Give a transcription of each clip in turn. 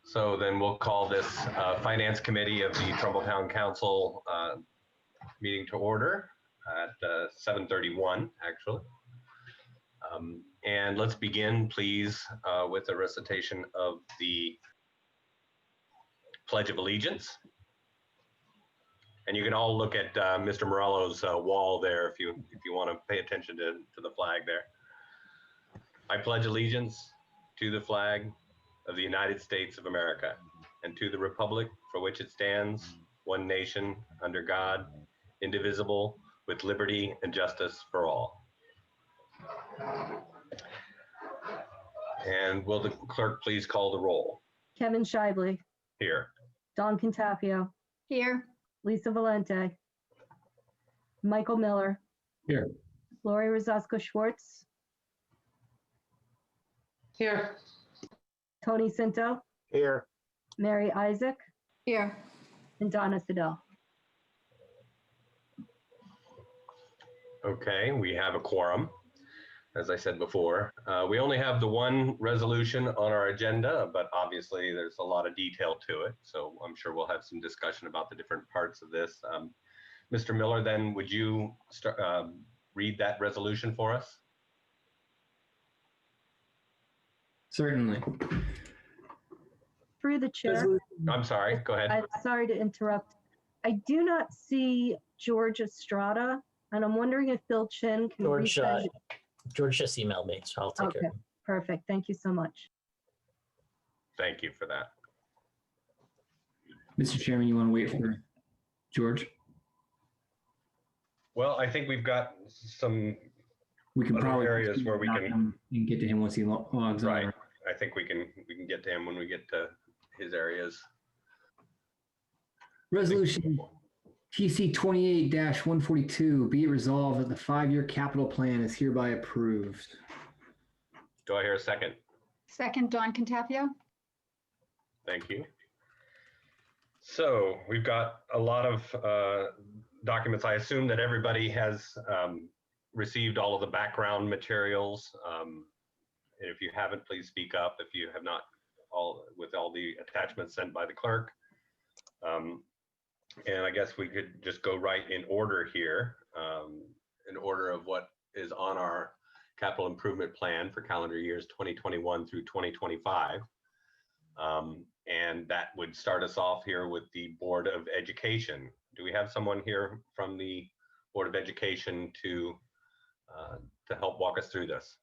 So then we'll call this Finance Committee of the Trumbull Town Council meeting to order at 7:31, actually. And let's begin, please, with a recitation of the Pledge of Allegiance. And you can all look at Mr. Morello's wall there if you want to pay attention to the flag there. I pledge allegiance to the flag of the United States of America and to the republic for which it stands, one nation, under God, indivisible, with liberty and justice for all. And will the clerk please call the roll? Kevin Shively. Here. Don Contapio. Here. Lisa Valente. Michael Miller. Here. Lori Rosasco Schwartz. Here. Tony Cinto. Here. Mary Isaac. Here. And Donna Fidel. Okay, we have a quorum, as I said before. We only have the one resolution on our agenda, but obviously there's a lot of detail to it. So I'm sure we'll have some discussion about the different parts of this. Mr. Miller, then would you read that resolution for us? Certainly. Through the chair. I'm sorry, go ahead. I'm sorry to interrupt. I do not see George Estrada, and I'm wondering if Bill Chin can resend. George just emailed me, so I'll take care of it. Perfect. Thank you so much. Thank you for that. Mr. Chairman, you want to wait for George? Well, I think we've got some We can other probably areas where we can, get to him once he logs right. on. I think we can get to him when we get to his areas. Resolution TC 28-142, be it resolved that the 5-year capital plan is hereby approved. Do I hear a second? Second, Don Contapio. Thank you. So we've got a lot of documents. I assume that everybody has received all of the background materials. And if you haven't, please speak up. If you have not, with all the attachments sent by the clerk. And I guess we could just go right in order here, in order of what is on our capital improvement plan for calendar years 2021 through 2025. And that would start us off here with the Board of Education. Do we have someone here from the Board of Education to help walk us through this?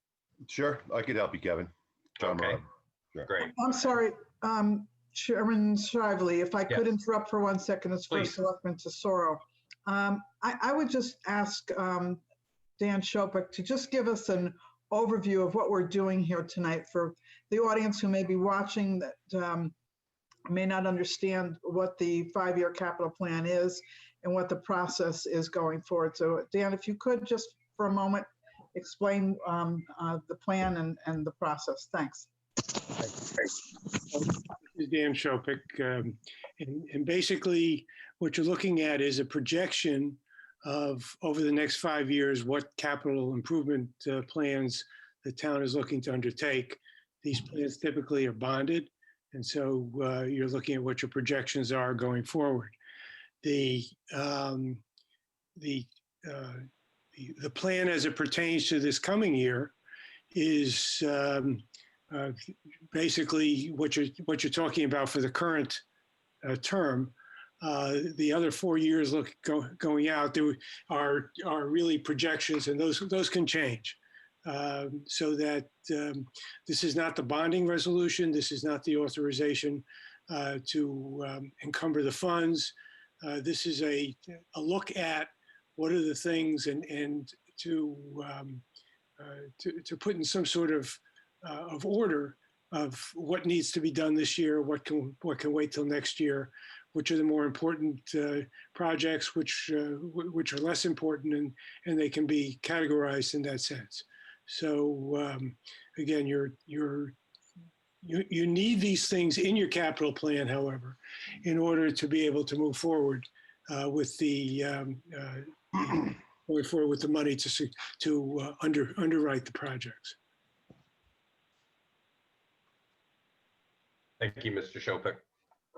Sure, I could help you, Kevin. Tom Okay, Robb. Sure. great. I'm sorry, Chairman Shively, if I could interrupt for 1 second, it's Please. First Selectman Tesoro. I would just ask Dan Shopik to just give us an overview of what we're doing here tonight for the audience who may be watching that may not understand what the 5-year capital plan is and what the process is going forward. So Dan, if you could just for a moment explain the plan and the process. Thanks. This is Dan Shopik, and basically what you're looking at is a projection of over the next 5 years what capital improvement plans the town is looking to undertake. These plans typically are bonded, and so you're looking at what your projections are going forward. The plan as it pertains to this coming year is basically what you're talking about for the current term. The other 4 years going out, there are really projections, and those can change. So that this is not the bonding resolution. This is not the authorization to encumber the funds. This is a look at what are the things and to put in some sort of order of what needs to be done this year, what can wait till next year, which are the more important projects, which are less important, and they can be categorized in that sense. So again, you need these things in your capital plan, however, in order to be able to move forward with the going forward with the money to underwrite the projects. Thank you, Mr. Shopik.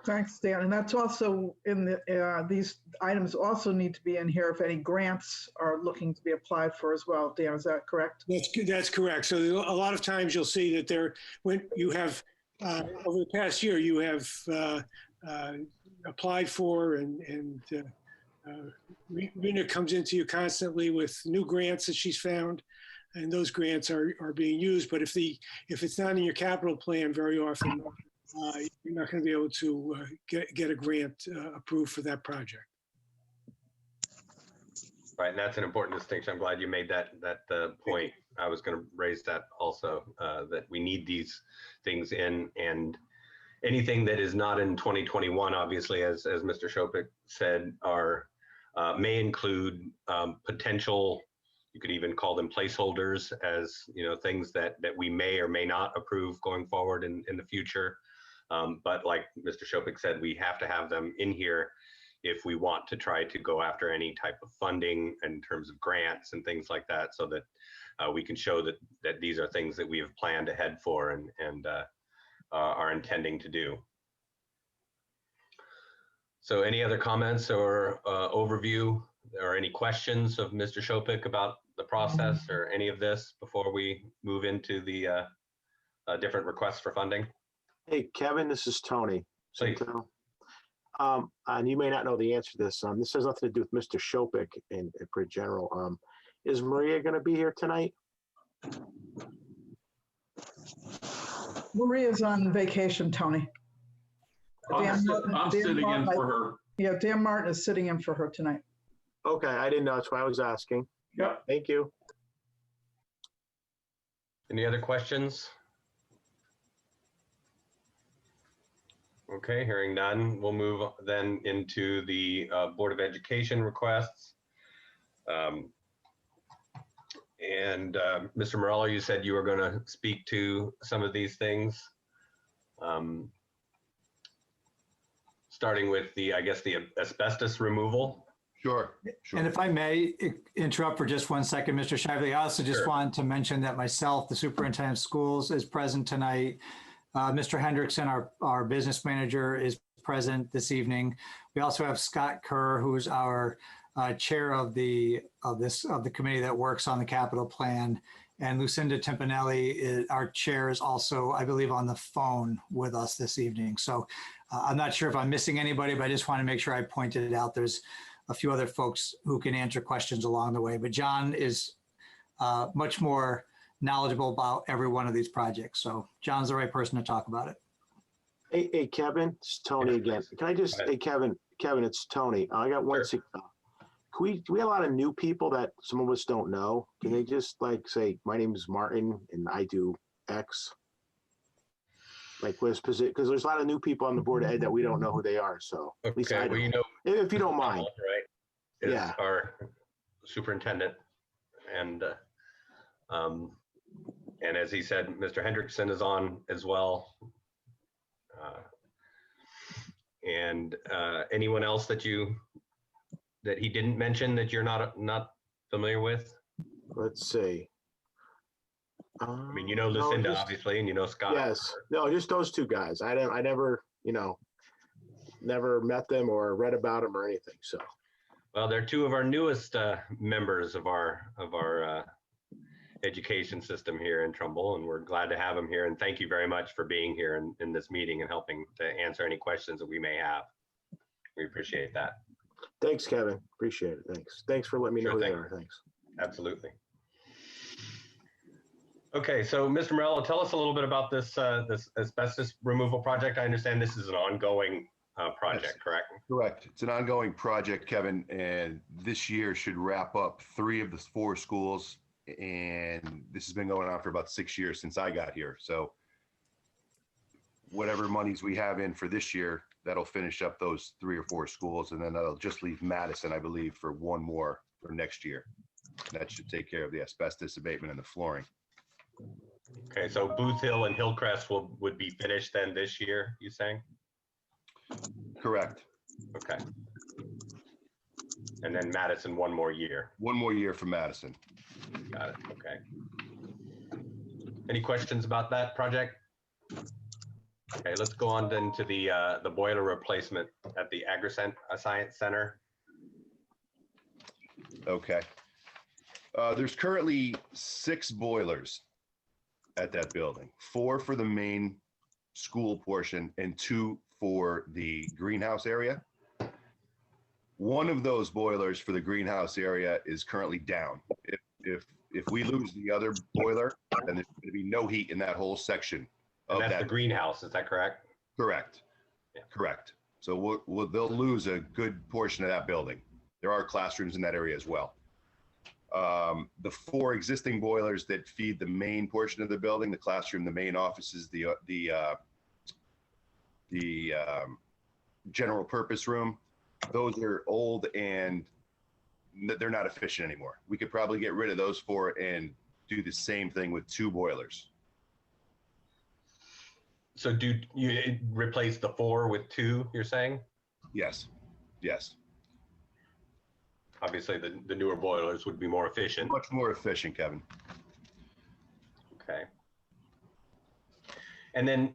Thanks, Dan. And that's also in the, these items also need to be in here if any grants are looking to be applied for as well. Dan, is that correct? That's correct. So a lot of times you'll see that there, when you have, over the past year, you have applied for and Rena comes into you constantly with new grants that she's found, and those grants are being used. But if it's not in your capital plan, very often you're not going to be able to get a grant approved for that project. Right, and that's an important distinction. I'm glad you made that point. I was going to raise that also, that we need these things in, and anything that is not in 2021, obviously, as Mr. Shopik said, may include potential, you could even call them placeholders, as things that we may or may not approve going forward in the future. But like Mr. Shopik said, we have to have them in here if we want to try to go after any type of funding in terms of grants and things like that, so that we can show that these are things that we have planned ahead for and are intending to do. So any other comments or overview or any questions of Mr. Shopik about the process or any of this before we move into the different requests for funding? Hey, Kevin, this is Tony. Please. And you may not know the answer to this. This has nothing to do with Mr. Shopik in pretty general. Is Maria going to be here tonight? Maria's on vacation, Tony. I'm sitting in for her. Yeah, Dan Martin is sitting in for her tonight. Okay, I didn't know. That's why I was asking. Yep. Thank you. Any other questions? Okay, hearing none, we'll move then into the Board of Education requests. Mr. Morello, you said you were going to speak to some of these things. Starting with the asbestos removal. Sure. And if I may interrupt for just 1 second, Mr. Shively, I also just Sure. wanted to mention that myself, the superintendent of schools, is present tonight. Mr. Hendrickson, our business manager, is present this evening. We also have Scott Kerr, who's our chair of the committee that works on the capital plan, and Lucinda Timpanelli, our chair, is also, I believe, on the phone with us this evening. So I'm not sure if I'm missing anybody, but I just want to make sure I pointed it out. There's a few other folks who can answer questions along the way, but John is much more knowledgeable about every one of these projects. So John's the right person to talk about it. Hey, Kevin, it's Tony again. Can I just, hey, Kevin, it's Tony. I got one. Sure. We have a lot of new people that some of us don't know. Can they just say, my name is Martin and I do X? Because there's a lot of new people on the Board of Ed that we don't know who they are. So at least I don't. If you don't mind. Right. Is our superintendent. And as he said, Mr. Hendrickson is on as well. Anyone else that he didn't mention that you're not familiar with? Let's see. I mean, Lucinda, obviously, and Scott. Yes. No, just those two guys. I never, never met them or read about them or anything. So. Well, they're two of our newest members of our education system here in Trumbull, and we're glad to have them here. And thank you very much for being here in this meeting and helping to answer any questions that we may have. We appreciate that. Thanks, Kevin. Appreciate it. Thanks for letting me know who they thing. are. Thanks. Absolutely. Okay, so Mr. Morello, tell us a little bit about this asbestos removal project. I understand this is an ongoing project, Yes. correct? Correct. It's an ongoing project, Kevin, and this year should wrap up 3 of the 4 schools. And this has been going on for about 6 years since I got here. So whatever monies we have in for this year, that'll finish up those 3 or 4 schools. And then that'll just leave Madison, I believe, for 1 more for next year. That should take care of the asbestos abatement and the flooring. Okay, so Booth Hill and Hillcrest would be finished then this year, you saying? Correct. Okay. And then Madison 1 more year. 1 more year for Madison. Got it. Okay. Any questions about that project? Okay, let's go on then to the boiler replacement at the Agri-Science Center. Okay. There's currently 6 boilers at that building, 4 for the main school portion and 2 for the greenhouse area. One of those boilers for the greenhouse area is currently down. If we lose the other boiler, then there's going to be no heat in that whole section And of that's that. the greenhouse, is that correct? Correct. Yeah. Correct. So they'll lose a good portion of that building. There are classrooms in that area as well. The 4 existing boilers that feed the main portion of the building, the classroom, the main offices, the general purpose room, those are old and they're not efficient anymore. We could probably get rid of those 4 and do the same thing with 2 boilers. So do you replace the 4 with 2, you're saying? Yes. Yes. Obviously, the newer boilers would be more efficient. Much more efficient, Kevin. Okay. And then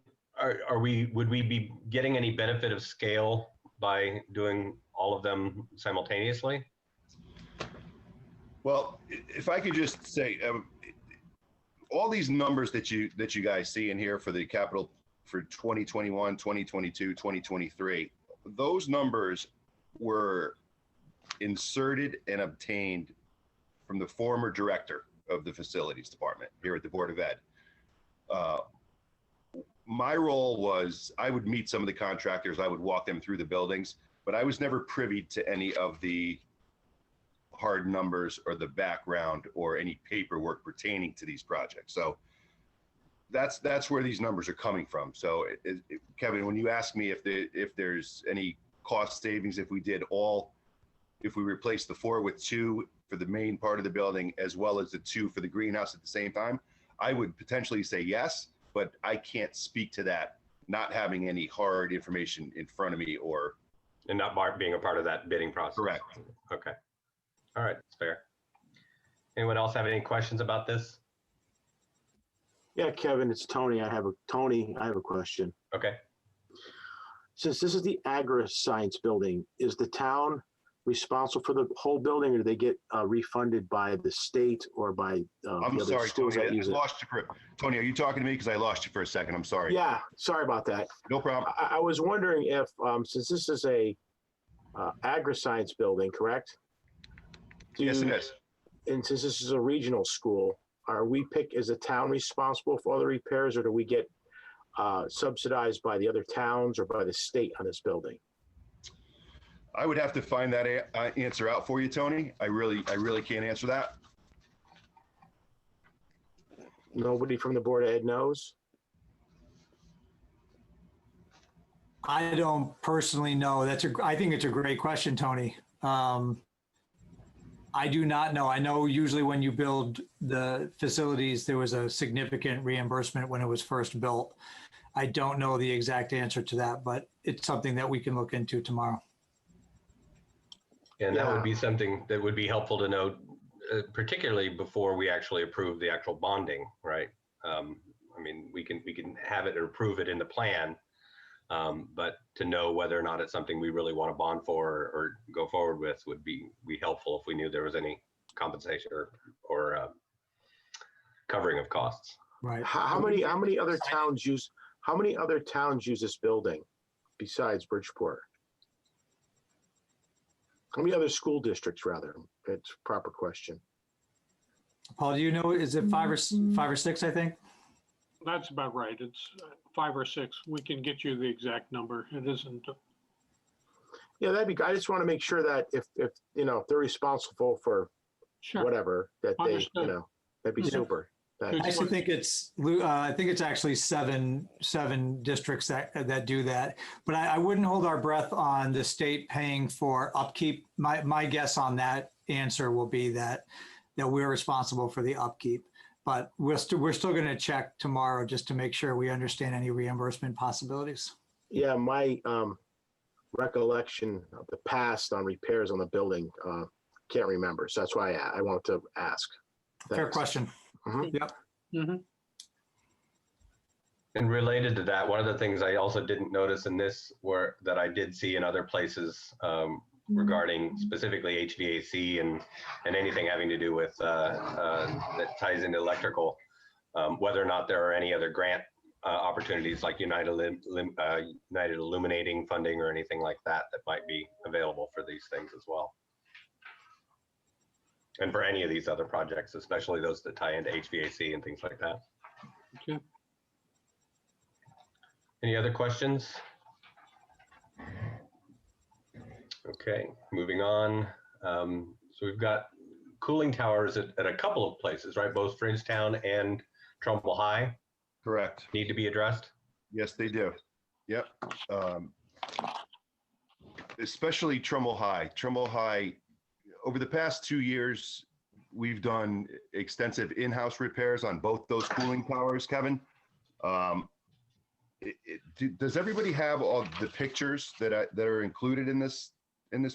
would we be getting any benefit of scale by doing all of them simultaneously? Well, if I could just say, all these numbers that you guys see in here for the capital for 2021, 2022, 2023, those numbers were inserted and obtained from the former director of the facilities department here at the Board of Ed. My role was I would meet some of the contractors, I would walk them through the buildings, but I was never privy to any of the hard numbers or the background or any paperwork pertaining to these projects. So that's where these numbers are coming from. So Kevin, when you ask me if there's any cost savings if we replace the 4 with 2 for the main part of the building as well as the 2 for the greenhouse at the same time, I would potentially say yes, but I can't speak to that, not having any hard information in front of me or. And not being a part of that bidding process? Correct. Okay. All right, that's fair. Anyone else have any questions about this? Yeah, Kevin, it's Tony. I have a question. Okay. Since this is the Agri-Science building, is the town responsible for the whole building, or do they get refunded by the state or by I'm the other sorry, schools Tony, that I use it? lost you Tony, are you talking to me? Because I lost you for a second. I'm sorry. Yeah, sorry about that. No problem. I was wondering if, since this is a Agri-Science building, correct? Yes, it is. And since this is a regional school, is the town responsible for all the repairs, or do we get subsidized by the other towns or by the state on this building? I would have to find that answer out for you, Tony. I really can't answer that. Nobody from the Board of Ed knows? I don't personally know. I think it's a great question, Tony. I do not know. I know usually when you build the facilities, there was a significant reimbursement when it was first built. I don't know the exact answer to that, but it's something that we can look into tomorrow. And that would be something that would be helpful to know, particularly before we actually approve the actual bonding, right? I mean, we can have it and approve it in the plan, but to know whether or not it's something we really want to bond for or go forward with would be helpful if we knew there was any compensation or covering of costs. Right. How many other towns use this building besides Bridgeport? How many other school districts, rather? It's a proper question. Paul, do you know, is it 5 or 6, I think? That's about right. It's 5 or 6. We can get you the exact number. It isn't. Yeah, that'd be. I just want to make sure that if they're responsible for whatever, that they Understood. that'd be super. I actually think I think it's actually seven districts that do that. But I wouldn't hold our breath on the state paying for upkeep. My guess on that answer will be that we're responsible for the upkeep. But we're still going to check tomorrow just to make sure we understand any reimbursement possibilities. Yeah, my recollection of the past on repairs on the building can't remember. So that's why I wanted to ask. Fair question. Mhm. Yep. Mm-hmm. And related to that, one of the things I also didn't notice in this were that I did see in other places regarding specifically HVAC and anything having to do with that ties into electrical, whether or not there are any other grant opportunities like United Illuminating funding or anything like that that might be available for these things as well. And for any of these other projects, especially those that tie into HVAC and things like that. Okay. Any other questions? Okay, moving on. So we've got cooling towers at a couple of places, right? Both Fringetown and Trumbull High Correct. need to be addressed. Yes, they do. Yep. Especially Trumbull High. Trumbull High, over the past 2 years, we've done extensive in-house repairs on both those cooling towers, Kevin. Does everybody have all the pictures that are included in this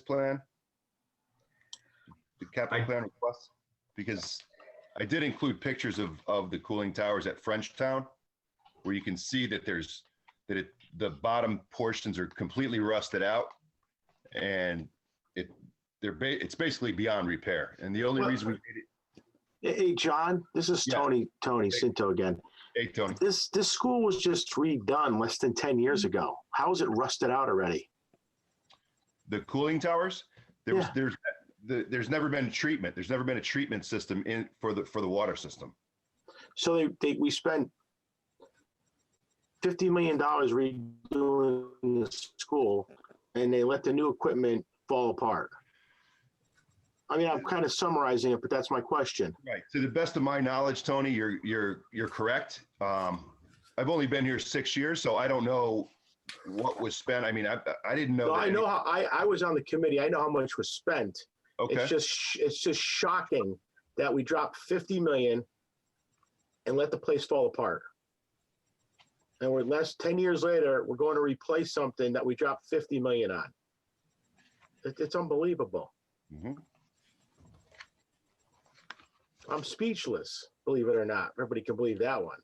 plan? The capital plan request? Because I did include pictures of the cooling towers at Frenchtown, where you can see that the bottom portions are completely rusted out, and it's basically beyond repair. And the only reason we did it. Hey, John, this is Tony Cinto again. Hey, Tony. This school was just redone less than 10 years ago. How is it rusted out already? The cooling towers, there's never been treatment. There's never been a treatment system for the water system. So we spent $50 million redoing the school, and they let the new equipment fall apart. I mean, I'm kind of summarizing it, but that's my question. Right. To the best of my knowledge, Tony, you're correct. I've only been here 6 years, so I don't know what was spent. I mean, I didn't know. No, I know how I was on the committee. I know how much was spent. Okay. It's just shocking that we dropped 50 million and let the place fall apart. And we're 10 years later, we're going to replace something that we dropped 50 million on. It's unbelievable. Mm-hmm. I'm speechless, believe it or not. Everybody can believe that one.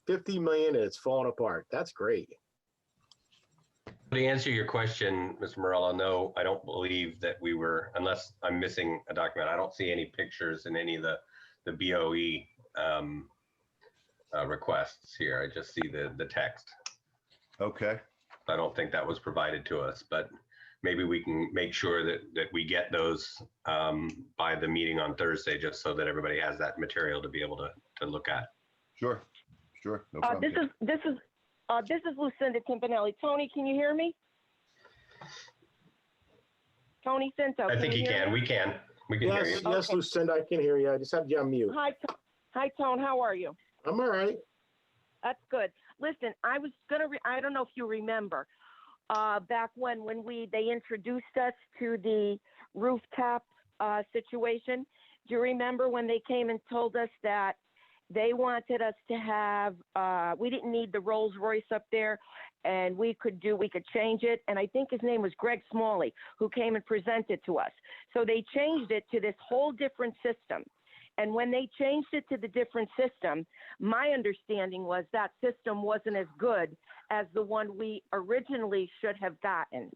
50 million and it's falling apart. That's great. To answer your question, Mr. Morello, no, I don't believe that we were, unless I'm missing a document. I don't see any pictures in any of the BOE requests here. I just see the text. Okay. I don't think that was provided to us, but maybe we can make sure that we get those by the meeting on Thursday, just so that everybody has that material to be able to look at. Sure. No problem. This is Lucinda Timpanelli. Tony, can you hear me? Tony Cinto. I think he can. We can hear you. Yes, Lucinda, I can hear you. I just have you on mute. Hi, Tone. How are you? I'm all right. That's good. Listen, I was gonna. I don't know if you remember, back when they introduced us to the rooftop situation. Do you remember when they came and told us that they wanted us to have, we didn't need the Rolls Royce up there, and we could change it. And I think his name was Greg Smalley, who came and presented to us. So they changed it to this whole different system. And when they changed it to the different system, my understanding was that system wasn't as good as the one we originally should have gotten.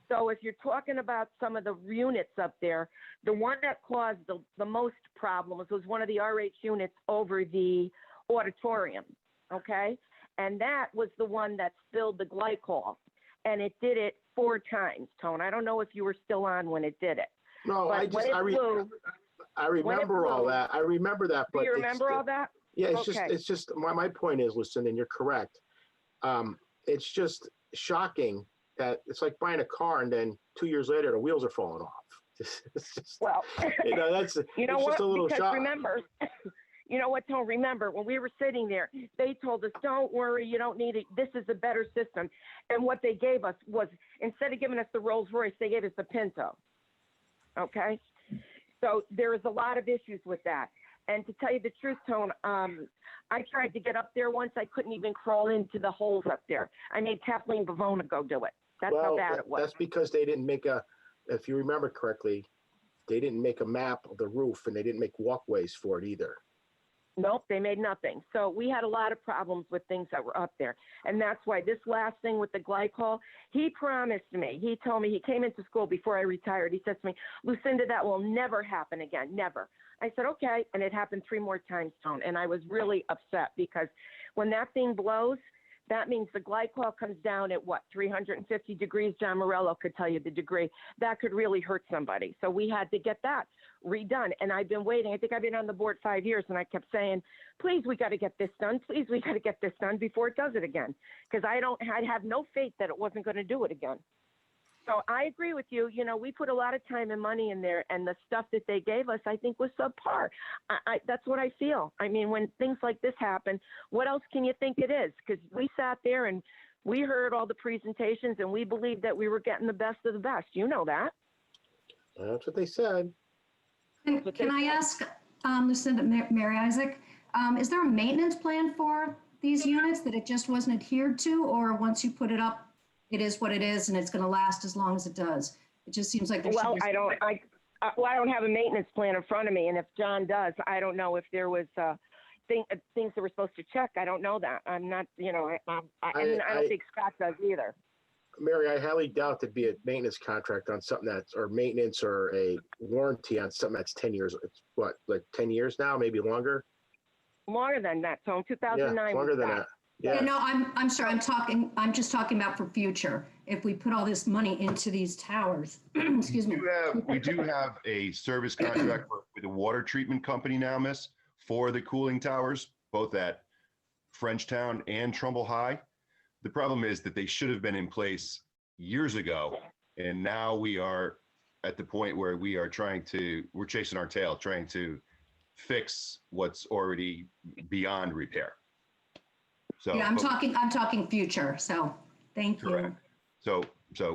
So if you're talking about some of the units up there, the one that caused the most problems was one of the RH units over the auditorium, okay? And that was the one that spilled the glycol, and it did it 4 times, Tone. I don't know if you were still on when it did it. No, I remember all that. I remember that. But do you remember all that? Yeah, it's just my point is, listen, and you're correct. It's just shocking that it's like buying a car and then 2 years later the wheels are falling off. It's just, well, that's just a little shock. Remember, you know what, Tone? Remember when we were sitting there, they told us, "Don't worry, you don't need it. This is a better system." And what they gave us was, instead of giving us the Rolls Royce, they gave us the Pinto. Okay, so there is a lot of issues with that. And to tell you the truth, Tone, I tried to get up there once. I couldn't even crawl into the holes up there. I made Kathleen Bavona go do it. That's how bad it was. That's because they didn't make if you remember correctly, they didn't make a map of the roof and they didn't make walkways for it either. Nope, they made nothing. So we had a lot of problems with things that were up there. And that's why this last thing with the glycol, he promised me, he told me, he came into school before I retired. He said to me, Lucinda, that will never happen again, never. I said, okay. And it happened 3 more times, Tone. And I was really upset because when that thing blows, that means the glycol comes down at what, 350 degrees? John Morello could tell you the degree. That could really hurt somebody. So we had to get that redone. And I've been waiting. I think I've been on the board 5 years, and I kept saying, please, we got to get this done. Please, we got to get this done before it does it again. Because I have no faith that it wasn't going to do it again. So I agree with you. You know, we put a lot of time and money in there, and the stuff that they gave us, I think, was subpar. That's what I feel. I mean, when things like this happen, what else can you think it is? Because we sat there and we heard all the presentations, and we believed that we were getting the best of the best. You know that. That's what they said. Can I ask Lucinda, Mary Isaac, is there a maintenance plan for these units that it just wasn't adhered to, or once you put it up, it is what it is, and it's going to last as long as it does? It just seems like there's. Well, I don't have a maintenance plan in front of me, and if John does, I don't know if there was things that we're supposed to check. I don't know that. I'm not, you know, I don't think Scott does either. Mary, I highly doubt there'd be a maintenance contract on something that's, or maintenance or a warranty on something that's 10 years. It's what, like 10 years now, maybe longer? Longer than that. So in 2009. Yeah, longer than that. Yeah, no, I'm sorry. I'm just talking about for future. If we put all this money into these towers, excuse me. We do have a service contract with a water treatment company now, miss, for the cooling towers, both at Frenchtown and Trumbull High. The problem is that they should have been in place years ago. And now we are at the point where we're chasing our tail, trying to fix what's already beyond repair. So yeah, I'm talking future. So thank you. Correct. So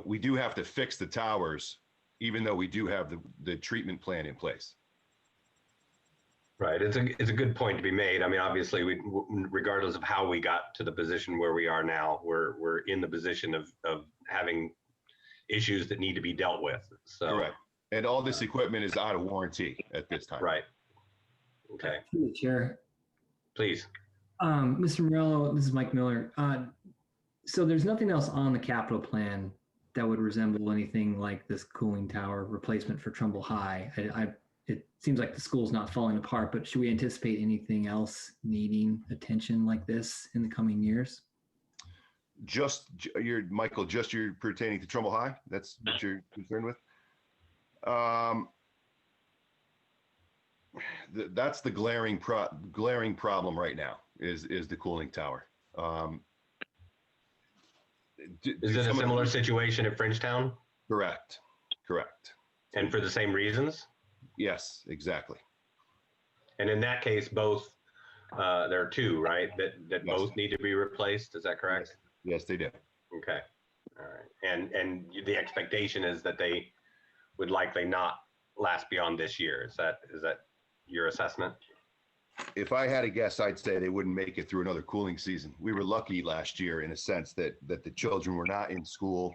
we do have to fix the towers, even though we do have the treatment plan in place. Right. It's a good point to be made. I mean, obviously, regardless of how we got to the position where we are now, we're in the position of having issues that need to be dealt with. So correct. And all this equipment is out of warranty at this time. Right. Okay. Chair. Please. Mr. Morello, this is Mike Miller. So there's nothing else on the capital plan that would resemble anything like this cooling tower replacement for Trumbull High. It seems like the school's not falling apart, but should we anticipate anything else needing attention like this in the coming years? Michael, you're pertaining to Trumbull High? That's what you're concerned with? That's the glaring problem right now is the cooling tower. Is it a similar situation at Frenchtown? Correct. And for the same reasons? Yes, exactly. And in that case, both, there are two, right? That Yes. both need to be replaced. Is that correct? Yes, they do. Okay. All right. And the expectation is that they would likely not last beyond this year. Is that your assessment? If I had a guess, I'd say they wouldn't make it through another cooling season. We were lucky last year in a sense that the children were not in school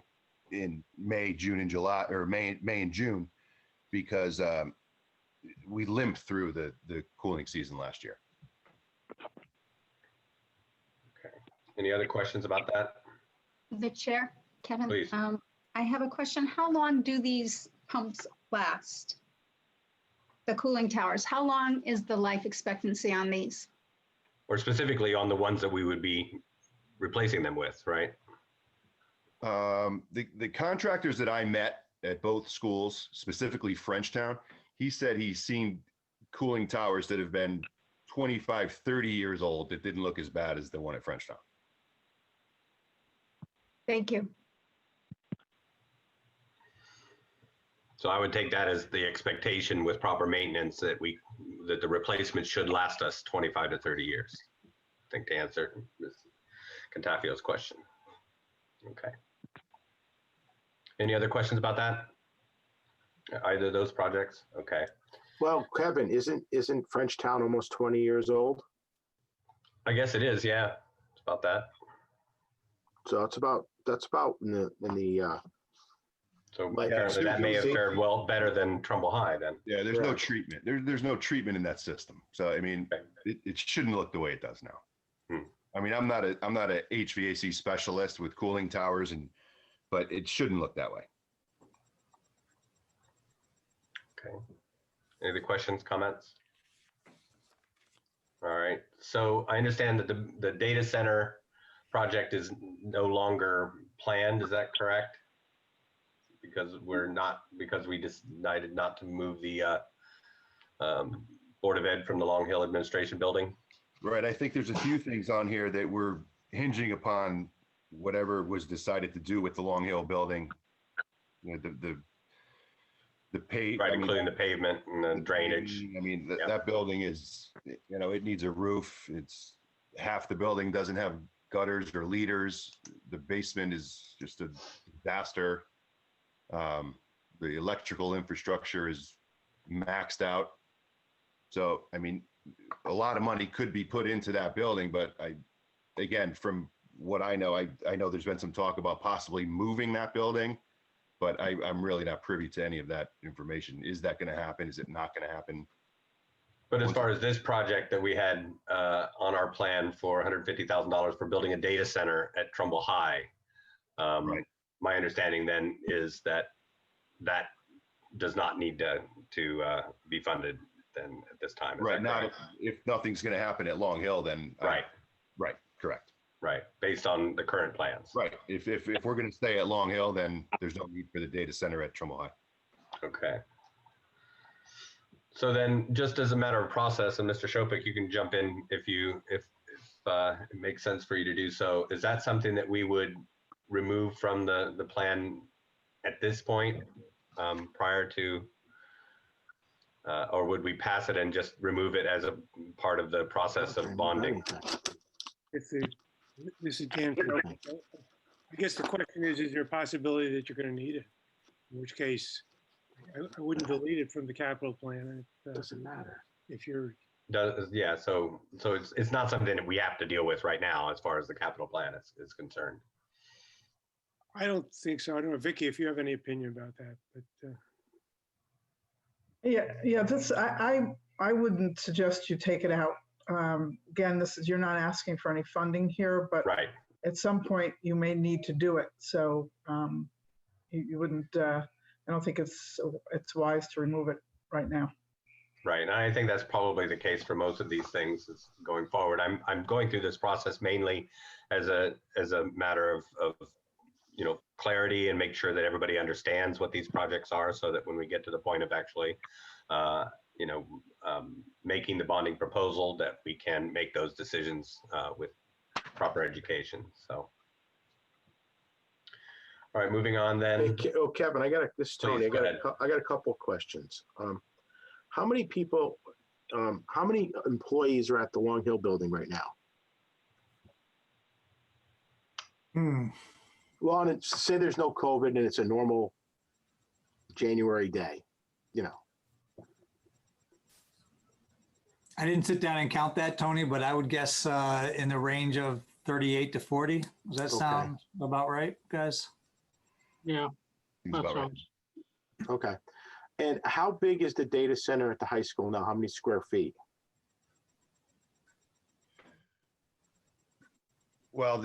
in May, June, and July, or May and June, because we limped through the cooling season last year. Okay. Any other questions about that? The chair, Kevin. Please. I have a question. How long do these pumps last? The cooling towers, how long is the life expectancy on these? Or specifically on the ones that we would be replacing them with, right? The contractors that I met at both schools, specifically Frenchtown, he said he's seen cooling towers that have been 25, 30 years old that didn't look as bad as the one at Frenchtown. Thank you. So I would take that as the expectation with proper maintenance that the replacement should last us 25 to 30 years. I think to answer Ms. Contafio's question. Okay. Any other questions about that? Either of those projects? Okay. Well, Kevin, isn't Frenchtown almost 20 years old? I guess it is. Yeah, it's about that. So that's about in the So Like, apparently that may have see- fared better than Trumbull High then. Yeah, there's no Correct. treatment. There's no treatment in that system. So I mean, it shouldn't look the way it does now. I mean, I'm not a HVAC specialist with cooling towers, but it shouldn't look that way. Okay. Any other questions, comments? All right. So I understand that the data center project is no longer planned. Is that correct? Because we decided not to move the Board of Ed from the Long Hill Administration Building. Right. I think there's a few things on here that we're hinging upon whatever was decided to do with the Long Hill building. You know, the pay, Right, I mean, including the pavement and the drainage. I mean, Yeah. that building is, you know, it needs a roof. It's half the building doesn't have gutters or leaders. The basement is just a disaster. The electrical infrastructure is maxed out. So, I mean, a lot of money could be put into that building, but again, from what I know there's been some talk about possibly moving that building, but I'm really not privy to any of that information. Is that going to happen? Is it not going to happen? But as far as this project that we had on our plan for $150,000 for building a data center at Trumbull High, Right. my understanding then is that does not need to be funded then at this time. Is Right. that Now, correct? if nothing's going to happen at Long Hill, then Right, right, correct. right, based on the current plans. Right. If we're going to stay at Long Hill, then there's no need for the data center at Trumbull High. Okay. So then, just as a matter of process, and Mr. Shopik, you can jump in if it makes sense for you to do so. Is that something that we would remove from the plan at this point, prior to, or would we pass it and just remove it as a part of the process of bonding? This is Dan. I guess the question is there a possibility that you're going to need it? In which case, I wouldn't delete it from the capital plan. It Doesn't matter. If you're, Yeah, so it's not something that we have to deal with right now as far as the capital plan is concerned. I don't think so. I don't know, Vicky, if you have any opinion about that, but Yeah, this, I wouldn't suggest you take it out. Again, you're not asking for any funding here, but Right. at some point you may need to do it. So you wouldn't, I don't think it's wise to remove it right now. Right, and I think that's probably the case for most of these things is going forward. I'm going through this process mainly as a matter of clarity and make sure that everybody understands what these projects are, so that when we get to the point of actually making the bonding proposal, that we can make those decisions with proper education. So, all right, moving on then. Kevin, this is Tony. Please, go ahead. I got a couple of questions. How many people, how many employees are at the Long Hill building right now? Well, and say there's no COVID and it's a normal January day, I didn't sit down and count that, Tony, but I would guess in the range of 38 to 40. Does that sound about right, guys? Yeah, Seems that about right. sounds, Okay. And how big is the data center at the high school now? How many square feet? Well,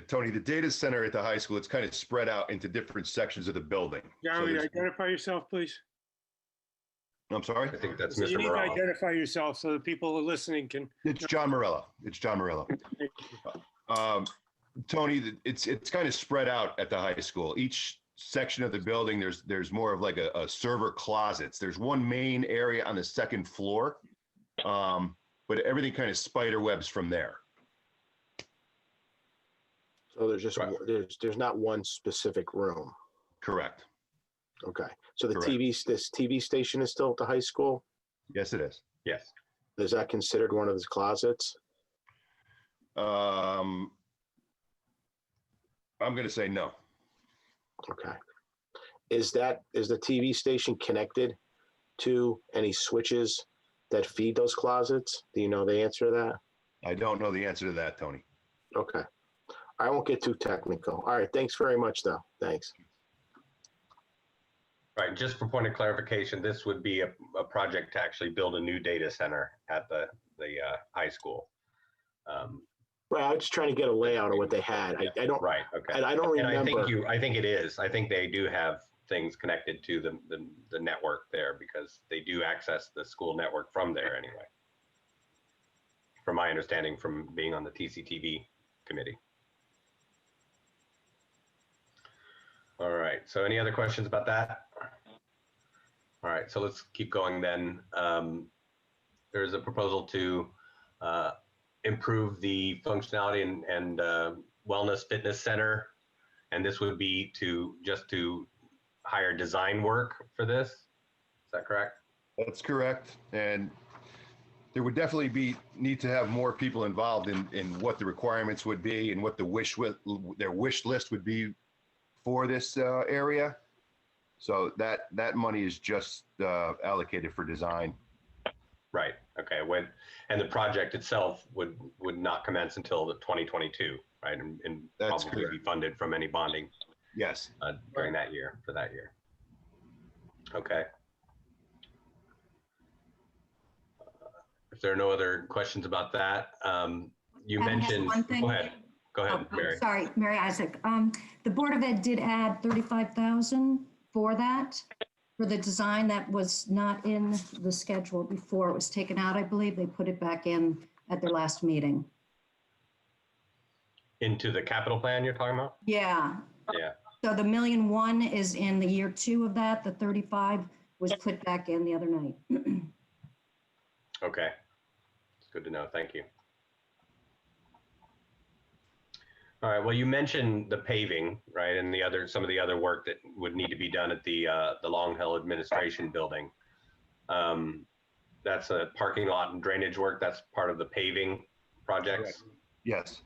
Tony, the data center at the high school, it's kind of spread out into different sections of the building. So Gary, there's- identify yourself, please. I'm sorry? I think that's So you Mr. need to Morello. identify yourself so that people who are listening can. It's John Morello. Tony, it's kind of spread out at the high school. Each section of the building, there's more of like a server closets. There's one main area on the second floor, but everything kind of spider webs from there. So there's just, Right. there's not one specific room. Correct. Okay. So the Correct. this TV station is still at the high school? Yes, it is. Yes. Is that considered one of the closets? I'm going to say no. Okay. Is the TV station connected to any switches that feed those closets? Do you know the answer to that? I don't know the answer to that, Tony. Okay. I won't get too technical. All right. Thanks very much, though. Thanks. Right, just for point of clarification, this would be a project to actually build a new data center at the high school. Well, I was just trying to get a layout of what they had. I don't, Right, okay. I don't And remember. I think it is. I think they do have things connected to the network there because they do access the school network from there anyway. From my understanding from being on the TCTV committee. All right, so any other questions about that? All right, so let's keep going then. There's a proposal to improve the functionality and wellness fitness center. And this would be just to hire design work for this. Is that correct? That's correct. And there would definitely need to have more people involved in what the requirements would be and what their wish list would be for this area. So that money is just allocated for design. Right. Okay. And the project itself would not commence until the 2022, right? And That's probably correct. be funded from any bonding. Yes. During that year, for that year. Okay. If there are no other questions about that, you I have mentioned. one thing. Go ahead. Go ahead, Oh, Mary. sorry, Mary Isaac. The Board of Ed did add 35,000 for that, for the design that was not in the schedule before it was taken out, I believe. They put it back in at their last meeting. Into the capital plan you're talking about? Yeah. Yeah. So the 1,000,001 is in the year 2 of that. The 35 was put back in the other night. Okay. It's good to know. Thank you. All right. Well, you mentioned the paving, right, and some of the other work that would need to be done at the Long Hill Administration Building. That's a parking lot and drainage work. That's part of the paving projects. Correct. Yes.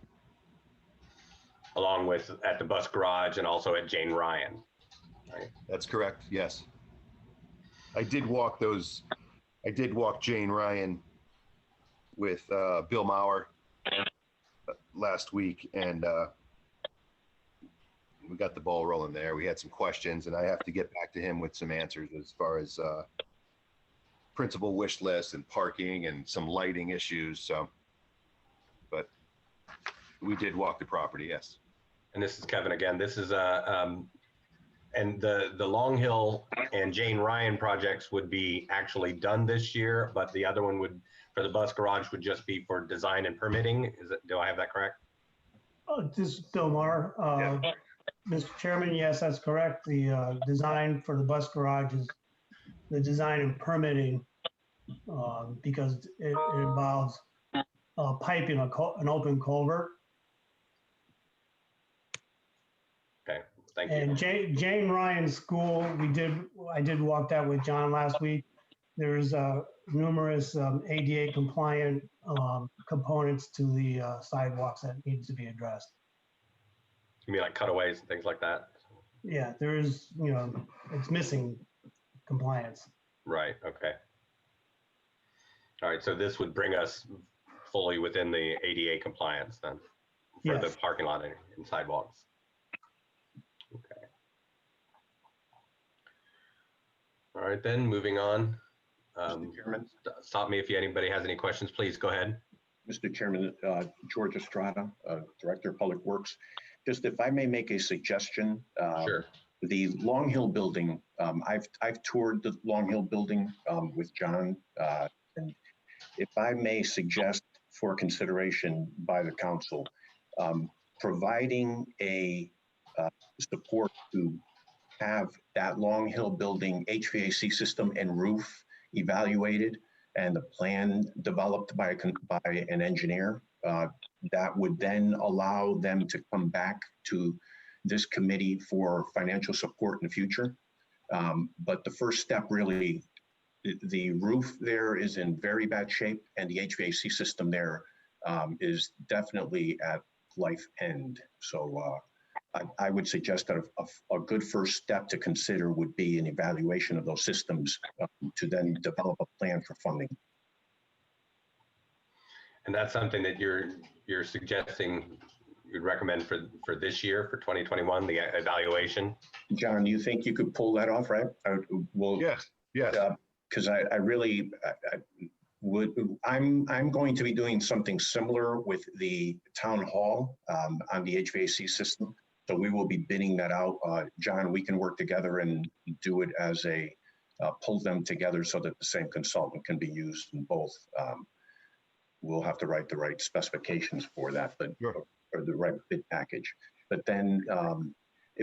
Along with at the bus garage and also at Jane Ryan. Right? That's correct. Yes. I did walk Jane Ryan with Bill Mauer last week, and we got the ball rolling there. We had some questions, and I have to get back to him with some answers as far as principal wish list and parking and some lighting issues. So, but we did walk the property, yes. And this is Kevin again. This is and the Long Hill and Jane Ryan projects would be actually done this year, but the other one would, for the bus garage, would just be for design and permitting. Do I have that correct? This is Bill Maher. Mr. Chairman, yes, that's correct. The design for the bus garage is the design and permitting because it involves piping an open culvert. Okay, thank you. And Jane Ryan School, I did walk that with John last week. There's numerous ADA compliant components to the sidewalks that needs to be addressed. You mean like cutaways and things like that? Yeah, there is, it's missing compliance. Right, okay. All right, so this would bring us fully within the ADA compliance then for the Yes. parking lot and sidewalks. Okay. All right, then moving on. Mr. Chairman. Stop me if anybody has any questions, please go ahead. Mr. Chairman, George Estrada, Director of Public Works. Just if I may make a suggestion. Sure. The Long Hill building, I've toured the Long Hill building with John. And if I may suggest for consideration by the council, providing a support to have that Long Hill building HVAC system and roof evaluated and the plan developed by an engineer, that would then allow them to come back to this committee for financial support in the future. But the first step really, the roof there is in very bad shape and the HVAC system there is definitely at life end. So I would suggest that a good first step to consider would be an evaluation of those systems to then develop a plan for funding. And that's something that you're suggesting, you'd recommend recommend for this year, for 2021, the evaluation? John, do you think you could pull that off, right? Well, Yes, yes. because I really I'm going to be doing something similar with the town hall on the HVAC system. So we will be bidding that out. John, we can work together and do it as a pull them together so that the same consultant can be used in both. We'll have to write the right specifications for that, but or the right bid package. But then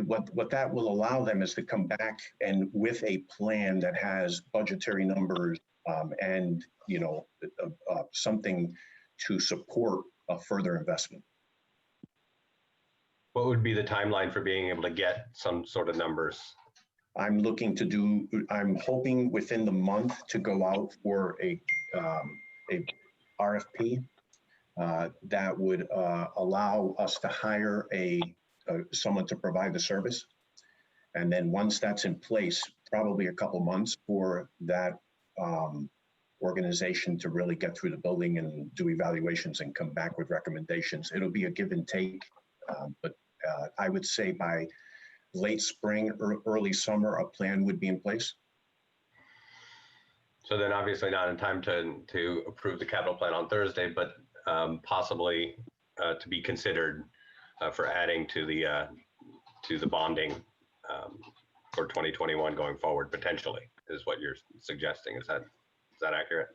what that will allow them is to come back and with a plan that has budgetary numbers and something to support a further investment. What would be the timeline for being able to get some sort of numbers? I'm hoping within the month to go out for a RFP that would allow us to hire someone to provide the service. And then once that's in place, probably a couple months for that organization to really get through the building and do evaluations and come back with recommendations. It'll be a give and take, but I would say by late spring or early summer, a plan would be in place. So then obviously not in time to approve the capital plan on Thursday, but possibly to be considered for adding to the bonding for 2021 going forward, potentially, is what you're suggesting. Is that accurate?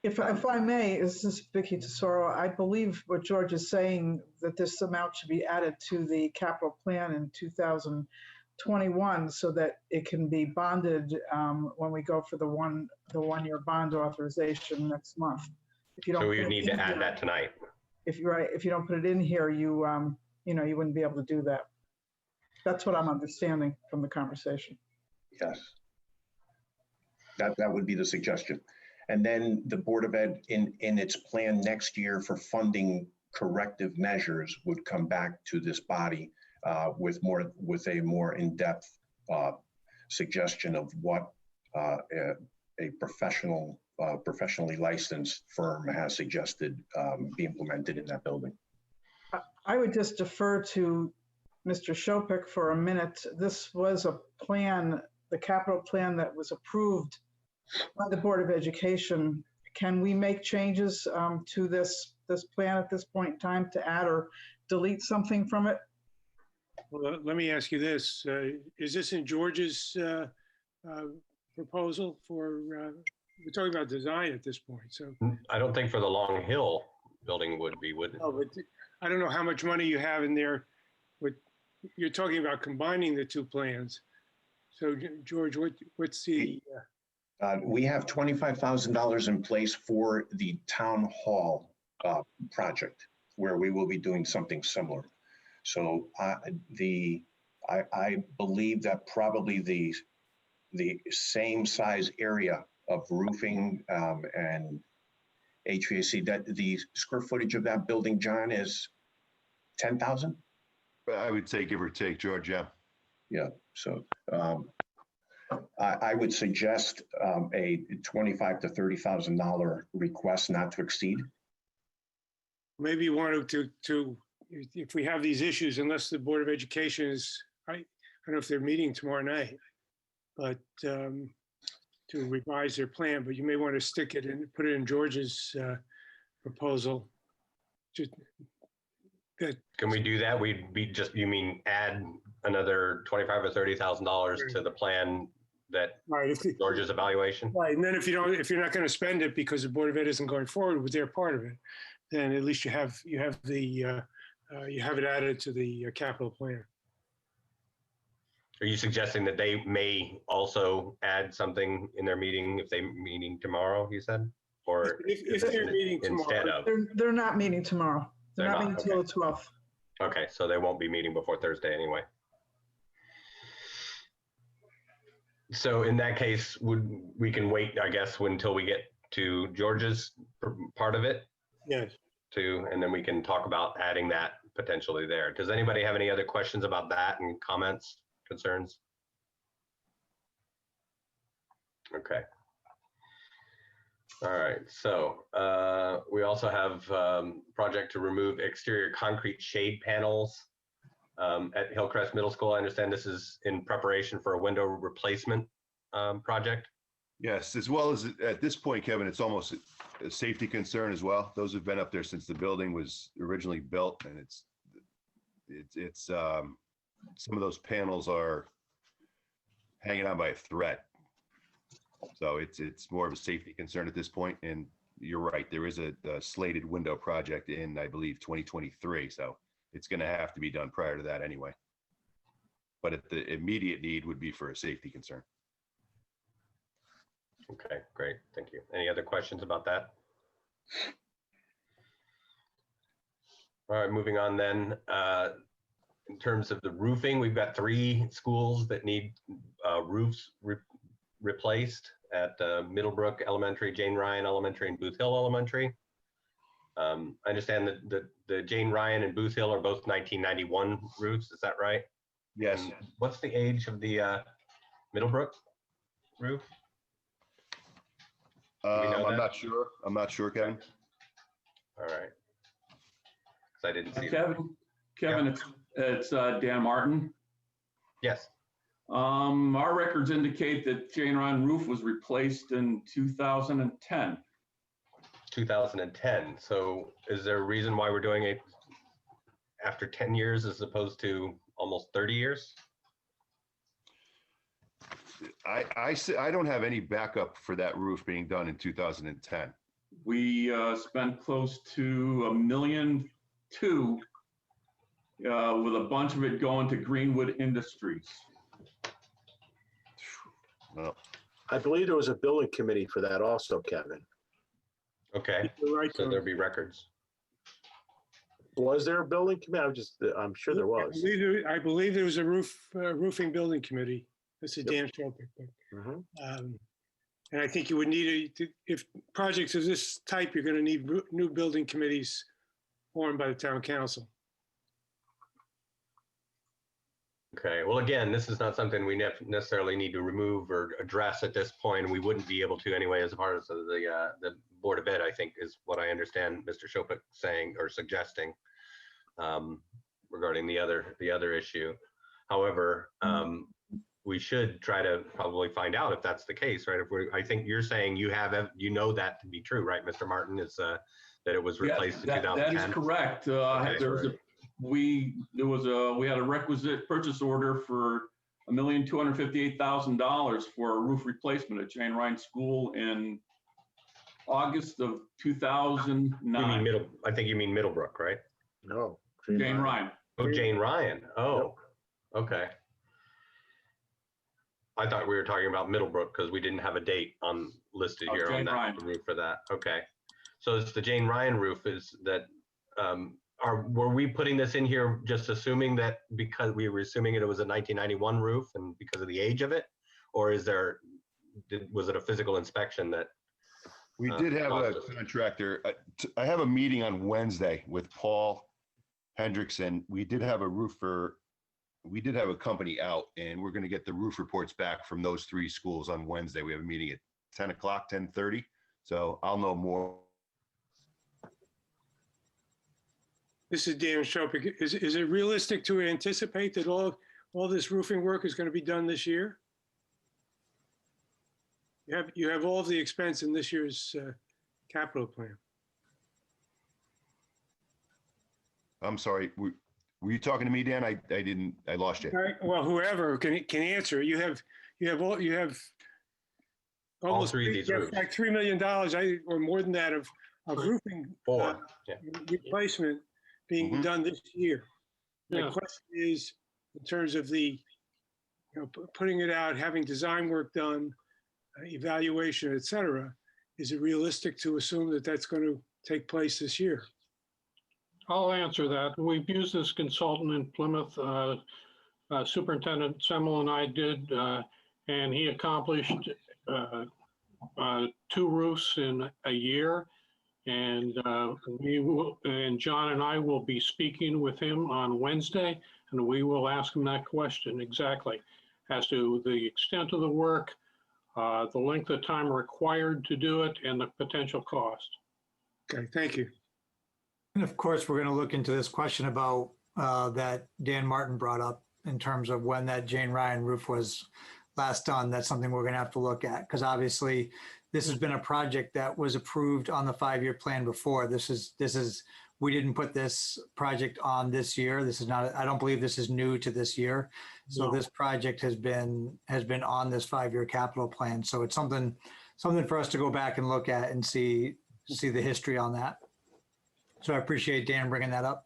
If I may, this is Vicky Tesoro. I believe what George is saying, that this amount should be added to the capital plan in 2021 so that it can be bonded when we go for the one-year bond authorization next month. If you don't, so we would need to add that tonight. If you don't put it in here, you wouldn't be able to do that. That's what I'm understanding from the conversation. Yes. That would be the suggestion. And then the Board of Ed in its plan next year for funding corrective measures would come back to this body with a more in-depth suggestion of what a professionally licensed firm has suggested be implemented in that building. I would just defer to Mr. Shopik for a minute. This was a plan, the capital plan that was approved by the Board of Education. Can we make changes to this plan at this point in time to add or delete something from it? Well, let me ask you this. Is this in George's proposal for, we're talking about design at this point, so. I don't think for the Long Hill building would it? Oh, but I don't know how much money you have in there. You're talking about combining the two plans. So George, what's the? We have $25,000 in place for the town hall project where we will be doing something similar. So I believe that probably the same size area of roofing and HVAC, that the square footage of that building, John, is 10,000? I would say give or take, George, yeah. Yeah, so I would suggest a $25,000 to $30,000 request not to exceed. Maybe you want to, if we have these issues, unless the Board of Education is, I don't know if they're meeting tomorrow night, but to revise their plan, but you may want to stick it and put it in George's proposal. Can we do that? You mean add another $25,000 or $30,000 to the plan that George's evaluation? Right, and then if you're not going to spend it because the Board of Ed isn't going forward with their part of it, then at least you have it added to the capital plan. Are you suggesting that they may also add something in their meeting if they're meeting tomorrow, you said? Or if they're meeting instead tomorrow. of? They're not meeting tomorrow. They're not meeting until the 12th. Okay, so they won't be meeting before Thursday anyway. So in that case, we can wait, I guess, until we get to George's part of it? Yes. And then we can talk about adding that potentially there. Does anybody have any other questions about that and comments, concerns? Okay. All right, so we also have project to remove exterior concrete shade panels at Hillcrest Middle School. I understand this is in preparation for a window replacement project. Yes, as well as at this point, Kevin, it's almost a safety concern as well. Those have been up there since the building was originally built, and it's some of those panels are hanging on by a thread. So it's more of a safety concern at this point. And you're right, there is a slated window project in, I believe, 2023. So it's going to have to be done prior to that anyway. But the immediate need would be for a safety concern. Okay, great, thank you. Any other questions about that? All right, moving on then. In terms of the roofing, we've got 3 schools that need roofs replaced at Middlebrook Elementary, Jane Ryan Elementary, and Booth Hill Elementary. I understand that the Jane Ryan and Booth Hill are both 1991 roofs, is that right? Yes. And what's the age of the Middlebrook roof? I'm not sure. I'm not sure, Kevin. All right. 'Cause I didn't see Kevin, Yeah. it's Dan Martin. Yes. Our records indicate that Jane Ryan roof was replaced in 2010. 2010. So is there a reason why we're doing it after 10 years as opposed to almost 30 years? I don't have any backup for that roof being done in 2010. We spent close to $1.2 million with a bunch of it going to Greenwood Industries. Well, I believe there was a building committee for that also, Kevin. Okay, You're right, so Tony. there'll be records. Was there a building committee? I'm sure there was. I believe there was a roofing building committee. This is Dan Shopik. Mhm. And I think you would need, if projects of this type, you're going to need new building committees formed by the town council. Okay, well, again, this is not something we necessarily need to remove or address at this point. We wouldn't be able to anyway as part of the Board of Ed, I think, is what I understand Mr. Shopik saying or suggesting regarding the other issue. However, we should try to probably find out if that's the case, right? I think you're saying you know that to be true, right, Mr. Martin? Is that it was replaced in 2010? That is correct. Okay. We had a requisite purchase order for $1,258,000 for a roof replacement at Jane Ryan School in August of 2009. I think you mean Middlebrook, right? No. Jane Ryan. Oh, Jane Ryan. Oh, okay. I thought we were talking about Middlebrook because we didn't have a date listed here on that roof for that. Okay. So it's the Jane Ryan roof is that, were we putting this in here just assuming that because we were assuming it was a 1991 roof and because of the age of it? Or was it a physical inspection that? We did have a contractor. I have a meeting on Wednesday with Paul Hendrickson. We did have a company out and we're going to get the roof reports back from those 3 schools on Wednesday. We have a meeting at 10 o'clock, 10:30. So I'll know more. This is Dan Shopik. Is it realistic to anticipate that all this roofing work is going to be done this year? You have all of the expense in this year's capital plan. I'm sorry. Were you talking to me, Dan? I lost you. All right, well, whoever can answer. You have almost 3 of these roofs. like $3 million or more than that of roofing 4. replacement being done this year. My Yeah. question is, in terms of putting it out, having design work done, evaluation, et cetera, is it realistic to assume that that's going to take place this year? I'll answer that. We've used this consultant in Plymouth. Superintendent Semmel and I did, and he accomplished 2 roofs in a year. And John and I will be speaking with him on Wednesday, and we will ask him that question exactly as to the extent of the work, the length of time required to do it, and the potential cost. Okay, thank you. And of course, we're going to look into this question about that Dan Martin brought up in terms of when that Jane Ryan roof was last done. That's something we're going to have to look at, because obviously this has been a project that was approved on the 5-year plan before. We didn't put this project on this year. This is not, I don't believe this is new to this year. So this project has been on this 5-year capital plan. So it's something for us to go back and look at and see the history on that. So I appreciate Dan bringing that up.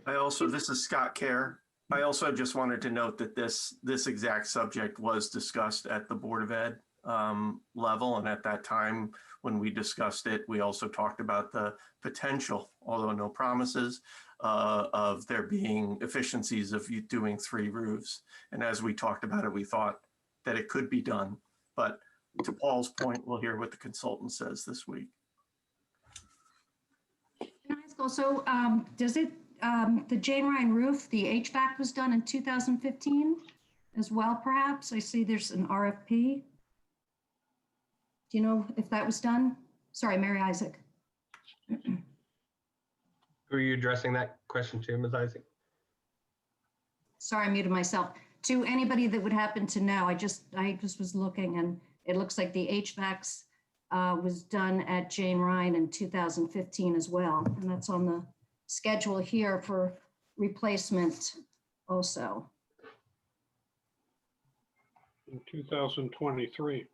This is Scott Kerr. I also just wanted to note that this exact subject was discussed at the Board of Ed level. And at that time, when we discussed it, we also talked about the potential, although no promises, of there being efficiencies of you doing 3 roofs. And as we talked about it, we thought that it could be done. But to Paul's point, we'll hear what the consultant says this week. Can I ask also, does it, the Jane Ryan roof, the HVAC was done in 2015 as well, perhaps? I see there's an RFP. Do you know if that was done? Sorry, Mary Isaac. Who are you addressing that question to, Ms. Isaac? Sorry, I muted myself. To anybody that would happen to know, I just was looking, and it looks like the HVACs was done at Jane Ryan in 2015 as well. And that's on the schedule here for replacement also. In 2023.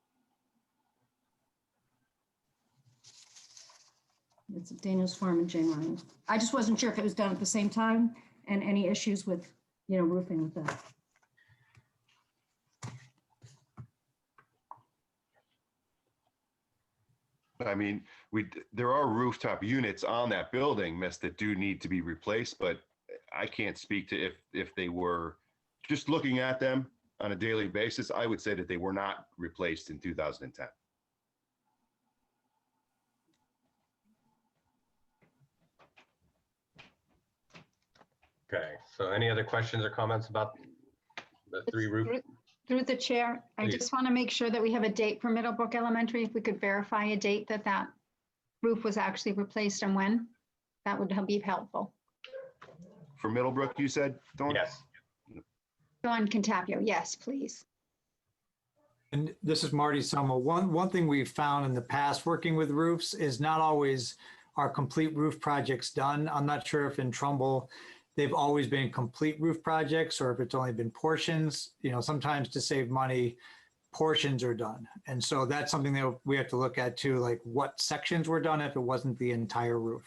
It's at Daniel's Farm and Jane Ryan. I just wasn't sure if it was done at the same time and any issues with, roofing with that. I mean, there are rooftop units on that building, Miss, that do need to be replaced, but I can't speak to if they were just looking at them on a daily basis. I would say that they were not replaced in 2010. Okay, so any other questions or comments about the 3 roof? Through the chair, I Please. just want to make sure that we have a date for Middlebrook Elementary. If we could verify a date that roof was actually replaced and when, that would be helpful. For Middlebrook, you said, Dawn? Yes. Dawn Contapio, yes, please. And this is Marty Summel. One thing we've found in the past working with roofs is not always are complete roof projects done. I'm not sure if in Trumbull they've always been complete roof projects or if it's only been portions. Sometimes to save money, portions are done. And so that's something that we have to look at too, like what sections were done if it wasn't the entire roof.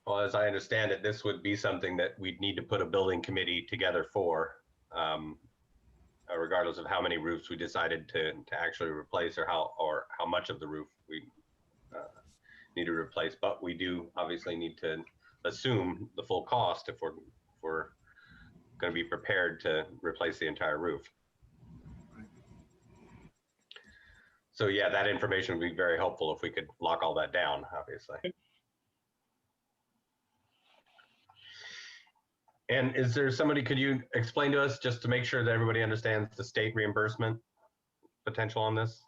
Well, as I understand it, this would be something that we'd need to put a building committee together for, regardless of how many roofs we decided to actually replace or how much of the roof we need to replace. But we do obviously need to assume the full cost if we're going to be prepared to replace the entire roof. So yeah, that information would be very helpful if we could lock all that down, obviously. And is there somebody, could you explain to us just to make sure that everybody understands the state reimbursement potential on this?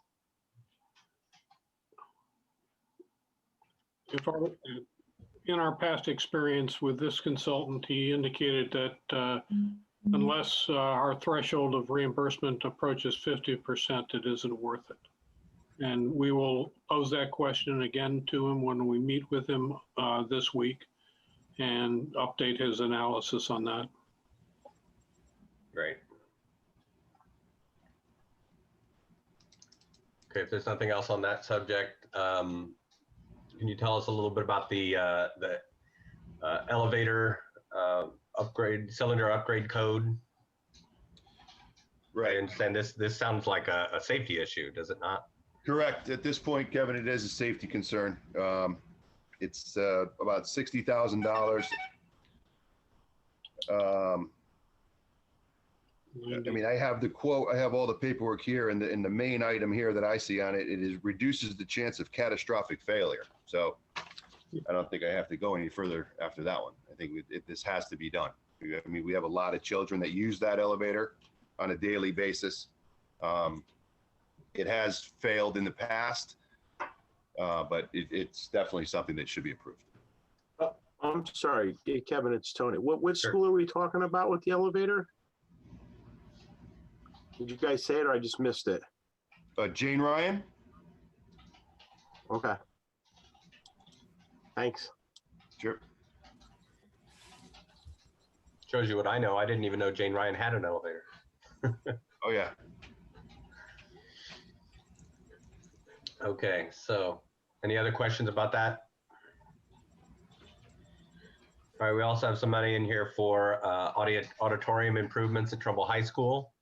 In our past experience with this consultant, he indicated that unless our threshold of reimbursement approaches 50%, it isn't worth it. And we will pose that question again to him when we meet with him this week and update his analysis on that. Great. Okay, if there's nothing else on that subject, can you tell us a little bit about the elevator cylinder upgrade code? Right. I understand this sounds like a safety issue, does it not? Correct. At this point, Kevin, it is a safety concern. It's about $60,000. I mean, I have the quote, I have all the paperwork here, and the main item here that I see on it, reduces the chance of catastrophic failure. So I don't think I have to go any further after that one. I think this has to be done. I mean, we have a lot of children that use that elevator on a daily basis. It has failed in the past, but it's definitely something that should be approved. I'm sorry, Kevin, it's Tony. What school are we talking about with the elevator? Did you guys say it or I just missed it? Jane Ryan? Okay. Thanks. Sure. Shows you what I know. I didn't even know Jane Ryan had an elevator. Oh, yeah. Okay, so any other questions about that? All right, we also have some money in here for auditorium improvements at Trumbull High School.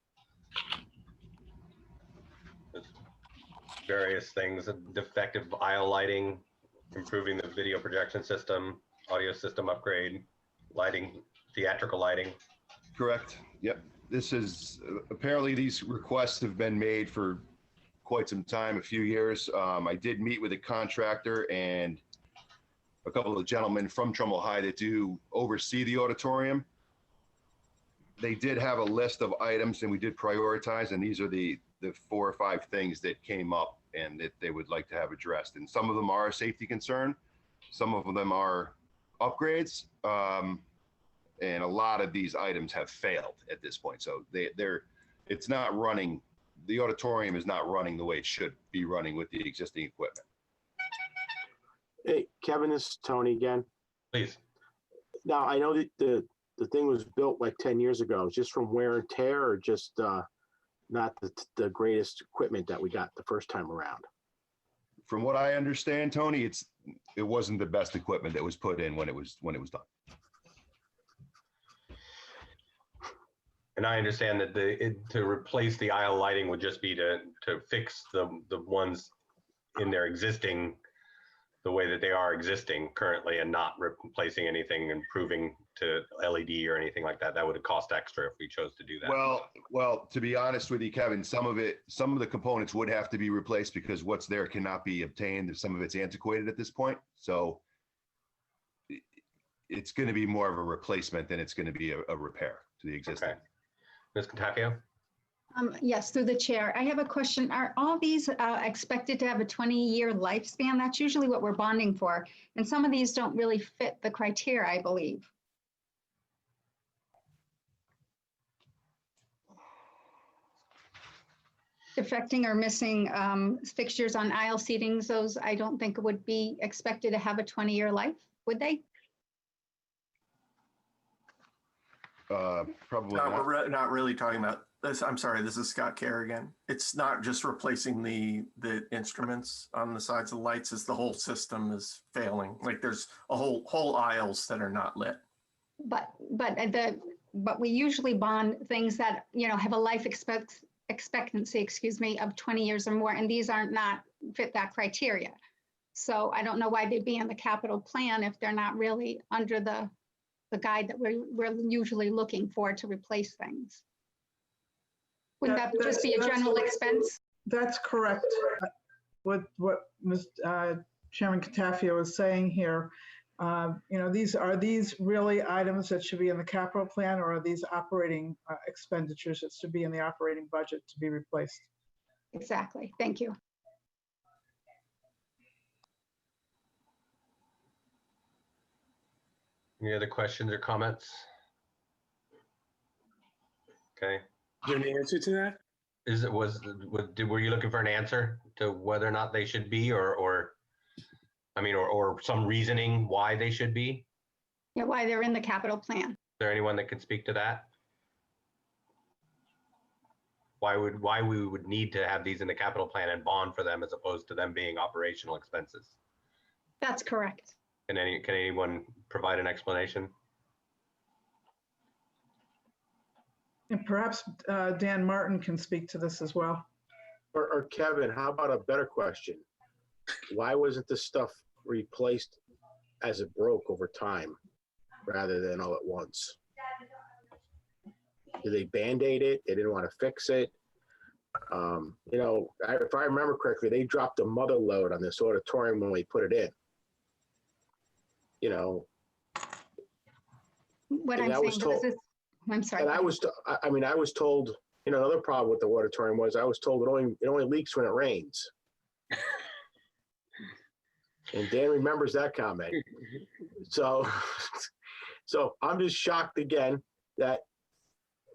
Various things, defective aisle lighting, improving the video projection system, audio system upgrade, lighting, theatrical lighting. Correct. Yep. This is, apparently these requests have been made for quite some time, a few years. I did meet with a contractor and a couple of gentlemen from Trumbull High that do oversee the auditorium. They did have a list of items and we did prioritize, and these are the 4 or 5 things that came up and that they would like to have addressed. And some of them are a safety concern. Some of them are upgrades. And a lot of these items have failed at this point. So it's not running, the auditorium is not running the way it should be running with the existing equipment. Hey, Kevin, this is Tony again. Please. Now, I know that the thing was built like 10 years ago, just from wear and tear or just not the greatest equipment that we got the first time around? From what I understand, Tony, it wasn't the best equipment that was put in when it was done. And I understand that to replace the aisle lighting would just be to fix the ones in their existing, the way that they are existing currently, and not replacing anything, improving to LED or anything like that. That would cost extra if we chose to do that. Well, to be honest with you, Kevin, some of the components would have to be replaced because what's there cannot be obtained. Some of it's antiquated at this point. So it's going to be more of a replacement than it's going to be a repair to the existing. Okay. Ms. Contafio? Yes, through the chair. I have a question. Are all these expected to have a 20-year lifespan? That's usually what we're bonding for. And some of these don't really fit the criteria, I believe. Defecting or missing fixtures on aisle seatings, those I don't think would be expected to have a 20-year life, would they? Probably No, not. we're not really talking about this. I'm sorry, this is Scott Kerr again. It's not just replacing the instruments on the sides of the lights, it's the whole system is failing. Like there's a whole aisles that are not lit. But we usually bond things that, you know, have a life expectancy, excuse me, of 20 years or more, and these not fit that criteria. So I don't know why they'd be in the capital plan if they're not really under the guide that we're usually looking for to replace things. Wouldn't that just be a general expense? That's correct. What Ms. Chairman Catafio is saying here, you know, are these really items that should be in the capital plan, or are these operating expenditures that should be in the operating budget to be replaced? Exactly. Thank you. Any other questions or comments? Okay. Is there an answer to that? Were you looking for an answer to whether or not they should be, or some reasoning why they should be? Yeah, why they're in the capital plan. Is there anyone that can speak to that? Why we would need to have these in the capital plan and bond for them as opposed to them being operational expenses? That's correct. Can anyone provide an explanation? And perhaps Dan Martin can speak to this as well. Or Kevin, how about a better question? Why wasn't this stuff replaced as it broke over time rather than all at once? Did they Band-Aid it? They didn't want to fix it. You know, if I remember correctly, they dropped a mother load on this auditorium when we put it in. You know, what And I'm I was saying told- is this, I'm sorry. And I was, I mean, I was told, another problem with the auditorium was I was told it only leaks when it rains. And Dan remembers that comment. So, so I'm just shocked again that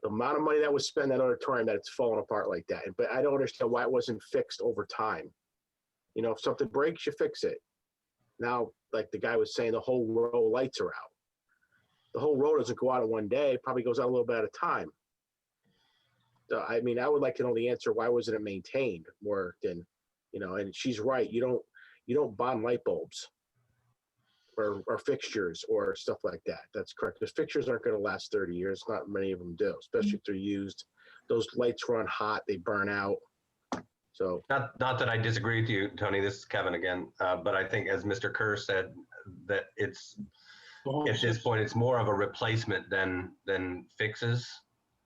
the amount of money that was spent in that auditorium, that it's falling apart like that. But I don't understand why it wasn't fixed over time. If something breaks, you fix it. Now, like the guy was saying, the whole row of lights are out. The whole row doesn't go out in one day, it probably goes out a little bit at a time. So, I mean, I would like to know the answer. Why wasn't it maintained more than, and she's right. You don't bond light bulbs or fixtures or stuff like that. That's correct. Because fixtures aren't going to last 30 years. Not many of them do, especially if they're used. Those lights run hot, they burn out. So Not that I disagree with you, Tony. This is Kevin again. But I think, as Mr. Kerr said, that it's at this point it's more of a replacement than fixes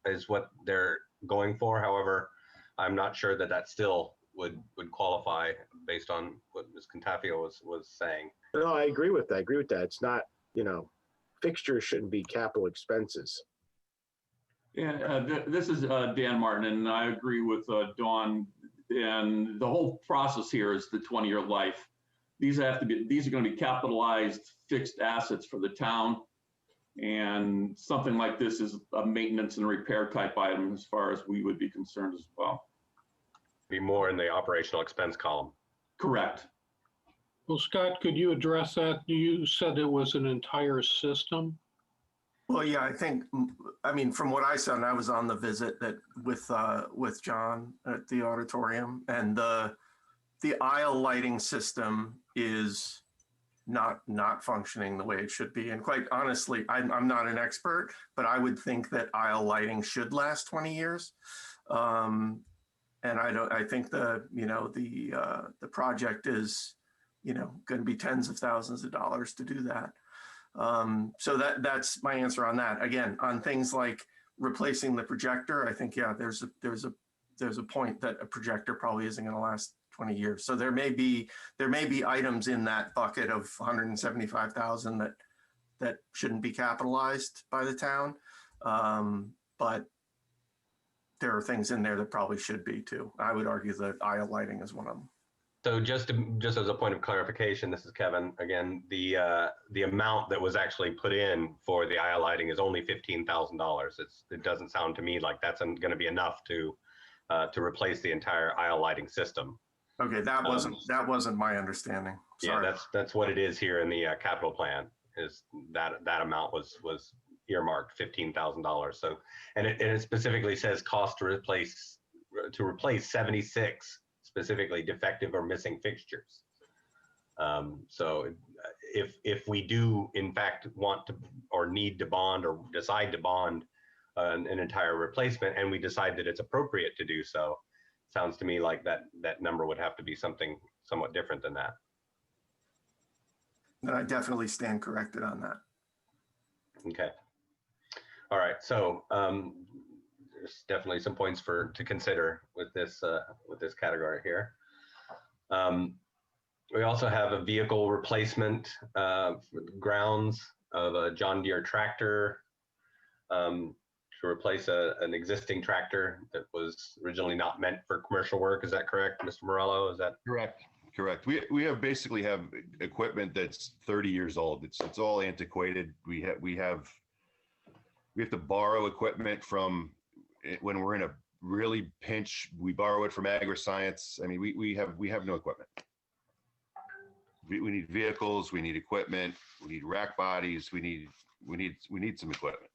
is what they're going for. However, I'm not sure that still would qualify based on what Ms. Contafio was saying. no, I agree with that. It's not, fixtures shouldn't be capital expenses. Yeah, this is Dan Martin, and I agree with Dawn. And the whole process here is the 20-year life. These are going to be capitalized fixed assets for the town. And something like this is a maintenance and repair type item as far as we would be concerned as well. Be more in the operational expense column. Correct. Well, Scott, could you address that? You said it was an entire system. Well, yeah, I mean, from what I saw, and I was on the visit with John at the auditorium, and the aisle lighting system is not functioning the way it should be. And quite honestly, I'm not an expert, but I would think that aisle lighting should last 20 years. And I think the project is, going to be tens of thousands of dollars to do that. So that's my answer on that. Again, on things like replacing the projector, I think, yeah, there's a point that a projector probably isn't going to last 20 years. So there may be items in that bucket of 175,000 that shouldn't be capitalized by the town. But there are things in there that probably should be too. I would argue that aisle lighting is one of them. So just as a point of clarification, this is Kevin again. The amount that was actually put in for the aisle lighting is only $15,000. It doesn't sound to me like that's going to be enough to replace the entire aisle lighting system. Okay, that wasn't my understanding. Sorry. Yeah, that's what it is here in the capital plan. Is that amount was earmarked $15,000. So and it specifically says cost to replace 76 specifically defective or missing fixtures. So if we do in fact want to or need to bond or decide to bond an entire replacement, and we decide that it's appropriate to do so, sounds to me like that number would have to be something somewhat different than that. And I definitely stand corrected on that. Okay. All right. So there's definitely some points to consider with this category here. We also have a vehicle replacement grounds of a John Deere tractor to replace an existing tractor that was originally not meant for commercial work. Is that correct, Mr. Morello? Is that correct? Correct. We have equipment that's 30 years old. It's all antiquated. We have to borrow equipment from when we're in a really pinch. We borrow it from AgriScience. I mean, we have no equipment. We need vehicles. We need equipment. We need rack bodies. We need some equipment.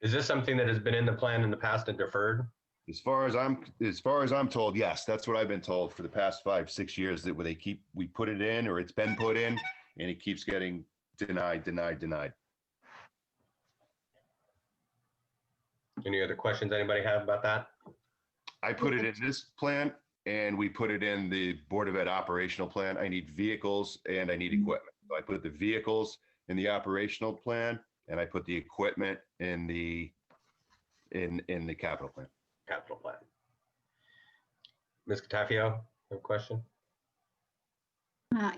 Is this something that has been in the plan in the past and deferred? As far as I'm told, yes, that's what I've been told for the past 5-6 years, that when we put it in or it's been put in and it keeps getting denied. Any other questions anybody have about that? I put it in this plan and we put it in the Board of Ed operational plan. I need vehicles and I need equipment. So I put the vehicles in the operational plan and I put the equipment in the capital plan. Capital plan. Ms. Contafio, have a question?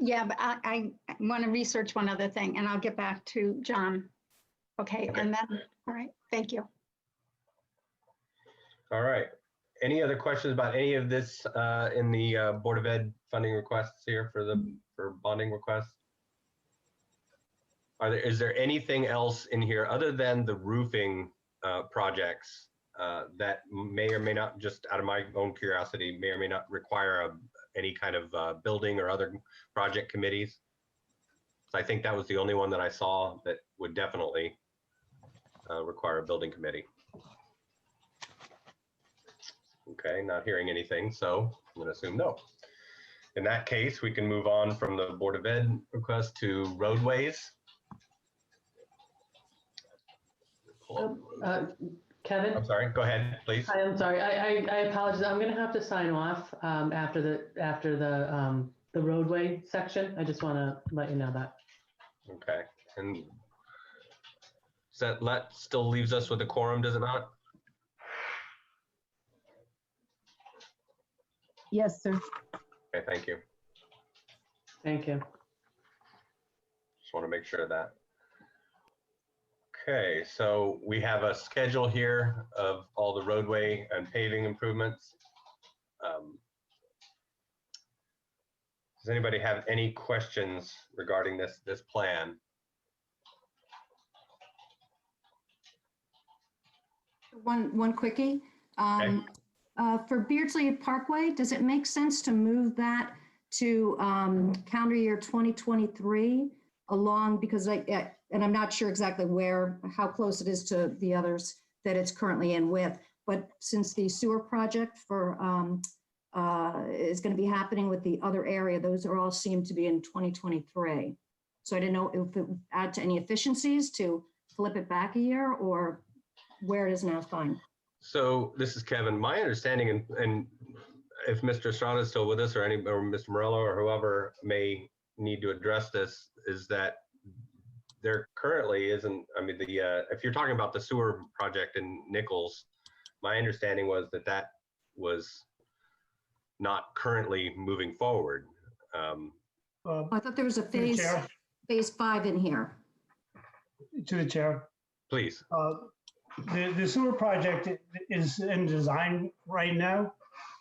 Yeah, but I want to research one other thing and I'll get back to John. Okay, Okay. and then, all right, thank you. All right. Any other questions about any of this in the Board of Ed funding requests here for bonding requests? Is there anything else in here other than the roofing projects that may or may not, just out of my own curiosity, may or may not require any kind of building or other project committees? So I think that was the only one that I saw that would definitely require a building committee. Okay, not hearing anything, so I'm going to assume no. In that case, we can move on from the Board of Ed request to roadways. Kevin? I'm sorry, go ahead, please. Hi, I'm sorry. I apologize. I'm going to have to sign off after the roadway section. I just want to let you know that. Okay, and that still leaves us with a quorum, does it not? Yes, sir. Okay, thank you. Thank you. Just want to make sure of that. Okay, so we have a schedule here of all the roadway and paving improvements. Does anybody have any questions regarding this plan? One quickie. For Beardsley Parkway, does it make sense to move that to calendar year 2023 along, because and I'm not sure exactly how close it is to the others that it's currently in with, but since the sewer project is going to be happening with the other area, those are all seem to be in 2023. So I didn't know if it would add to any efficiencies to flip it back a year or where it is now fine. So this is Kevin. My understanding, and if Mr. Estrada is still with us, or Mr. Morello or whoever may need to address this, is that there currently isn't. I mean, if you're talking about the sewer project in Nichols, my understanding was that was not currently moving forward. I thought there was a phase 5 in here. To the chair. Please. The sewer project is in design right now.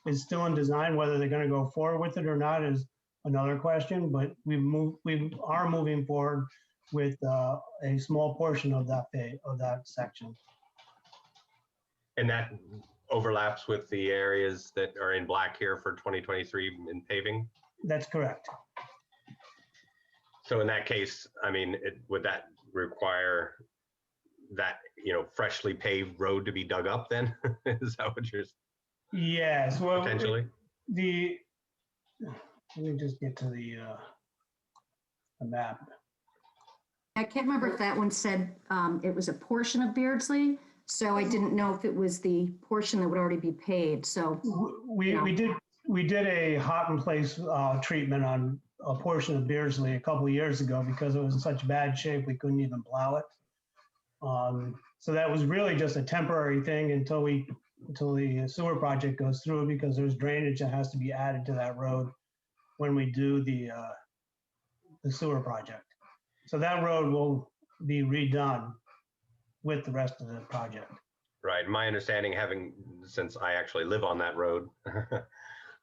It's still in design. Whether they're going to go forward with it or not is another question. But we are moving forward with a small portion of that section. And that overlaps with the areas that are in black here for 2023 in paving? That's correct. So in that case, I mean, would that require that, freshly paved road to be dug up then? Is that what you're Yes. Well, potentially? Let me just get to the map. I can't remember if that one said it was a portion of Beardsley, so I didn't know if it was the portion that would already be paid. So we did a hot in place treatment on a portion of Beardsley a couple of years ago because it was in such bad shape we couldn't even plow it. So that was really just a temporary thing until the sewer project goes through, because there's drainage that has to be added to that road when we do the sewer project. So that road will be redone with the rest of the project. Right. My understanding, since I actually live on that road,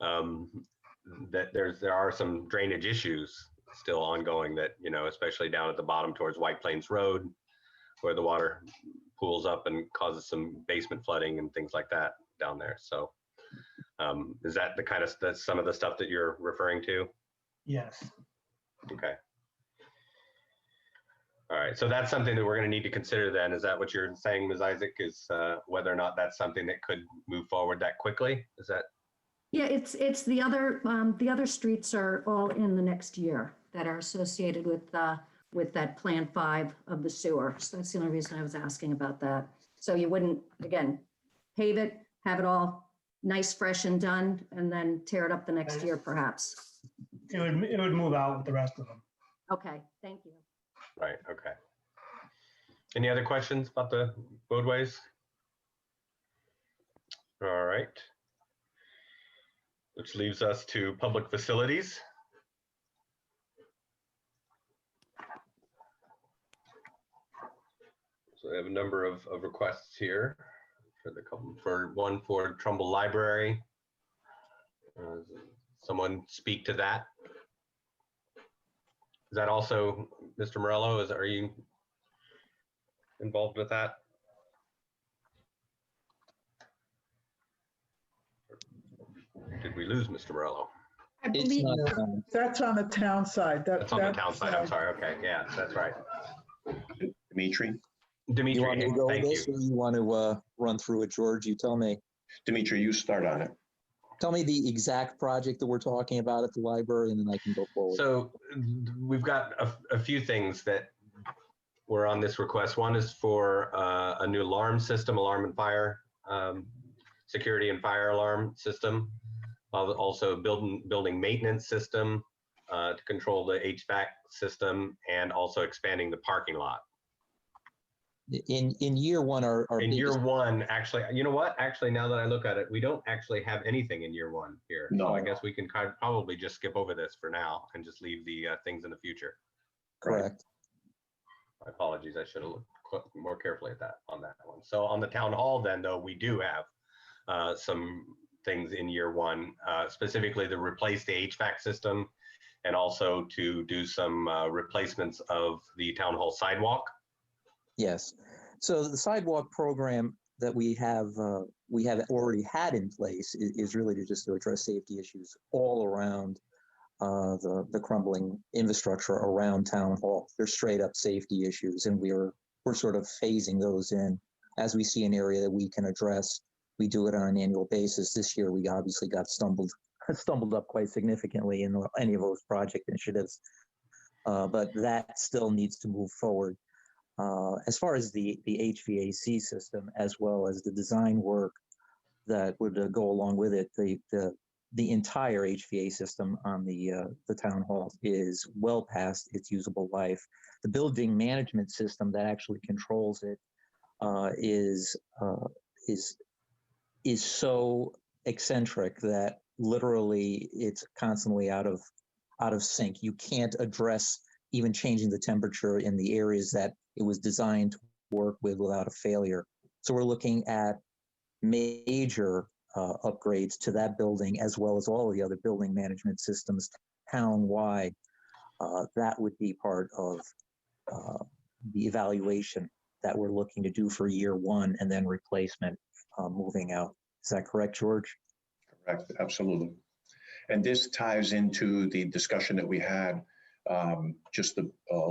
that there are some drainage issues still ongoing that, especially down at the bottom towards White Plains Road, where the water pools up and causes some basement flooding and things like that down there. So is that that's some of the stuff that you're referring to? Yes. Okay. All right. So that's something that we're going to need to consider then. Is that what you're saying, Ms. Isaac, is whether or not that's something that could move forward that quickly? Is that? yeah, it's the other streets are all in the next year that are associated with that Plan 5 of the sewer. So that's the only reason I was asking about that. So you wouldn't, again, pave it, have it all nice, fresh and done, and then tear it up the next year, perhaps. It would move out with the rest of them. Okay, thank you. Right. Okay. Any other questions about the roadways? All right. Which leaves us to public facilities. So we have a number of requests here for one for Trumbull Library. Someone speak to that. Is that also, Mr. Morello, are you involved with that? Did we lose Mr. Morello? I believe, That's on the town side. That's on the town side. I'm sorry. Okay, yeah, that's right. Dimitri? Dimitri, You want me to go with thank this, you. or you want to run through it, George? You tell me. Dimitri, you start on it. Tell me the exact project that we're talking about at the library, and then I can go forward. So we've got a few things that were on this request. One is for a new alarm system, alarm and fire, security and fire alarm system. Also building maintenance system to control the HVAC system, and also expanding the parking lot. In year one, our in biggest- year one, actually, you know what? Actually, now that I look at it, we don't actually have anything in year one here. No. So I guess we can probably just skip over this for now and just leave the things in the future. Correct. My apologies. I should have looked more carefully at that on that one. So on the town hall, then, though, we do have some things in year one, specifically to replace the HVAC system, and also to do some replacements of the town hall sidewalk. Yes. So the sidewalk program that we have already had in place is really to address safety issues all around the crumbling infrastructure around town hall. There's straight up safety issues, and we're sort of phasing those in as we see an area that we can address. We do it on an annual basis. This year, we obviously got stumbled up quite significantly in any of those project initiatives, but that still needs to move forward. As far as the HVAC system, as well as the design work that would go along with it, the entire HVAC system on the town hall is well past its usable life. The building management system that actually controls it is so eccentric that literally it's constantly out of sync. You can't address even changing the temperature in the areas that it was designed to work with without a failure. So we're looking at major upgrades to that building, as well as all of the other building management systems town-wide. That would be part of the evaluation that we're looking to do for year one, and then replacement moving out. Is that correct, George? Correct, absolutely. And this ties into the discussion that we had just a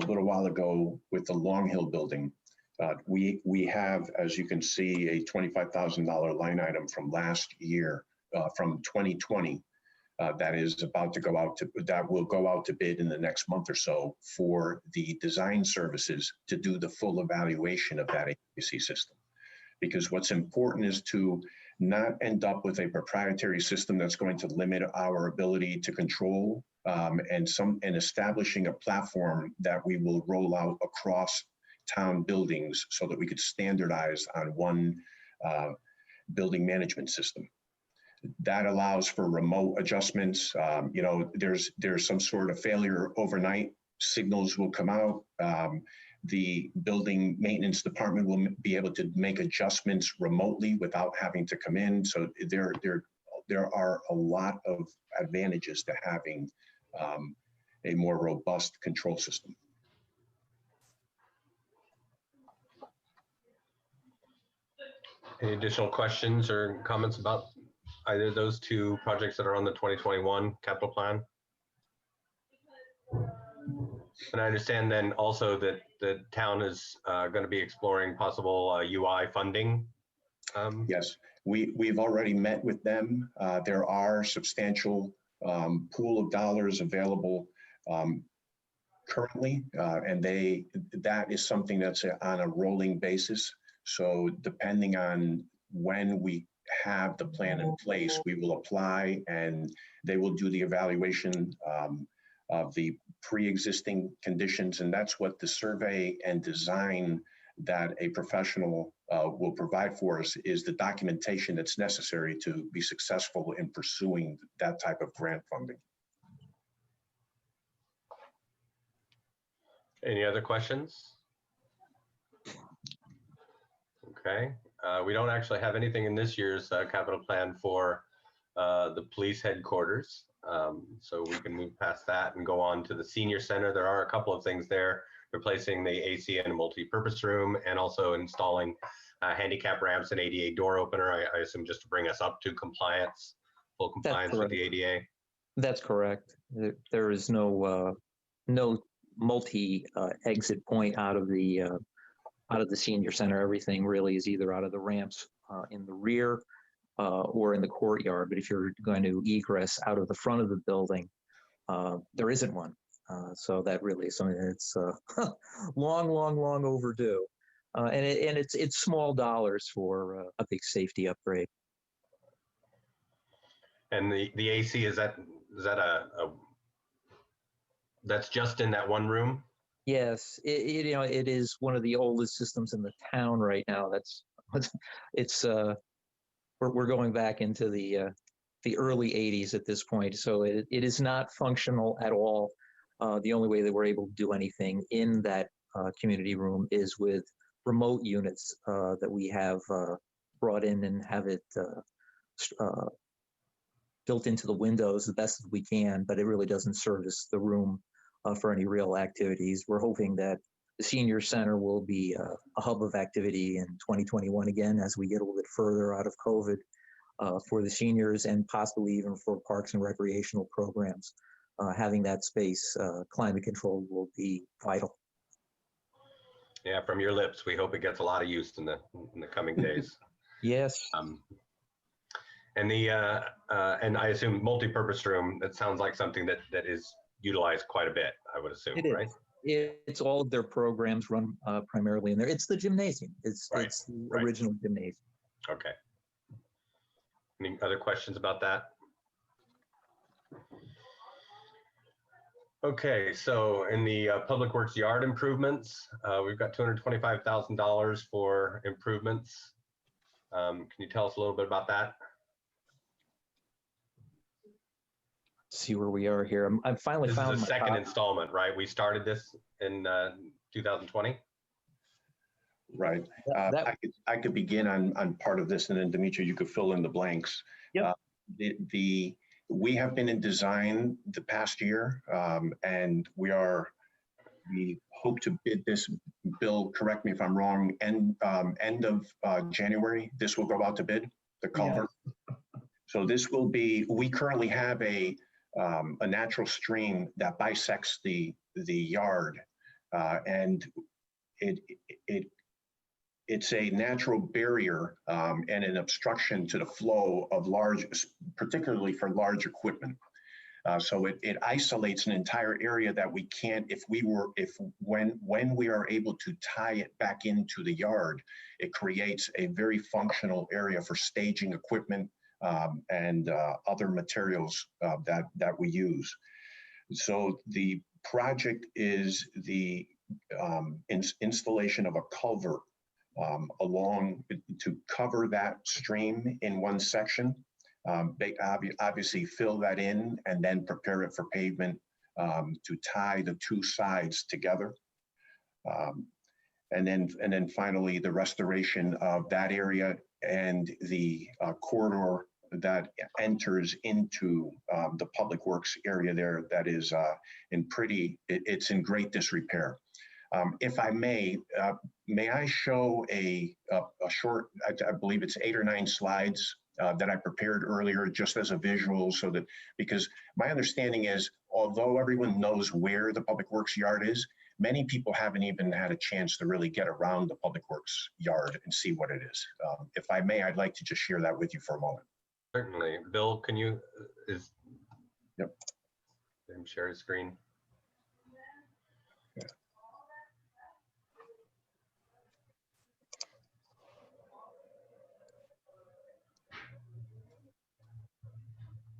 little while ago with the Long Hill building. We have, as you can see, a $25,000 line item from last year, from 2020, that is about to go out to, that will go out to bid in the next month or so for the design services to do the full evaluation of that HVAC system. Because what's important is to not end up with a proprietary system that's going to limit our ability to control and establishing a platform that we will roll out across town buildings so that we could standardize on one building management system. That allows for remote adjustments. You know, there's some sort of failure overnight, signals will come out. The building maintenance department will be able to make adjustments remotely without having to come in. So there are a lot of advantages to having a more robust control system. Any additional questions or comments about either of those two projects that are on the 2021 capital plan? And I understand then also that the town is going to be exploring possible UI funding. Yes, we've already met with them. There are substantial pool of dollars available currently, and that is something that's on a rolling basis. So depending on when we have the plan in place, we will apply and they will do the evaluation of the pre-existing conditions. And that's what the survey and design that a professional will provide for us, is the documentation that's necessary to be successful in pursuing that type of grant funding. Any other questions? Okay. We don't actually have anything in this year's capital plan for the police headquarters. So we can move past that and go on to the senior center. There are a couple of things there, replacing the AC in a multi-purpose room and also installing handicap ramps and ADA door opener. I assume just to bring us up to compliance, full compliance with the ADA. That's correct. There is no multi exit point out of the senior center. Everything really is either out of the ramps in the rear or in the courtyard. But if you're going to egress out of the front of the building, there isn't one. So that really is something that's long overdue. And it's small dollars for a big safety upgrade. And the AC, is that that's just in that one room? Yes, it is one of the oldest systems in the town right now. We're going back into the early 80s at this point, so it is not functional at all. The only way that we're able to do anything in that community room is with remote units that we have brought in and have it built into the windows the best that we can, but it really doesn't service the room for any real activities. We're hoping that the senior center will be a hub of activity in 2021 again, as we get a little bit further out of COVID for the seniors and possibly even for parks and recreational programs. Having that space climate controlled will be vital. Yeah, from your lips, we hope it gets a lot of use in the coming days. Yes. And and I assume multi-purpose room, that sounds like something that is utilized quite a bit, I would assume, right? It's all of their programs run primarily in there. It's the gymnasium. It's the original gymnasium. Okay. Any other questions about that? Okay, so in the Public Works yard improvements, we've got $225,000 for improvements. Can you tell us a little bit about that? See where we are here. I finally found This is my the second copy. installment, right? We started this in 2020. Right. I could begin on part of this, and then Demetria, you could fill in the blanks. Yep. We have been in design the past year, and we hope to bid this, Bill, correct me if I'm wrong, end of January. This will go out to bid, the culvert. Yeah. So this will be, we currently have a natural stream that bisects the yard, and it's a natural barrier and an obstruction to the flow of particularly for large equipment. So it isolates an entire area that we can't, when we are able to tie it back into the yard, it creates a very functional area for staging equipment and other materials that we use. So the project is the installation of a culvert along to cover that stream in one section. They obviously fill that in and then prepare it for pavement to tie the two sides together. And then finally the restoration of that area and the corridor that enters into the Public Works area there that is it's in great disrepair. If I may I show a short, I believe it's 8 or 9 slides that I prepared earlier just as a visual, so that, because my understanding is, although everyone knows where the Public Works yard is, many people haven't even had a chance to really get around the Public Works yard and see what it is. If I may, I'd like to just share that with you for a moment. Certainly. Bill, can you Yep. Share his screen? Yeah.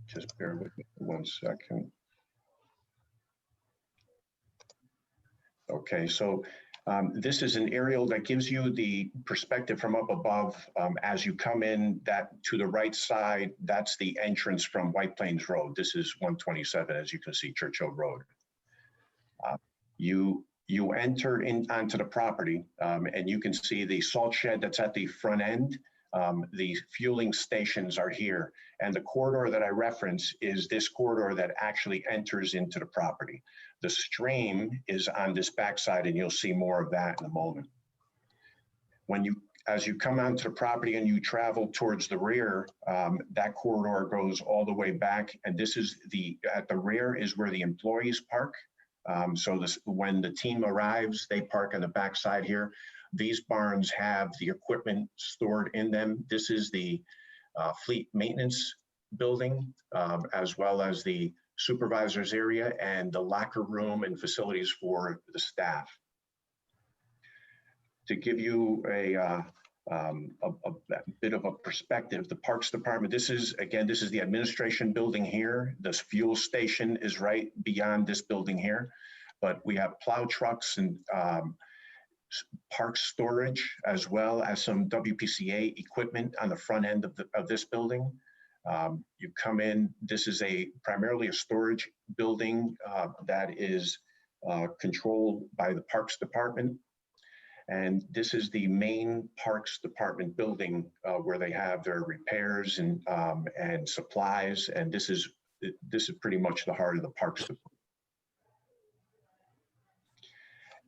Just bear with me for 1 second. Okay, so this is an aerial that gives you the perspective from up above. As you come in, that to the right side, that's the entrance from White Plains Road. This is 127, as you can see, Churchill Road. You You enter in onto the property, and you can see the salt shed that's at the front end. The fueling stations are here, and the corridor that I reference is this corridor that actually enters into the property. The stream is on this backside, and you'll see more of that in a moment. As you come onto the property and you travel towards the rear, that corridor goes all the way back, and this is at the rear is where the employees park. When the team arrives, they park on the backside here. These barns have the equipment stored in them. This is the fleet maintenance building, as well as the supervisor's area and the locker room and facilities for the staff. To give you a bit of a perspective, the Parks Department, this is the administration building here. This fuel station is right beyond this building here, but we have plow trucks and park storage, as well as some WPCA equipment on the front end of this building. You come in, this is primarily a storage building that is controlled by the Parks Department. And this is the main Parks Department building where they have their repairs and supplies. And this is pretty much the heart of the Parks Department.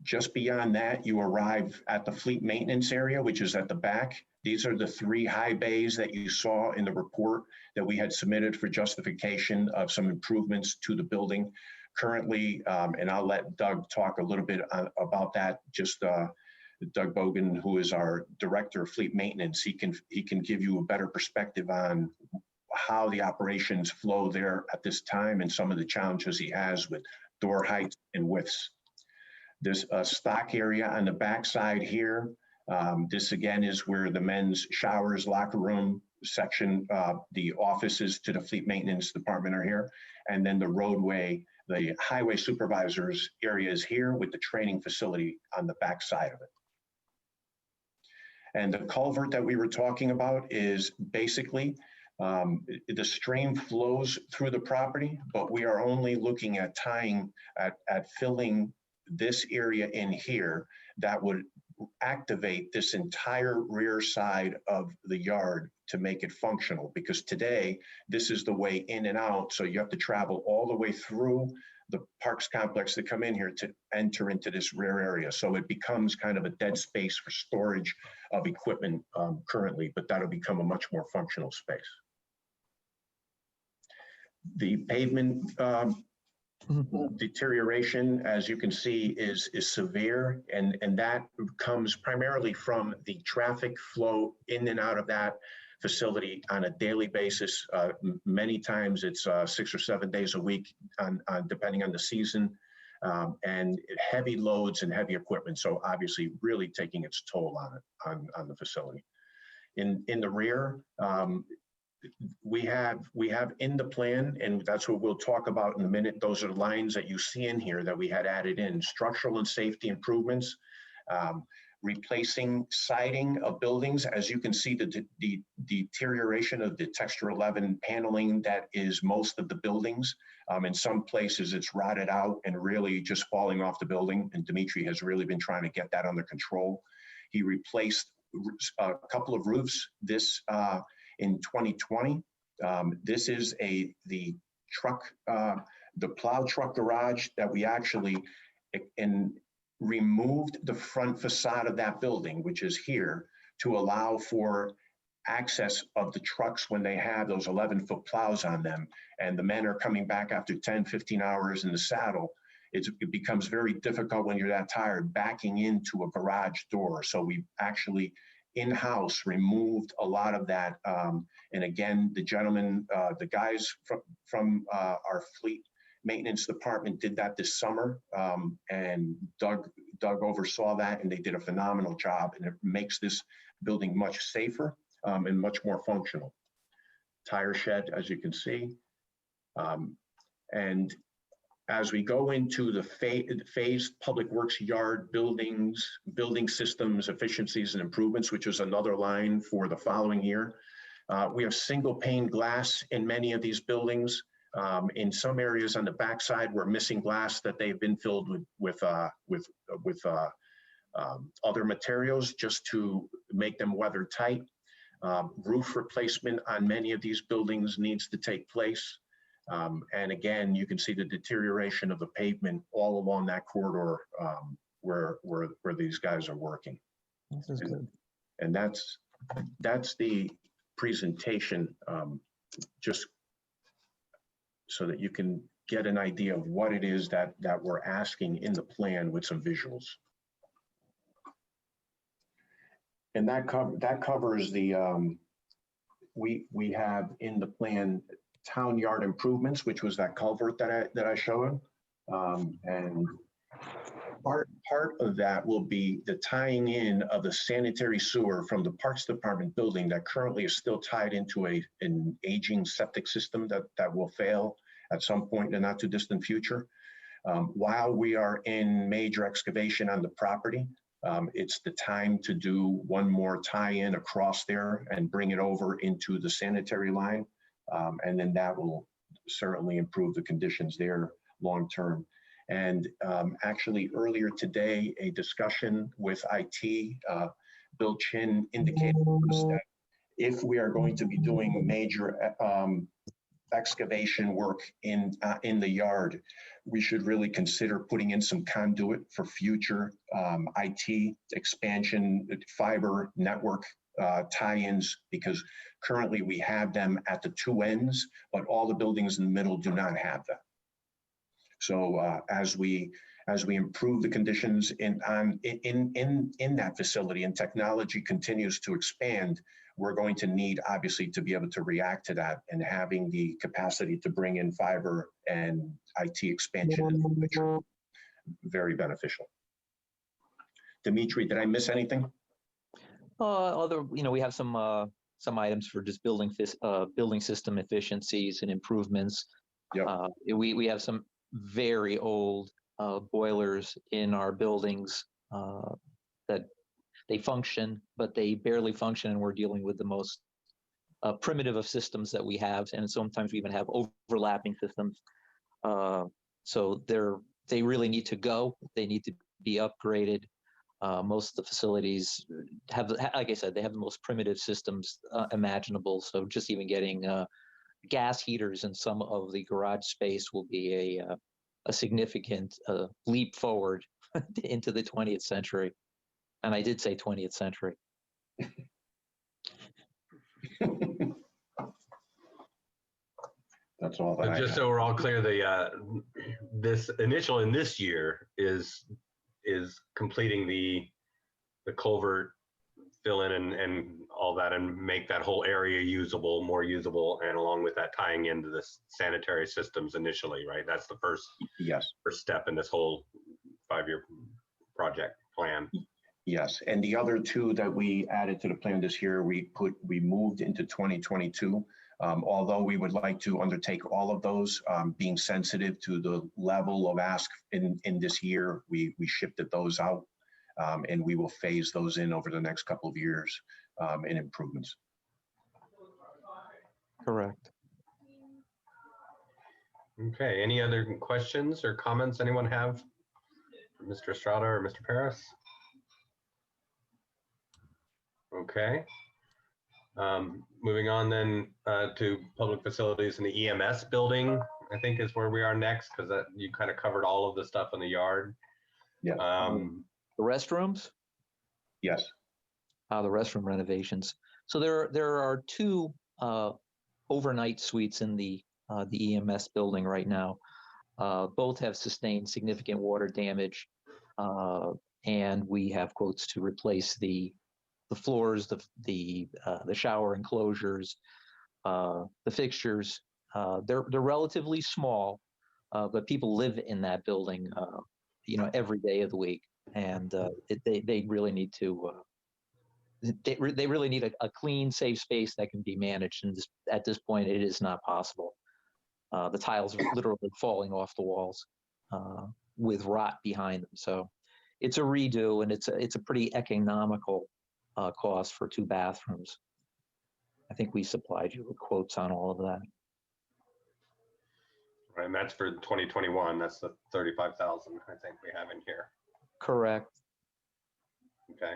Just beyond that, you arrive at the fleet maintenance area, which is at the back. These are the 3 high bays that you saw in the report that we had submitted for justification of some improvements to the building. Currently, and I'll let Doug talk a little bit about that, Doug Bogan, who is our Director of Fleet Maintenance, he can give you a better perspective on how the operations flow there at this time and some of the challenges he has with door heights and widths. There's a stock area on the backside here. This again is where the men's showers, locker room section, the offices to the Fleet Maintenance Department are here. And then the roadway, the highway supervisors area is here with the training facility on the backside of it. And the culvert that we were talking about is basically, the stream flows through the property, but we are only looking at at filling this area in here that would activate this entire rear side of the yard to make it functional, because today this is the way in and out. So you have to travel all the way through the parks complex to come in here to enter into this rear area. So it becomes kind of a dead space for storage of equipment currently, but that'll become a much more functional space. The pavement deterioration, as you can see, is severe, and that comes primarily from the traffic flow in and out of that facility on a daily basis. Many times it's 6 or 7 days a week, depending on the season, and heavy loads and heavy equipment. So obviously really taking its toll on the facility. In the rear, we have in the plan, and that's what we'll talk about in a minute. Those are the lines that you see in here that we had added in: structural and safety improvements, replacing siding of buildings. As you can see, the deterioration of the Texture 11 paneling that is most of the buildings. In some places it's rotted out and really just falling off the building, and Dimitri has really been trying to get that under control. He replaced a couple of roofs in 2020. This is the plow truck garage that we actually removed the front facade of that building, which is here, to allow for access of the trucks when they have those 11-foot plows on them. And the men are coming back after 10, 15 hours in the saddle. It becomes very difficult when you're that tired backing into a garage door. So we actually in-house removed a lot of that. And again, the gentlemen, the guys from our fleet maintenance department did that this summer, and Doug oversaw that, and they did a phenomenal job, and it makes this building much safer and much more functional. Tire shed, as you can see. And as we go into the phased public works yard buildings, building systems, efficiencies and improvements, which is another line for the following year. We have single pane glass in many of these buildings. In some areas on the backside, we're missing glass that they've been filled with other materials just to make them weather tight. Roof replacement on many of these buildings needs to take place. And again, you can see the deterioration of the pavement all along that corridor where these guys are working. This is good. And that's the presentation, just so that you can get an idea of what it is that we're asking in the plan with some visuals. And that covers the, we have in the plan town yard improvements, which was that culvert that I showed. And part of that will be the tying in of the sanitary sewer from the Parks Department building that currently is still tied into an aging septic system that will fail at some point in the not too distant future. While we are in major excavation on the property, it's the time to do one more tie-in across there and bring it over into the sanitary line. And then that will certainly improve the conditions there long-term. And actually earlier today, a discussion with IT, Bill Chin indicated that if we are going to be doing major excavation work in the yard, we should really consider putting in some conduit for future IT expansion, fiber network tie-ins, because currently we have them at the two ends, but all the buildings in the middle do not have them. So as we improve the conditions in that facility and technology continues to expand, we're going to need obviously to be able to react to that, and having the capacity to bring in fiber and IT expansion in the future, very beneficial. Dimitri, did I miss anything? We have some items for just building system efficiencies and improvements. Yep. We have some very old boilers in our buildings that they function, but they barely function, and we're dealing with the most primitive of systems that we have, and sometimes we even have overlapping systems. So they really need to go. They need to be upgraded. Most of the facilities have, like I said, they have the most primitive systems imaginable. So just even getting gas heaters in some of the garage space will be a significant leap forward into the 20th century. And I did say 20th century. That's all that. Just so we're all clear, this initial in this year is completing the culvert fill in and all that, and make that whole area usable, more usable, and along with that tying into the sanitary systems initially, right? That's the first step in this whole 5-year project plan. Yes, and the other two that we added to the plan this year, we moved into 2022. Although we would like to undertake all of those, being sensitive to the level of ask in this year, we shifted those out, and we will phase those in over the next couple of years in improvements. Correct. Okay, any other questions or comments anyone have for Mr. Estrada or Mr. Paris? Okay. Moving on then to public facilities in the EMS building, I think is where we are next, because you kind of covered all of the stuff in the yard. Yeah. The restrooms? Yes. The restroom renovations. So there are two overnight suites in the EMS building right now. Both have sustained significant water damage, and we have quotes to replace the floors, the shower enclosures, the fixtures. They're relatively small, but people live in that building, every day of the week, and they really need to. They really need a clean, safe space that can be managed, and at this point, it is not possible. The tiles are literally falling off the walls with rot behind them. So it's a redo, and it's a pretty economical cost for 2 bathrooms. I think we supplied you with quotes on all of that. Right, and that's for 2021. That's the 35,000 I think we have in here. Correct. Okay.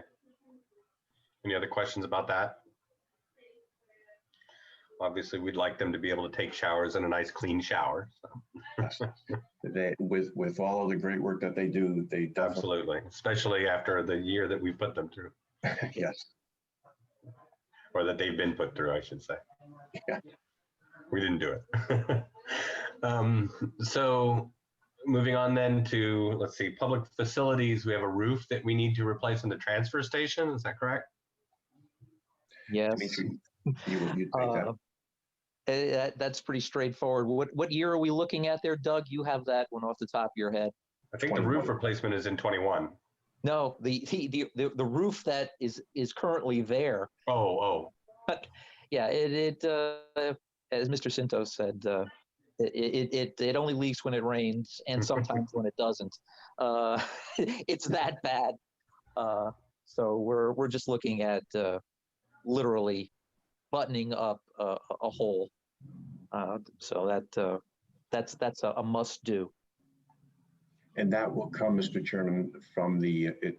Any other questions about that? Obviously, we'd like them to be able to take showers in a nice clean shower. So. They, with all of the great work that they do, they definitely. Absolutely, especially after the year that we put them through. Yes. Or that they've been put through, I should say. Yeah. We didn't do it. So moving on then to, let's see, public facilities, we have a roof that we need to replace in the transfer station, is that correct? Yes. Dimitri, you take that. That's pretty straightforward. What year are we looking at there, Doug? You have that one off the top of your head. I think the roof replacement is in 21. No, the roof that is currently there. Oh. Yeah, as Mr. Sinto said, it only leaks when it rains and sometimes when it doesn't. It's that bad. So we're just looking at literally buttoning up a hole. So that's a must do. And that will come, Mr. Chairman, from it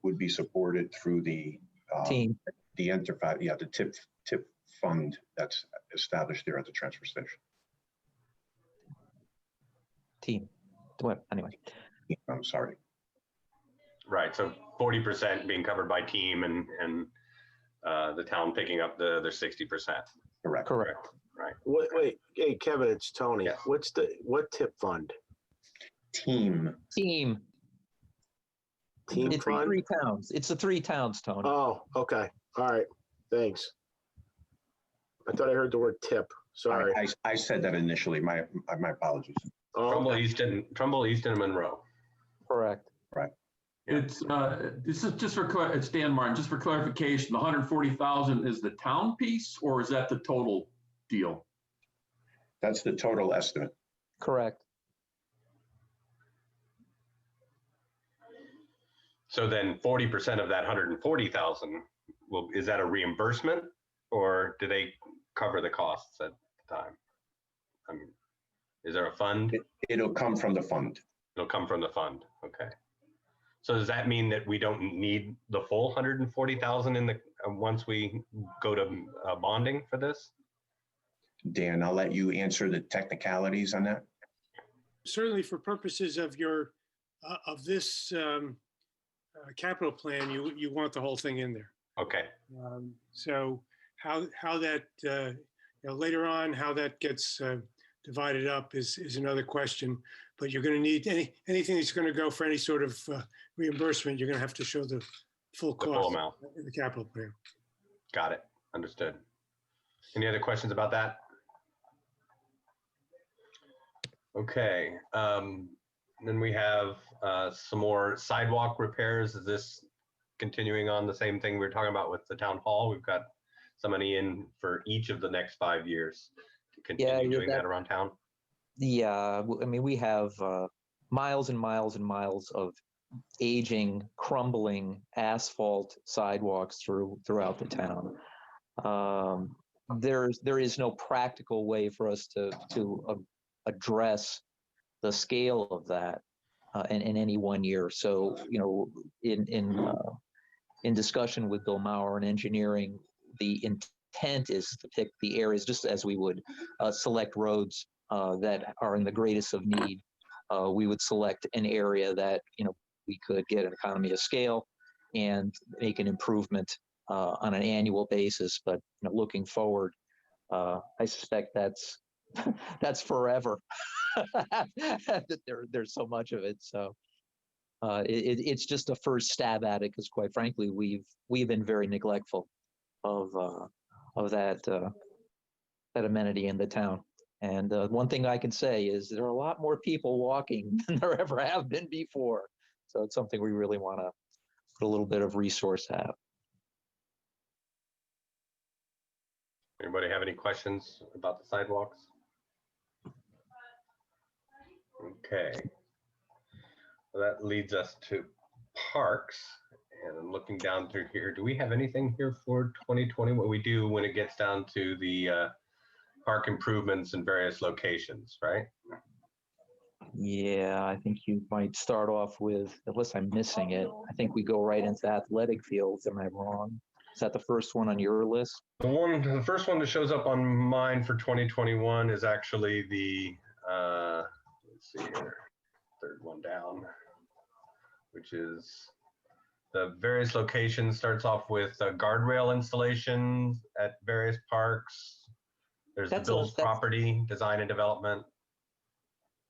would be supported through the team, the Enterprise, the TIP fund that's established there at the transfer station. Team. What? Anyway. I'm sorry. Right. So 40% being covered by team and the town picking up the other 60%. Correct. Right. Wait, hey, Kevin, it's Tony. Yes. What TIP fund? Team. Team It's fund? 3 towns. It's the 3 towns, Tony. Oh, okay. All right. Thanks. I thought I heard the word tip. Sorry. I said that initially. My apologies. Oh, Trumbull, Easton, and Monroe. Correct. Right. It's this is just for it's Dan Martin. Just for clarification, the 140,000 is the town piece, or is that the total deal? That's the total estimate. Correct. So then 40% of that 140,000 is that a reimbursement, or do they cover the costs at the time? I mean, is there a fund? It'll come from the fund. It'll come from the fund. Okay. So does that mean that we don't need the full 140,000 in the once we go to bonding for this? Dan, I'll let you answer the technicalities on that. Certainly, for purposes of your of this capital plan, you want the whole thing in there. Okay. So how that later on how that gets divided up is another question. But you're going to need anything that's going to go for any sort of reimbursement. You're going to have to show the full cost, full amount in the capital plan. Got it. Understood. Any other questions about that? Okay. Then we have some more sidewalk repairs. Is this continuing on the same thing we were talking about with the town hall? We've got some money in for each of the next 5 years to continue doing that around town. Yeah, I mean, we have miles and miles and miles of aging, crumbling asphalt sidewalks throughout the town. There is no practical way for us to address the scale of that in any one year. So, in discussion with Bill Maurer and engineering, the intent is to pick the areas just as we would select roads that are in the greatest of need. We would select an area that we could get an economy of scale and make an improvement on an annual basis. But looking forward, I suspect that's forever. There's so much of it. So it's just a first stab at it because, quite frankly, we've been very neglectful of that amenity in the town. And one thing I can say is there are a lot more people walking than there ever have been before. So it's something we really want to put a little bit of resource at. Anybody have any questions about the sidewalks? Okay. Well, that leads us to parks. And I'm looking down through here. Do we have anything here for 2020? What we do when it gets down to the park improvements in various locations, right? Yeah, I think you might start off with, unless I'm missing it, I think we go right into athletic fields. Am I wrong? Is that the first one on your list? The first one that shows up on mine for 2021 is actually the, let's see here, third one down, which is the various locations. Starts off with guardrail installations at various parks. There's the Bill's property, design and development.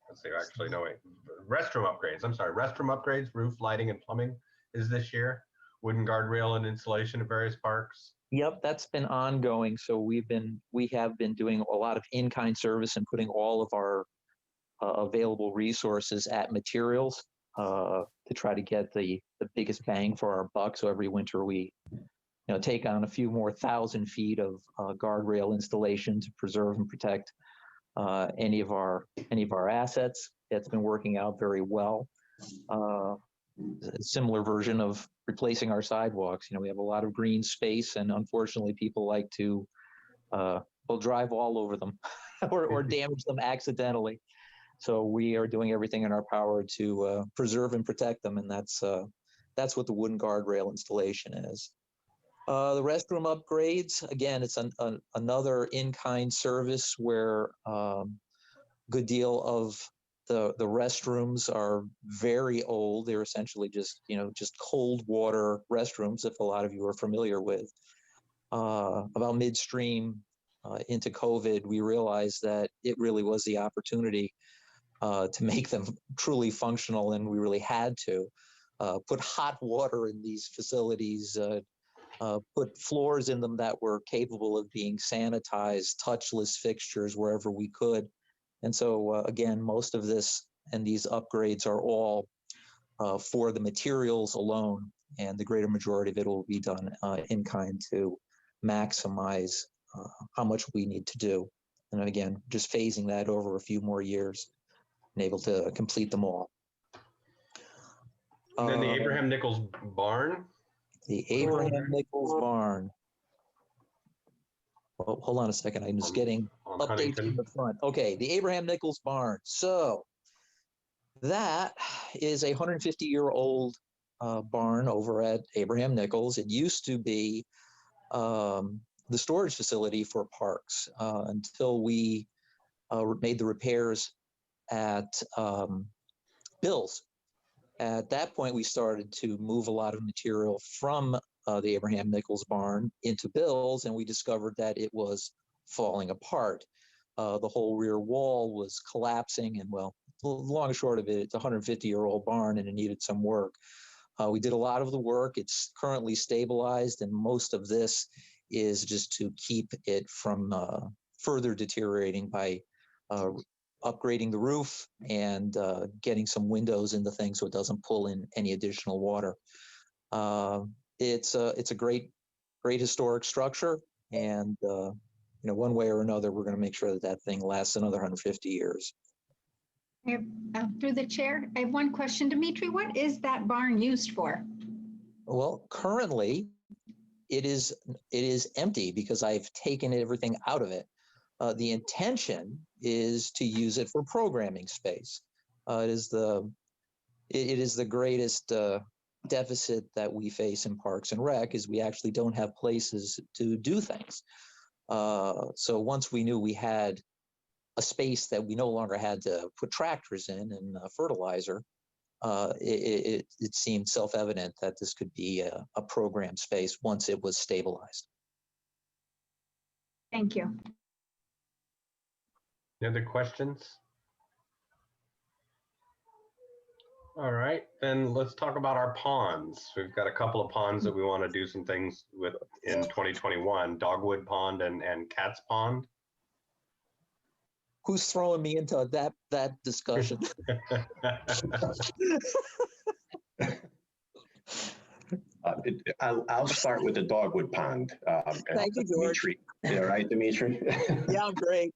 Let's see, actually, no, wait. Restroom upgrades, I'm sorry, restroom upgrades, roof, lighting, and plumbing is this year. Wooden guardrail and installation at various parks. Yep, that's been ongoing. So we have been doing a lot of in-kind service and putting all of our available resources at materials to try to get the biggest bang for our buck. So every winter we take on a few more 1,000 feet of guardrail installation to preserve and protect any of our assets. That's been working out very well. A similar version of replacing our sidewalks. We have a lot of green space, and unfortunately, people like to drive all over them or damage them accidentally. So we are doing everything in our power to preserve and protect them, and that's what the wooden guardrail installation is. The restroom upgrades, again, it's another in-kind service where a good deal of the restrooms are very old. They're essentially just cold water restrooms, if a lot of you are familiar with. About midstream into COVID, we realized that it really was the opportunity to make them truly functional, and we really had to put hot water in these facilities, put floors in them that were capable of being sanitized, touchless fixtures wherever we could. And so, again, most of this and these upgrades are all for the materials alone, and the greater majority of it will be done in kind to maximize how much we need to do. And again, just phasing that over a few more years and able to complete them all. And then the Abraham Nichols barn. The Abraham Nichols barn. Well, hold on a second. I'm just getting updates from the front. Okay, the Abraham Nichols barn. So that is a 150-year-old barn over at Abraham Nichols. It used to be the storage facility for parks until we made the repairs at Bill's. At that point, we started to move a lot of material from the Abraham Nichols barn into Bill's, and we discovered that it was falling apart. The whole rear wall was collapsing, and well, long and short of it, it's a 150-year-old barn and it needed some work. We did a lot of the work. It's currently stabilized, and most of this is just to keep it from further deteriorating by upgrading the roof and getting some windows in the thing so it doesn't pull in any additional water. It's a great historic structure, and one way or another, we're going to make sure that that thing lasts another 150 years. Through the chair, I have one question, Dimitri. What is that barn used for? Well, currently, it is empty because I've taken everything out of it. The intention is to use it for programming space. It is the greatest deficit that we face in Parks and Rec, is we actually don't have places to do things. So once we knew we had a space that we no longer had to put tractors in and fertilizer, it seemed self-evident that this could be a program space once it was stabilized. Thank you. Any other questions? All right, then let's talk about our ponds. We've got a couple of ponds that we want to do some things with in 2021, Dogwood Pond and Cat's Pond. Who's throwing me into that discussion? I'll start with the Dogwood Pond. Thank you, George. Dimitri. Yeah, right, Dimitri? Yeah, I'm great.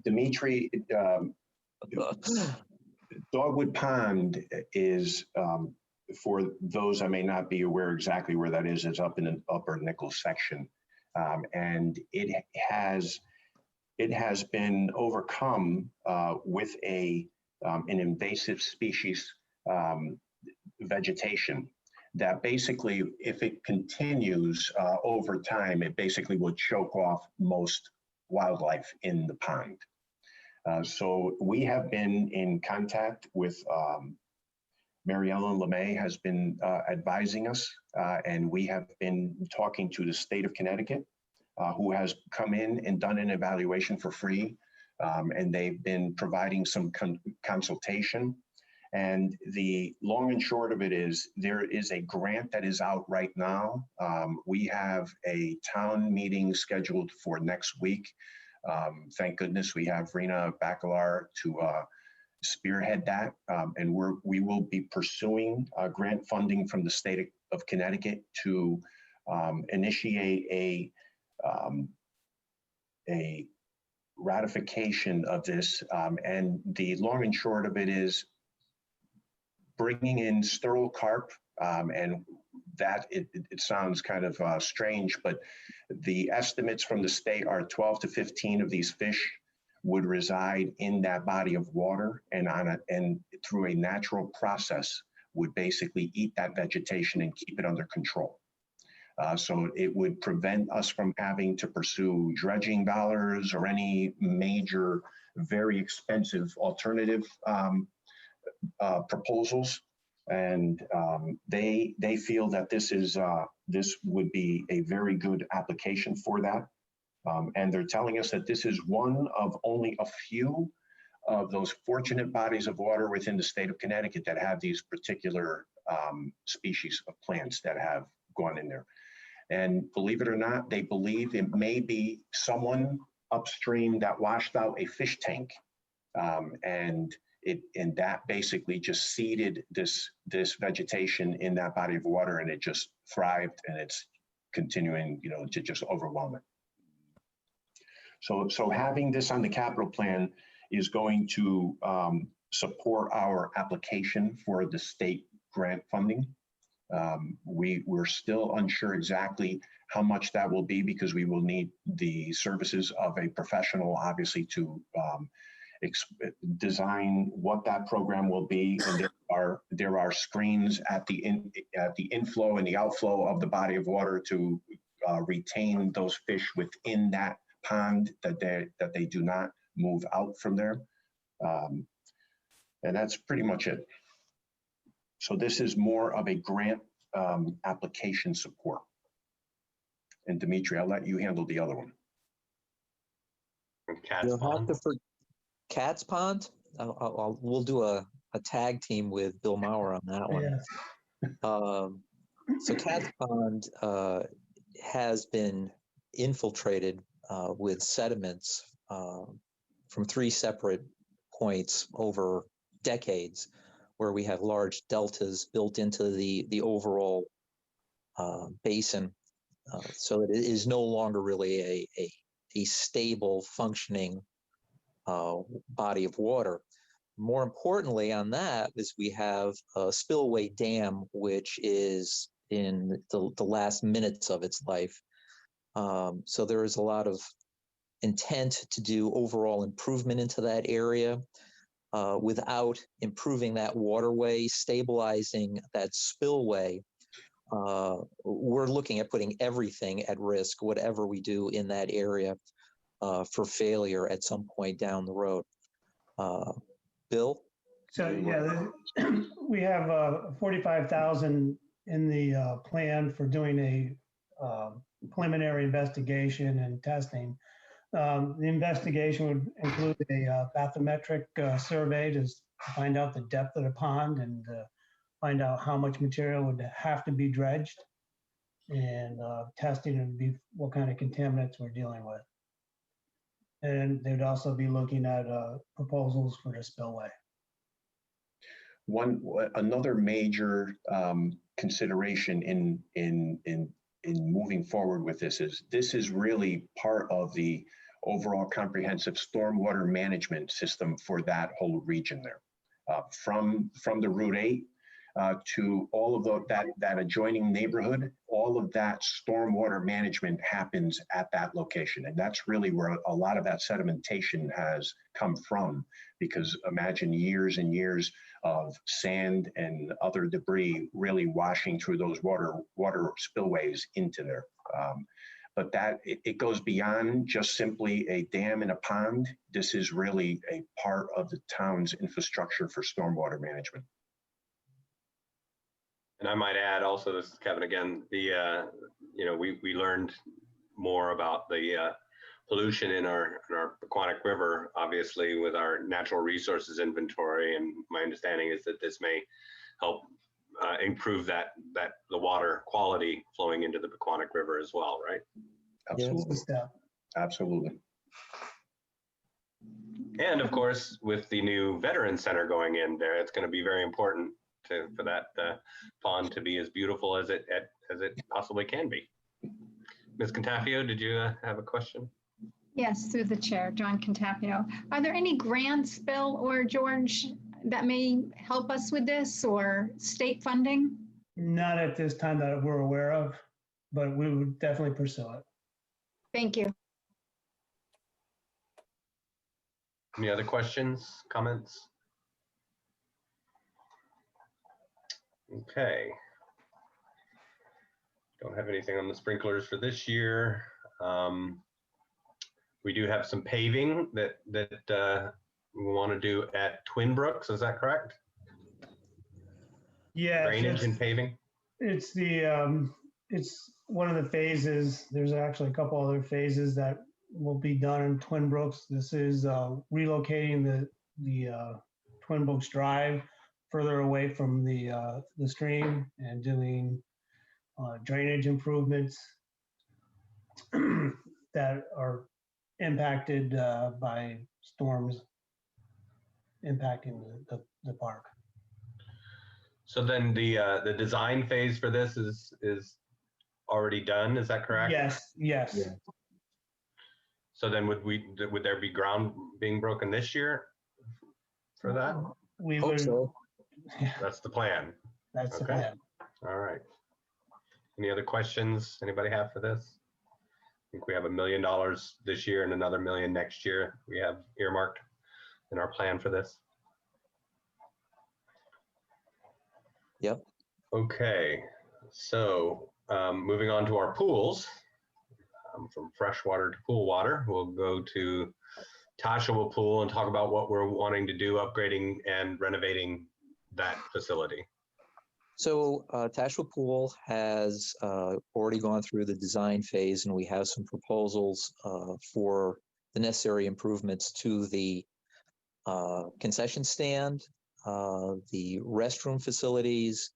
Dimitri, Dogwood Pond is, for those I may not be aware exactly where that is, it's up in the upper Nichols section. And it has it has been overcome with an invasive species vegetation that basically, if it continues over time, it basically will choke off most wildlife in the pond. So we have been in contact with Mary Ellen LeMay has been advising us, and we have been talking to the state of Connecticut, who has come in and done an evaluation for free, and they've been providing some consultation. And the long and short of it is there is a grant that is out right now. We have a town meeting scheduled for next week. Thank goodness we have Rena Bacalar to spearhead that, and we will be pursuing grant funding from the state of Connecticut to initiate a ratification of this. And the long and short of it is bringing in sterile carp, and that it sounds kind of strange, but the estimates from the state are 12 to 15 of these fish would reside in that body of water, and through a natural process would basically eat that vegetation and keep it under control. So it would prevent us from having to pursue dredging dollars or any major, very expensive alternative proposals. And they feel that this would be a very good application for that. And they're telling us that this is one of only a few of those fortunate bodies of water within the state of Connecticut that have these particular species of plants that have gone in there. And believe it or not, they believe it may be someone upstream that washed out a fish tank, and that basically just seeded this vegetation in that body of water, and it just thrived, and it's continuing, to just overwhelm it. So having this on the capital plan is going to support our application for the state grant funding. We're still unsure exactly how much that will be, because we will need the services of a professional, obviously, to design what that program will be. And there are screens at the inflow and the outflow of the body of water to retain those fish within that pond, that they do not move out from there. And that's pretty much it. So this is more of a grant application support. And Dimitri, I'll let you handle the other one. Cat's Pond? We'll do a tag team with Bill Maurer on that one. Yes. So Cat's Pond has been infiltrated with sediments from 3 separate points over decades, where we have large deltas built into the overall basin. So it is no longer really a stable, functioning body of water. More importantly on that is we have a spillway dam, which is in the last minutes of its life. So there is a lot of intent to do overall improvement into that area without improving that waterway, stabilizing that spillway. We're looking at putting everything at risk, whatever we do in that area, for failure at some point down the road. Bill? So yeah, we have 45,000 in the plan for doing a preliminary investigation and testing. The investigation would include a bathymetric survey to find out the depth of the pond and find out how much material would have to be dredged, and testing would be what kind of contaminants we're dealing with. And they'd also be looking at proposals for the spillway. Another major consideration in moving forward with this is really part of the overall comprehensive stormwater management system for that whole region there. From the Route 8 to all of that adjoining neighborhood. All of that stormwater management happens at that location. And that's really where a lot of that sedimentation has come from, because imagine years and years of sand and other debris really washing through those water spillways into there. But it goes beyond just simply a dam and a pond. This is really a part of the town's infrastructure for stormwater management. And I might add also, this is Kevin again, we learned more about the pollution in our Pequannock River, obviously with our natural resources inventory. And my understanding is that this may help improve the water quality flowing into the Pequannock River as well, right? Absolutely. Absolutely. And of course, with the new Veteran Center going in there, it's going to be very important for that pond to be as beautiful as it possibly can be. Ms. Contafio, did you have a question? Yes, through the chair, John Contapio. Are there any grants, Bill or George, that may help us with this, or state funding? Not at this time that we're aware of, but we would definitely pursue it. Thank you. Any other questions, comments? Okay. Don't have anything on the sprinklers for this year. We do have some paving that we want to do at Twin Brooks. Is that correct? Yeah. Drainage and paving. It's it's one of the phases. There's actually a couple other phases that will be done in Twin Brooks. This is relocating the Twin Brooks Drive further away from the stream and doing drainage improvements that are impacted by storms impacting the park. So then the design phase for this is already done. Is that correct? Yes. Yes. Yeah. So then would there be ground being broken this year for that? We Hope would. so. That's the plan. That's the Okay. plan. All right. Any other questions anybody have for this? I think we have $1 million this year and another $1 million next year. We have earmarked in our plan for this. Yep. Okay. So moving on to our pools, from freshwater to pool water, we'll go to Tashawa Pool and talk about what we're wanting to do, upgrading and renovating that facility. So Tashawa Pool has already gone through the design phase, and we have some proposals for the necessary improvements to the concession stand, the restroom facilities,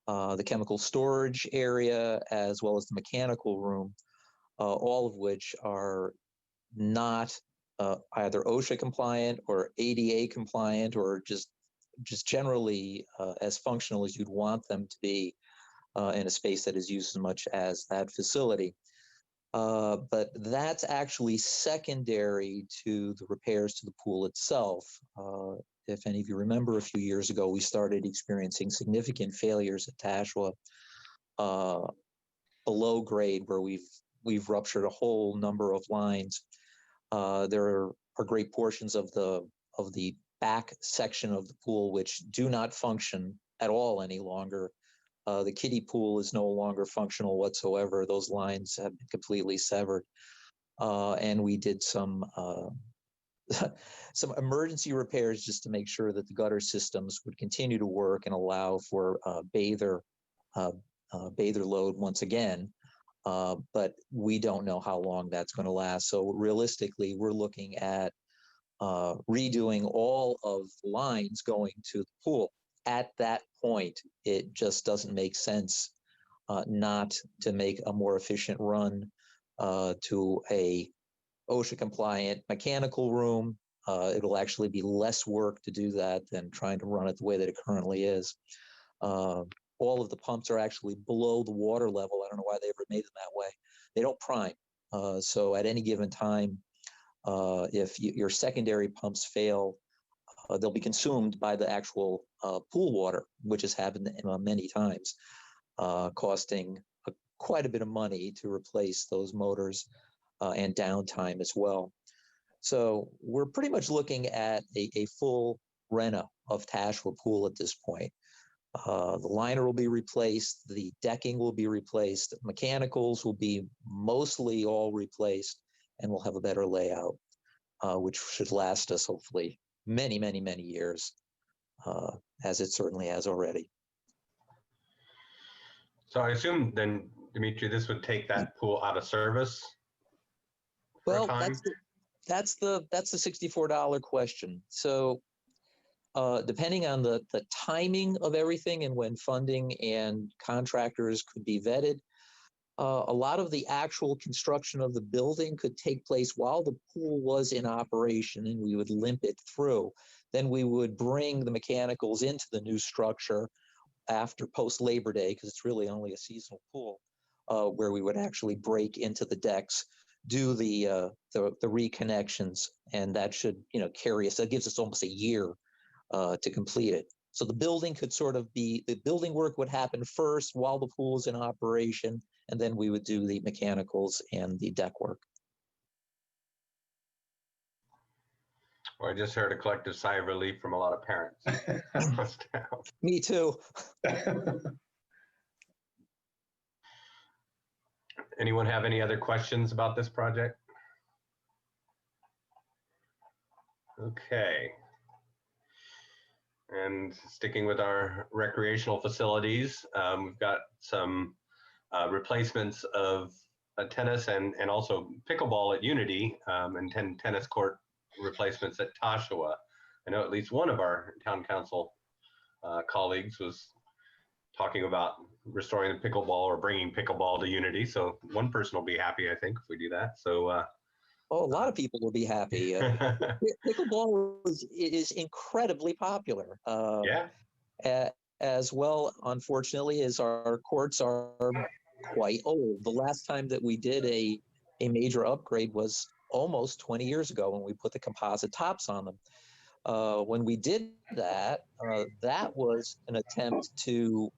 the chemical storage area, as well as the mechanical room, all of which are not either OSHA compliant or ADA compliant, or just generally as functional as you'd want them to be in a space that is used as much as that facility. But that's actually secondary to the repairs to the pool itself. If any of you remember, a few years ago, we started experiencing significant failures at Tashawa below grade, where we've ruptured a whole number of lines. There are great portions of the back section of the pool which do not function at all any longer. The kiddie pool is no longer functional whatsoever. Those lines have been completely severed. And we did some emergency repairs just to make sure that the gutter systems would continue to work and allow for bather load once again. But we don't know how long that's going to last. So realistically, we're looking at redoing all of the lines going to the pool. At that point, it just doesn't make sense not to make a more efficient run to a OSHA compliant mechanical room. It'll actually be less work to do that than trying to run it the way that it currently is. All of the pumps are actually below the water level. I don't know why they ever made them that way. They don't prime. So at any given time, if your secondary pumps fail, they'll be consumed by the actual pool water, which has happened many times, costing quite a bit of money to replace those motors and downtime as well. So we're pretty much looking at a full reno of Tashua Pool at this point. The liner will be replaced, the decking will be replaced, mechanicals will be mostly all replaced, and we'll have a better layout, which should last us hopefully many, many, many years, as it certainly has already. So I assume then, Dimitri, this would take that pool out of service for a Well, time? that's the $64 question. So depending on the timing of everything and when funding and contractors could be vetted, a lot of the actual construction of the building could take place while the pool was in operation, and we would limp it through. Then we would bring the mechanicals into the new structure after post-Labor Day, because it's really only a seasonal pool, where we would actually break into the decks, do the reconnections, and that should carry us. That gives us almost a year to complete it. So the building could sort of be, the building work would happen first while the pool is in operation, and then we would do the mechanicals and the deck work. Well, I just heard a collective sigh of relief from a lot of parents. Me too. Anyone have any other questions about this project? Okay. And sticking with our recreational facilities, we've got some replacements of tennis and also pickleball at Unity, and 10 tennis court replacements at Tashua. I know at least one of our town council colleagues was talking about restoring the pickleball or bringing pickleball to Unity. So one person will be happy, I think, if we do that. So a lot of people will be happy. Pickleball is incredibly popular. As well, unfortunately, as our courts are quite old. The last time that we did a major upgrade was almost 20 years ago when we put the composite tops on them. When we did that, that was an attempt to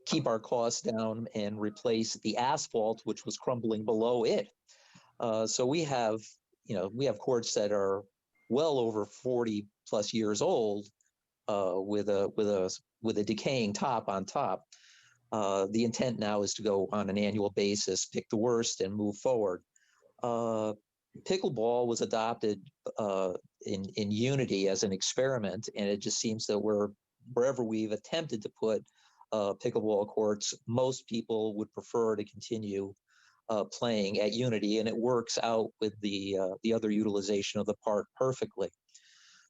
keep our costs down and replace the asphalt, which was crumbling below it. So we have courts that are well over 40 plus years old, with a decaying top on top. The intent now is to go on an annual basis, pick the worst, and move forward. Pickleball was adopted in Unity as an experiment, and it just seems that wherever we've attempted to put pickleball courts, most people would prefer to continue playing at Unity, and it works out with the other utilization of the park perfectly.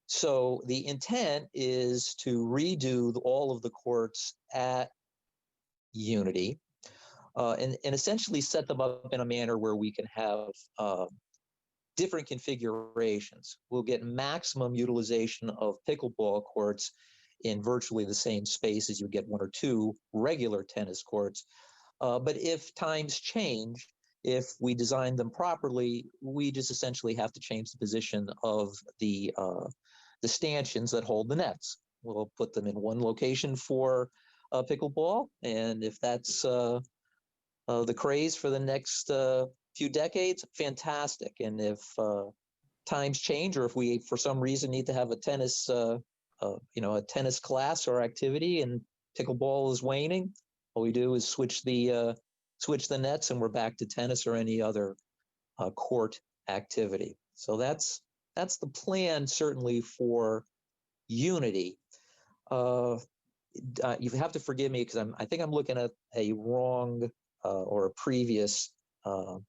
So the intent is to redo all of the courts at Unity, and essentially set them up in a manner where we can have different configurations. We'll get maximum utilization of pickleball courts in virtually the same space as you get one or two regular tennis courts. But if times change, if we design them properly, we just essentially have to change the position of the stanchions that hold the nets. We'll put them in one location for pickleball, and if that's the craze for the next few decades, fantastic. And if times change, or if we for some reason need to have a tennis class or activity and pickleball is waning, all we do is switch the nets and we're back to tennis or any other court activity. So that's the plan, certainly, for Unity. You have to forgive me because I think I'm looking at a wrong or a previous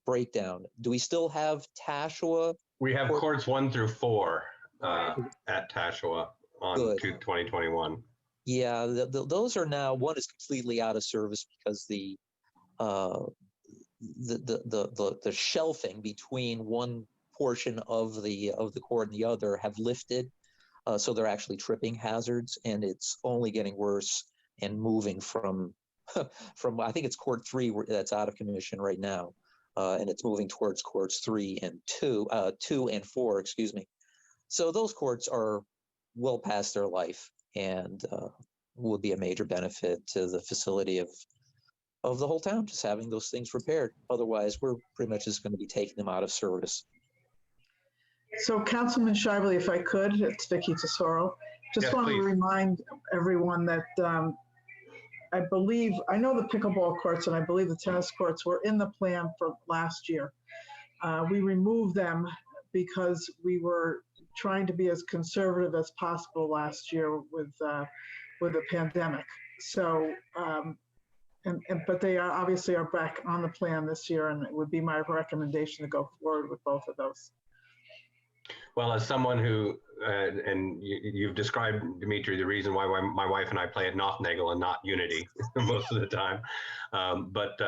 breakdown. Do we still have Tashua? We have courts 1 through 4 at Tashua on 2021. Yeah, those are now, one is completely out of service because the shelving between one portion of the court and the other have lifted, so they're actually tripping hazards, and it's only getting worse and moving from I think it's court 3 that's out of commission right now, and it's moving towards courts 3 and 2 and 4, excuse me. So those courts are well past their life and will be a major benefit to the facility of the whole town, just having those things repaired. Otherwise, we're pretty much just going to be taking them out of service. So Councilman Shively, if I could, it's Vicky Tesoro. Just Yes, want to please. remind everyone that I know the pickleball courts and I believe the tennis courts were in the plan for last year. We removed them because we were trying to be as conservative as possible last year with the pandemic. So, but they are obviously are back on the plan this year, and it would be my recommendation to go forward with both of those. Well, as someone who, and you've described, Dimitri, the reason why my wife and I play at Nothnagel and not Unity most of the time. But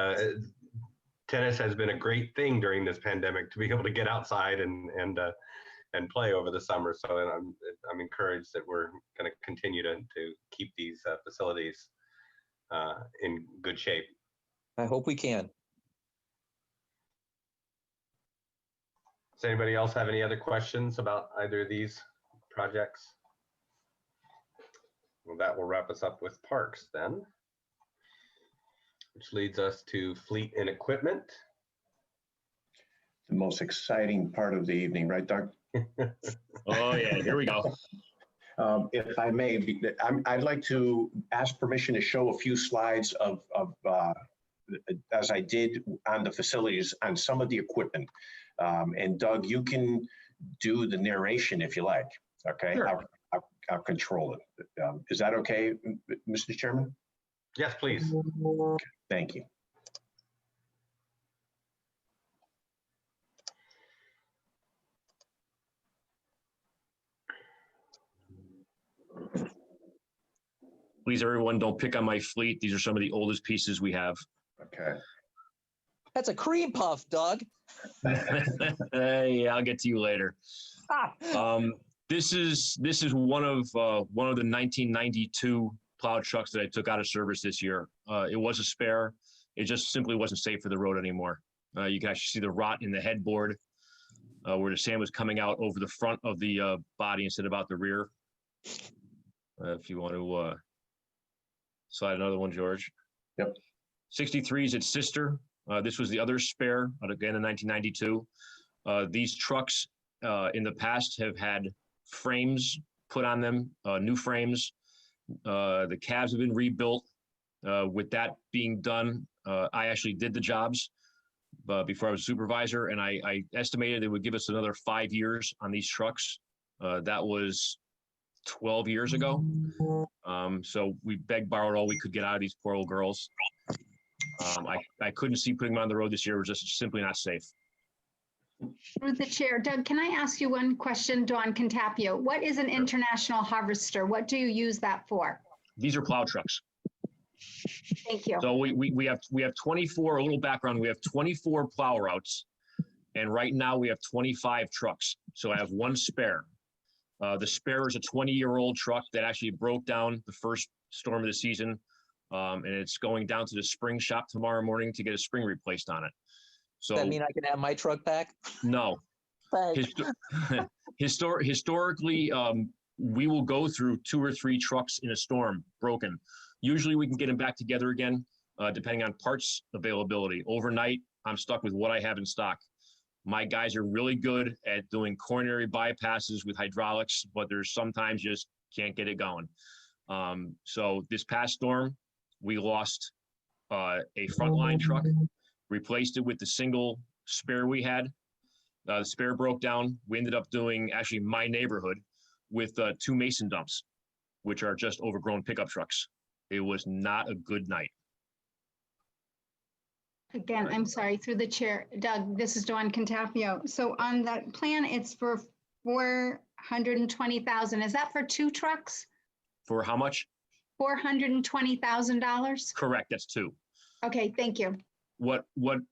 tennis has been a great thing during this pandemic to be able to get outside and play over the summer. So I'm encouraged that we're going to continue to keep these facilities in good shape. I hope we can. Does anybody else have any other questions about either of these projects? Well, that will wrap us up with parks then, which leads us to fleet and equipment. The most exciting part of the evening, right, Doug? Oh yeah, here we go. If I may, I'd like to ask permission to show a few slides of as I did on the facilities, on some of the equipment. And Doug, you can do the narration if you like. Okay, sure. I'll control it. Is that okay, Mr. Chairman? Yes, please. Okay, thank you. Please, everyone, don't pick on my fleet. These are some of the oldest pieces we have. Okay. That's a cream puff, Doug. Hey, I'll get to you later. This is one of the 1992 plow trucks that I took out of service this year. It was a spare. It just simply wasn't safe for the road anymore. You can actually see the rot in the headboard where the sand was coming out over the front of the body instead of out the rear. If you want to slide another one, George. Yep. 63 is its sister. This was the other spare, again in 1992. These trucks in the past have had frames put on them, new frames. The cabs have been rebuilt. With that being done, I actually did the jobs before I was supervisor, and I estimated it would give us another 5 years on these trucks. That was 12 years ago. So we begged, borrowed all we could get out of these poor old girls. I couldn't see putting them on the road this year. It was just simply not safe. Through the chair, Doug, can I ask you one question, Dawn Contapio? What is an international harvester? What do you use that for? These are plow trucks. Thank you. So we have 24, a little background, we have 24 plow routes, and right now we have 25 trucks. So I have one spare. The spare is a 20-year-old truck that actually broke down the first storm of the season, and it's going down to the spring shop tomorrow morning to get a spring replaced on it. So Does that mean I can have my truck back? No. Historically, we will go through 2 or 3 trucks in a storm broken. Usually we can get them back together again, depending on parts availability. Overnight, I'm stuck with what I have in stock. My guys are really good at doing coronary bypasses with hydraulics, but there's sometimes just can't get it going. So this past storm, we lost a frontline truck, replaced it with the single spare we had. The spare broke down. We ended up doing actually my neighborhood with 2 mason dumps, which are just overgrown pickup trucks. It was not a good night. Again, I'm sorry, through the chair, Doug, this is Dawn Contapio. So on that plan, it's for 420,000. Is that for 2 trucks? For how much? $420,000? Correct, that's 2. Okay, thank you.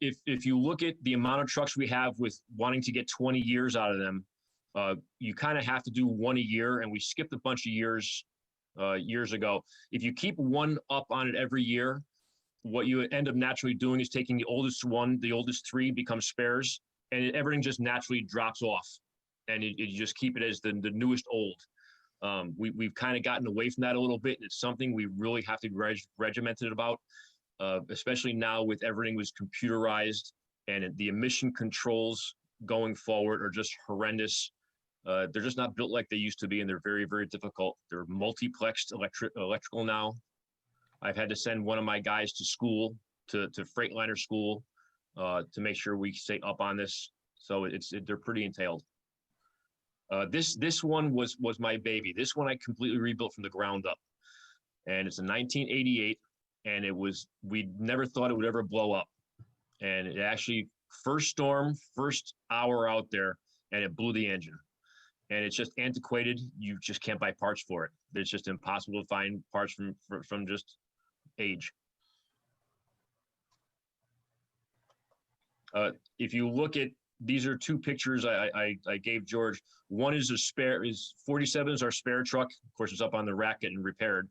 If you look at the amount of trucks we have with wanting to get 20 years out of them, you kind of have to do 1 a year, and we skipped a bunch of years ago. If you keep 1 up on it every year, what you end up naturally doing is taking the oldest 1, the oldest 3 become spares, and everything just naturally drops off. and you just keep it as the newest old. We've kind of gotten away from that a little bit. And it's something we really have to be regimented about, especially now with everything was computerized, and the emission controls going forward are just horrendous. They're just not built like they used to be, and they're very, very difficult. They're multiplexed electrical now. I've had to send one of my guys to school, to Freightliner school, to make sure we stay up on this. So they're pretty entailed. This one was my baby. This one I completely rebuilt from the ground up, and it's a 1988, and we never thought it would ever blow up, and it actually first storm, first hour out there, and it blew the engine, and it's just antiquated. You just can't buy parts for it. It's just impossible to find parts from just age. If you look at, these are two pictures I gave George. One is 47 is our spare truck. Of course, it's up on the rack getting repaired.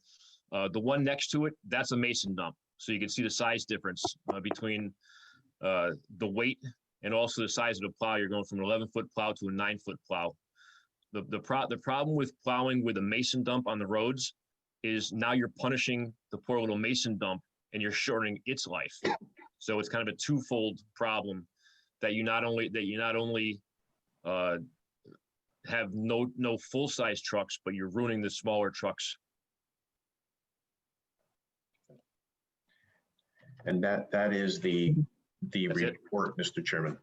The one next to it, that's a mason dump. So you can see the size difference between the weight and also the size of the plow. You're going from an 11-foot plow to a 9-foot plow. The problem with plowing with a mason dump on the roads is now you're punishing the poor little mason dump, and you're shortening its life. So it's kind of a twofold problem, that you not only have no full-size trucks, but you're ruining the smaller trucks. And that is the report, Mr. Chairman.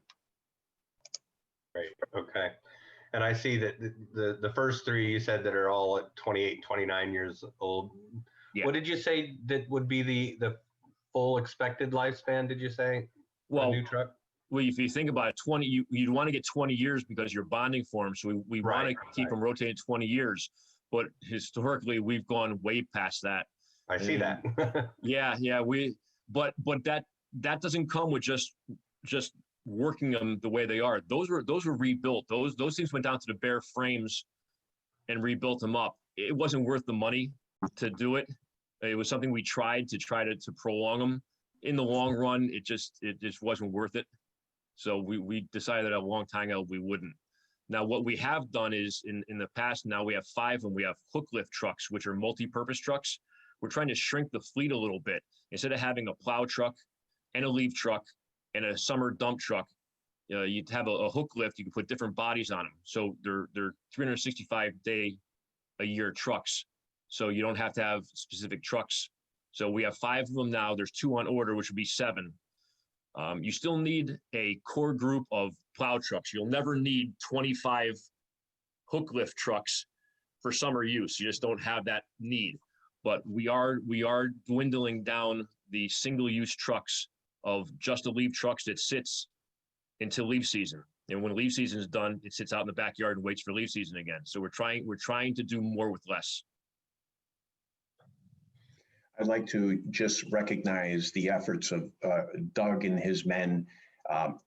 Great. Okay. And I see that the first three you said that are all at 28, 29 years old. Yeah. What did you say that would be the full expected lifespan, did you say? Well, a new truck? Well, if you think about it, you'd want to get 20 years because you're bonding for them. So we want to keep them rotating 20 years. But historically, we've gone way past that. I see that. yeah. But that doesn't come with just working them the way they are. Those were rebuilt. Those things went down to the bare frames and rebuilt them up. It wasn't worth the money to do it. It was something we tried to prolong them. In the long run, it just wasn't worth it. So we decided a long time ago we wouldn't. Now, what we have done is in the past, now we have 5 of them. We have hook lift trucks, which are multi-purpose trucks. We're trying to shrink the fleet a little bit. Instead of having a plow truck and a leaf truck and a summer dump truck, you'd have a hook lift. You can put different bodies on them. So they're 365-day-a-year trucks. So you don't have to have specific trucks. So we have 5 of them now. There's 2 on order, which would be 7. You still need a core group of plow trucks. You'll never need 25 hook lift trucks for summer use. You just don't have that need. But we are dwindling down the single-use trucks of just the leaf trucks that sits until leaf season. And when leaf season is done, it sits out in the backyard and waits for leaf season again. So we're trying to do more with less. I'd like to just recognize the efforts of Doug and his men.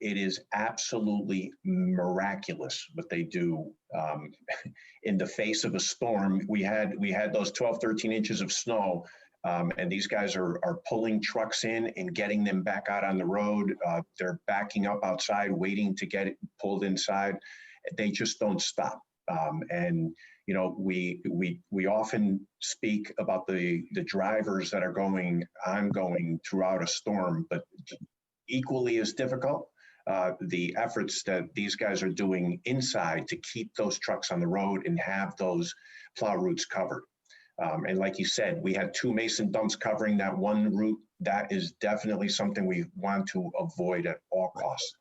It is absolutely miraculous what they do in the face of a storm. We had those 12, 13 inches of snow, and these guys are pulling trucks in and getting them back out on the road. They're backing up outside, waiting to get it pulled inside. They just don't stop. And you know, we often speak about the drivers that are ongoing throughout a storm, but equally as difficult, the efforts that these guys are doing inside to keep those trucks on the road and have those plow routes covered. And like you said, we had 2 mason dumps covering that one route. That is definitely something we want to avoid at all costs.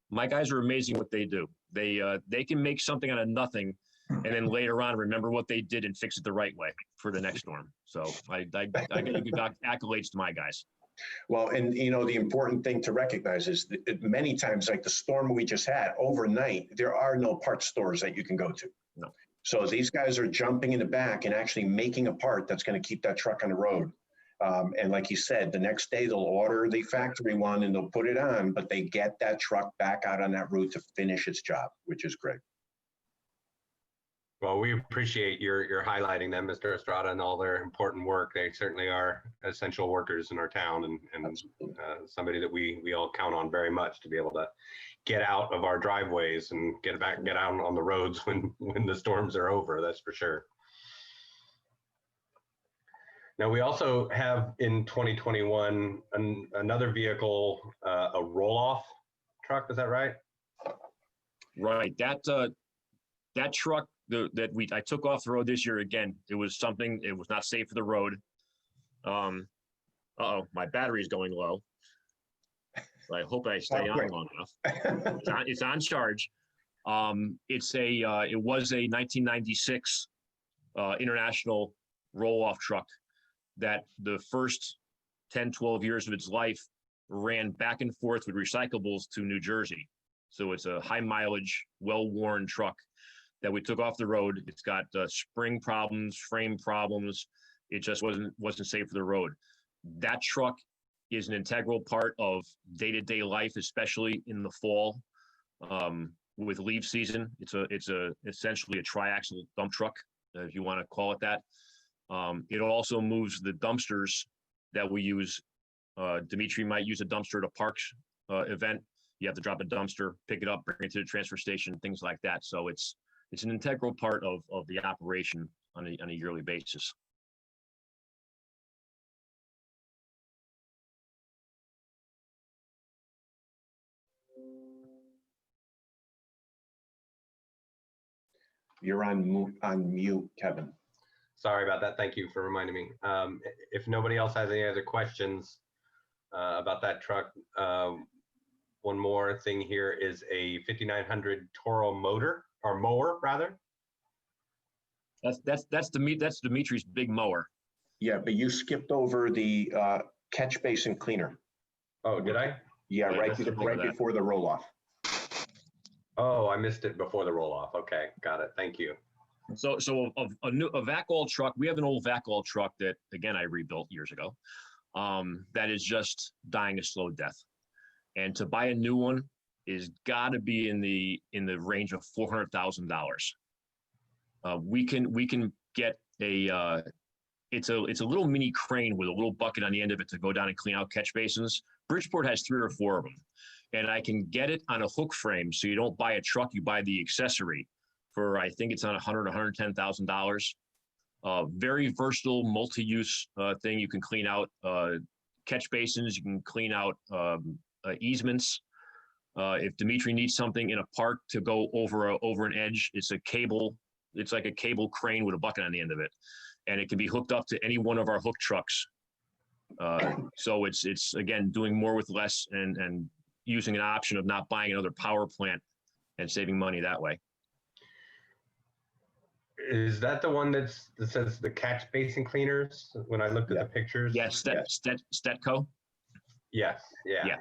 My guys are amazing what they do. They can make something out of nothing, and then later on remember what they did and fix it the right way for the next storm. So I give accolades to my guys. Well, and you know, the important thing to recognize is that many times, like the storm we just had overnight, there are no parts stores that you can go to. No. So these guys are jumping in the back and actually making a part that's going to keep that truck on the road. And like you said, the next day they'll order the factory one and they'll put it on, but they get that truck back out on that route to finish its job, which is great. Well, we appreciate your highlighting them, Mr. Estrada, and all their important work. They certainly are essential workers in our town, and somebody that we all count on very much to be able to get out of our driveways and get out on the roads when the storms are over. That's for sure. Now, we also have in 2021 another vehicle, a roll-off truck. Is that right? Right. That truck I took off the road this year again. It was not safe for the road. My battery is going low. I hope I stay on long enough. It's on charge. It was a 1996 International roll-off truck that the first 10, 12 years of its life ran back and forth with recyclables to New Jersey. So it's a high mileage, well-worn truck that we took off the road. It's got spring problems, frame problems. It just wasn't safe for the road. That truck is an integral part of day-to-day life, especially in the fall with leaf season. It's essentially a triaxle dump truck, if you want to call it that. It also moves the dumpsters that we use. Dimitri might use a dumpster at a parks event. You have to drop a dumpster, pick it up, bring it to the transfer station, things like that. So it's an integral part of the operation on a yearly basis. You're on mute, Kevin. Sorry about that. Thank you for reminding me. If nobody else has any other questions about that truck, one more thing here is a 5900 Toro mower rather. That's Dimitri's big mower. Yeah, but you skipped over the catch basin cleaner. Oh, did I? Yeah, right before the roll-off. Oh, I missed it before the roll-off. Okay, got it. Thank you. So a VACOL truck, we have an old VACOL truck that, again, I rebuilt years ago, that is just dying a slow death. And to buy a new one is got to be in the range of $400,000. We can get it's a little mini crane with a little bucket on the end of it to go down and clean out catch basins. Bridgeport has 3 or 4 of them, and I can get it on a hook frame. So you don't buy a truck, you buy the accessory for, I think it's on $110,000. Very versatile, multi-use thing. You can clean out catch basins. You can clean out easements. If Dimitri needs something in a park to go over an edge, it's a cable. It's like a cable crane with a bucket on the end of it, and it can be hooked up to any one of our hook trucks. So it's again doing more with less and using an option of not buying another power plant and saving money that way. Is that the one that says the catch basin cleaners? When I looked at the pictures. Yes, Stetco. Yes. Yeah.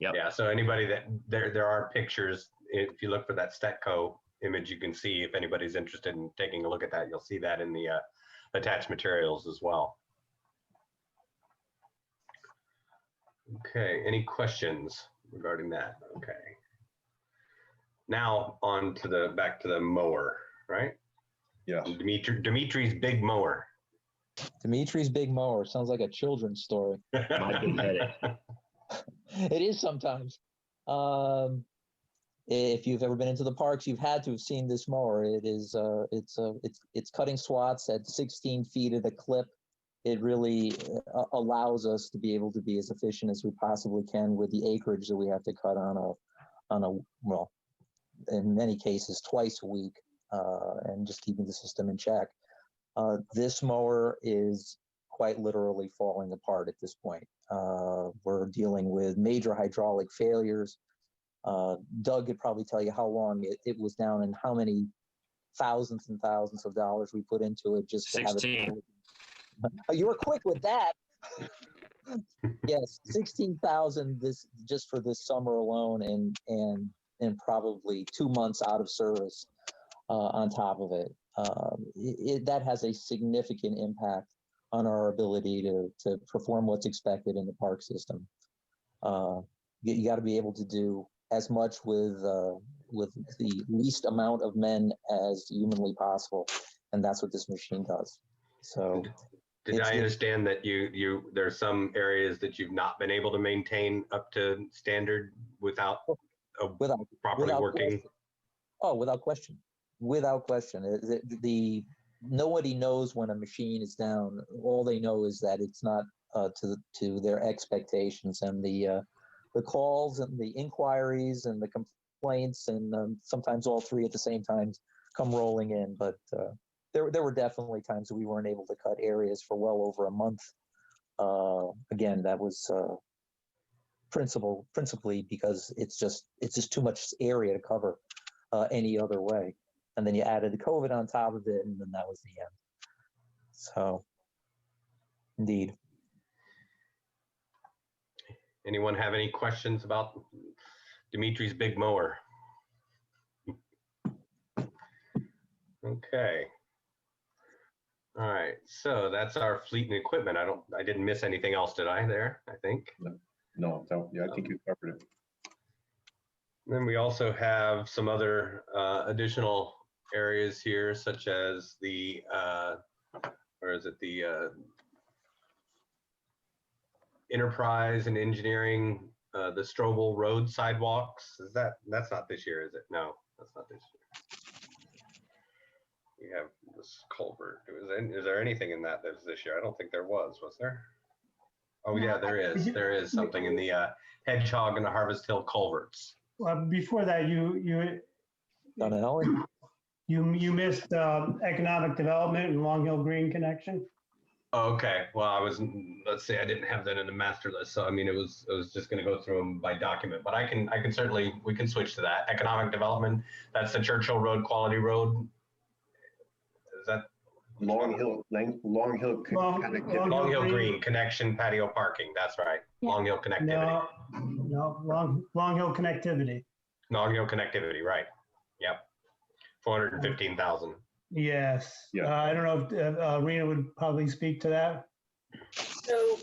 Yep. Yeah. So anybody that there are pictures. If you look for that Stetco image, you can see if anybody's interested in taking a look at that. You'll see that in the attached materials as well. Okay. Any questions regarding that? Okay. Now on to back to the mower, right? Yeah. Dimitri's big mower. Dimitri's big mower sounds like a children's story. It is sometimes. If you've ever been into the parks, you've had to have seen this mower. It is it's cutting swaths at 16 feet at a clip. It really allows us to be able to be as efficient as we possibly can with the acreage that we have to cut on a well, in many cases twice a week, and just keeping the system in check. This mower is quite literally falling apart at this point. We're dealing with major hydraulic failures. Doug could probably tell you how long it was down and how many thousands and thousands of dollars we put into it just to 16. have it. You were quick with that. Yes, 16,000 just for this summer alone, and probably 2 months out of service on top of it. That has a significant impact on our ability to perform what's expected in the park system. You got to be able to do as much with with the least amount of men as humanly possible, and that's what this machine does. So, Did I understand that there's some areas that you've not been able to maintain up to standard without properly working? Question. Oh, without question. Without question. Nobody knows when a machine is down. All they know is that it's not to their expectations, and the calls and the inquiries and the complaints and sometimes all three at the same time come rolling in. But there were definitely times that we weren't able to cut areas for well over a month. Again, that was principally because it's just too much area to cover any other way. And then you added the COVID on top of it, and then that was the end. So, indeed. Anyone have any questions about Dimitri's big mower? Okay. All right, so that's our fleet and equipment. I didn't miss anything else, did I there, I think? No, yeah, I think you covered it. Then we also have some other additional areas here, such as the, enterprise and engineering, the Strobel Road sidewalks. That's not this year, is it? No, that's not this year. We have this culvert. Is there anything in that's this year? I don't think there was there? Oh yeah, there is. There is something in the Hedgehog and the Harvest Hill culverts. Well, before that, you missed economic development and Long Hill Green connection. Okay, well, let's say I didn't have that in the master list, so I mean, it was just going to go through them by document, but I can certainly, we can switch to that. Economic development, that's the Churchill Road, Quality Road. Is that? Long Hill Green connection, patio parking, that's right. Yeah. Long Hill connectivity. No, Long Hill connectivity. Long Hill connectivity, right. Yep. 415,000. Yes. Yeah. I don't know if Rena would probably speak to that. So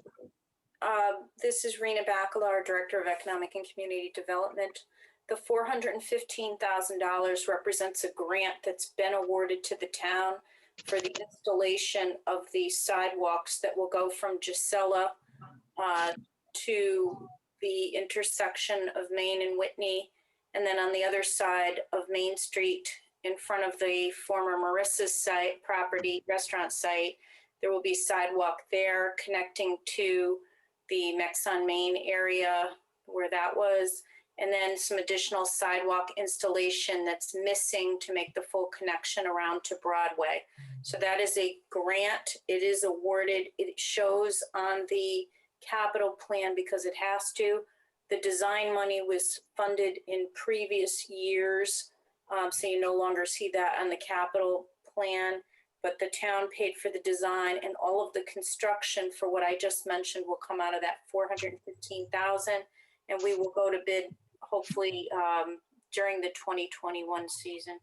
this is Rena Bacalar, Director of Economic and Community Development. The $415,000 represents a grant that's been awarded to the town for the installation of the sidewalks that will go from Gisela to the intersection of Main and Whitney. And then on the other side of Main Street, in front of the former Marissa's site, property, restaurant site, there will be sidewalk there connecting to the Mex on Main area where that was, and then some additional sidewalk installation that's missing to make the full connection around to Broadway. So that is a grant. It is awarded. It shows on the capital plan because it has to. The design money was funded in previous years. So you no longer see that on the capital plan, but the town paid for the design, and all of the construction for what I just mentioned will come out of that $415,000, and we will go to bid hopefully during the 2021 season.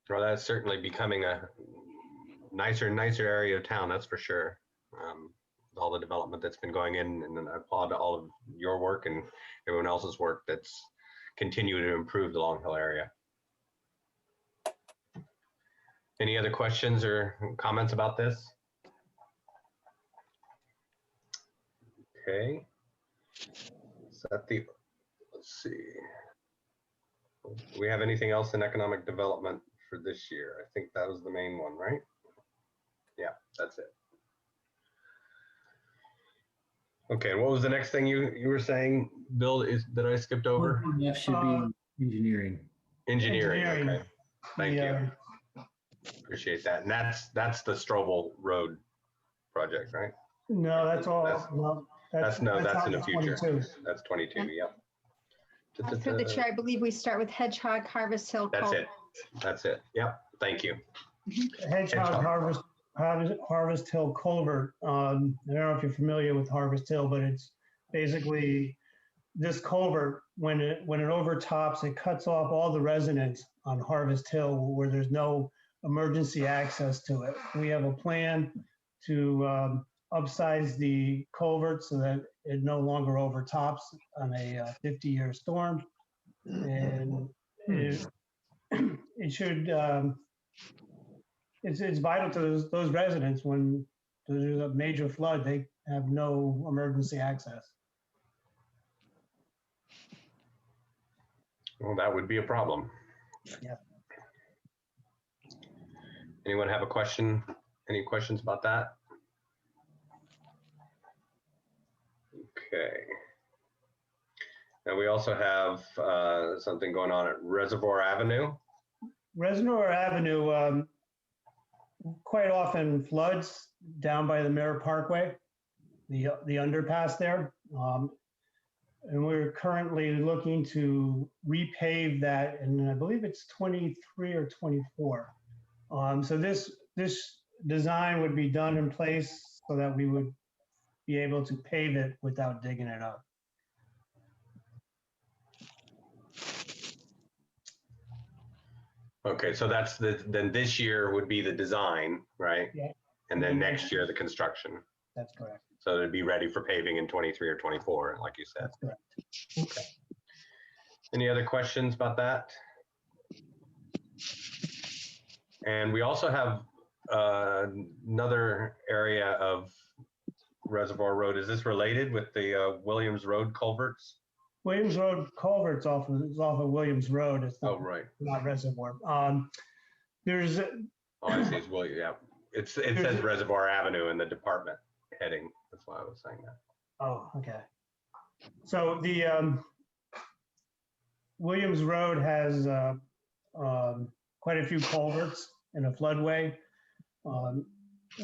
Well, that's certainly becoming a nicer and nicer area of town, that's for sure. All the development that's been going in, and I applaud all of your work and everyone else's work that's continued to improve the Long Hill area. Any other questions or comments about this? Okay. Is that let's see. Do we have anything else in economic development for this year? I think that was the main one, right? Yeah, that's it. Okay, what was the next thing you were saying, Bill, that I skipped over? That should be engineering. Engineering, okay. Thank you. Appreciate that. And that's the Strobel Road project, right? No, that's all. That's in the future. 22. That's 22, yep. Through the chair, I believe we start with Hedgehog, Harvest Hill. That's it. Yep, thank you. Hedgehog, Harvest Hill culvert. I don't know if you're familiar with Harvest Hill, but it's basically this culvert, when it overtops, it cuts off all the residents on Harvest Hill where there's no emergency access to it. We have a plan to upsize the culvert so that it no longer overtops on a 50-year storm. And it should, it's vital to those residents when there's a major flood, they have no emergency access. Well, that would be a problem. Yeah. Anyone have a question? Any questions about that? Okay. Now we also have something going on at Reservoir Avenue. Reservoir Avenue quite often floods down by the Mirror Parkway, the underpass there. And we're currently looking to repave that, and I believe it's 23 or 24. So this design would be done in place so that we would be able to pave it without digging it up. Okay, so that's then this year would be the design, right? Yeah. And then next year, the construction. That's correct. So it'd be ready for paving in 23 or 24, like you said. That's correct. Okay. Any other questions about that? And we also have another area of Reservoir Road. Is this related with the Williams Road culverts? Williams Road culverts off of Williams Road. It's not, right. Not Reservoir. There's. Oh, I see. It's Williams. Yeah. It says Reservoir Avenue in the department heading. That's why I was saying that. Oh, okay. So the Williams Road has quite a few culverts in a floodway.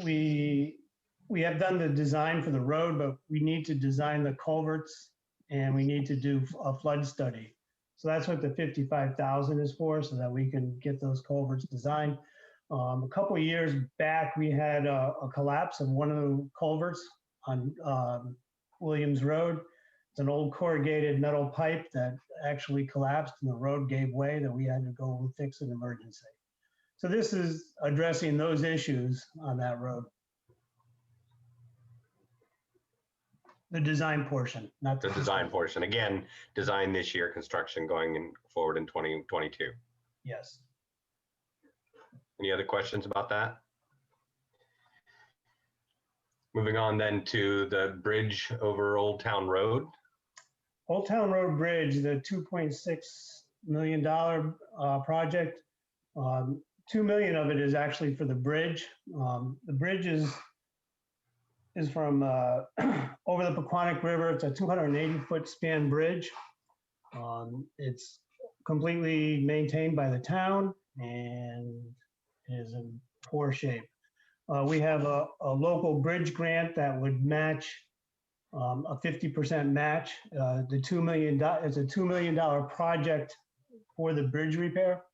We have done the design for the road, but we need to design the culverts and we need to do a flood study. So that's what the 55,000 is for, so that we can get those culverts designed. A couple of years back, we had a collapse of one of the culverts on Williams Road. It's an old corrugated metal pipe that actually collapsed and the road gave way, that we had to go and fix an emergency. So this is addressing those issues on that road. The design portion, not the design portion. Again, design this year, construction going forward in 2022. Yes. Any other questions about that? Moving on then to the bridge over Old Town Road. Old Town Road Bridge, the $2.6 million project. 2 million of it is actually for the bridge. The bridge is from over the Pequannock River. It's a 280-foot span bridge. It's completely maintained by the town and is in poor shape. We have a local bridge grant that would match a 50% match. The $2 million is a $2 million project for the bridge repair.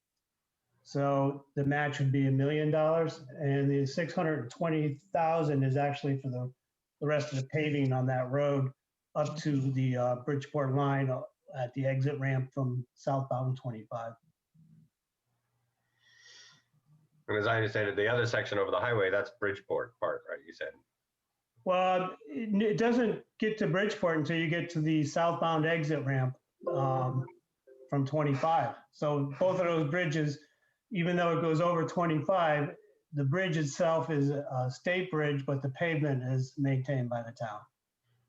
So the match would be $1 million, and the 620,000 is actually for the rest of the paving on that road up to the Bridgeport line at the exit ramp from southbound 25. And as I understand it, the other section over the highway, that's Bridgeport part, right? You said. Well, it doesn't get to Bridgeport until you get to the southbound exit ramp from 25. So both of those bridges, even though it goes over 25, the bridge itself is a state bridge, but the pavement is maintained by the town.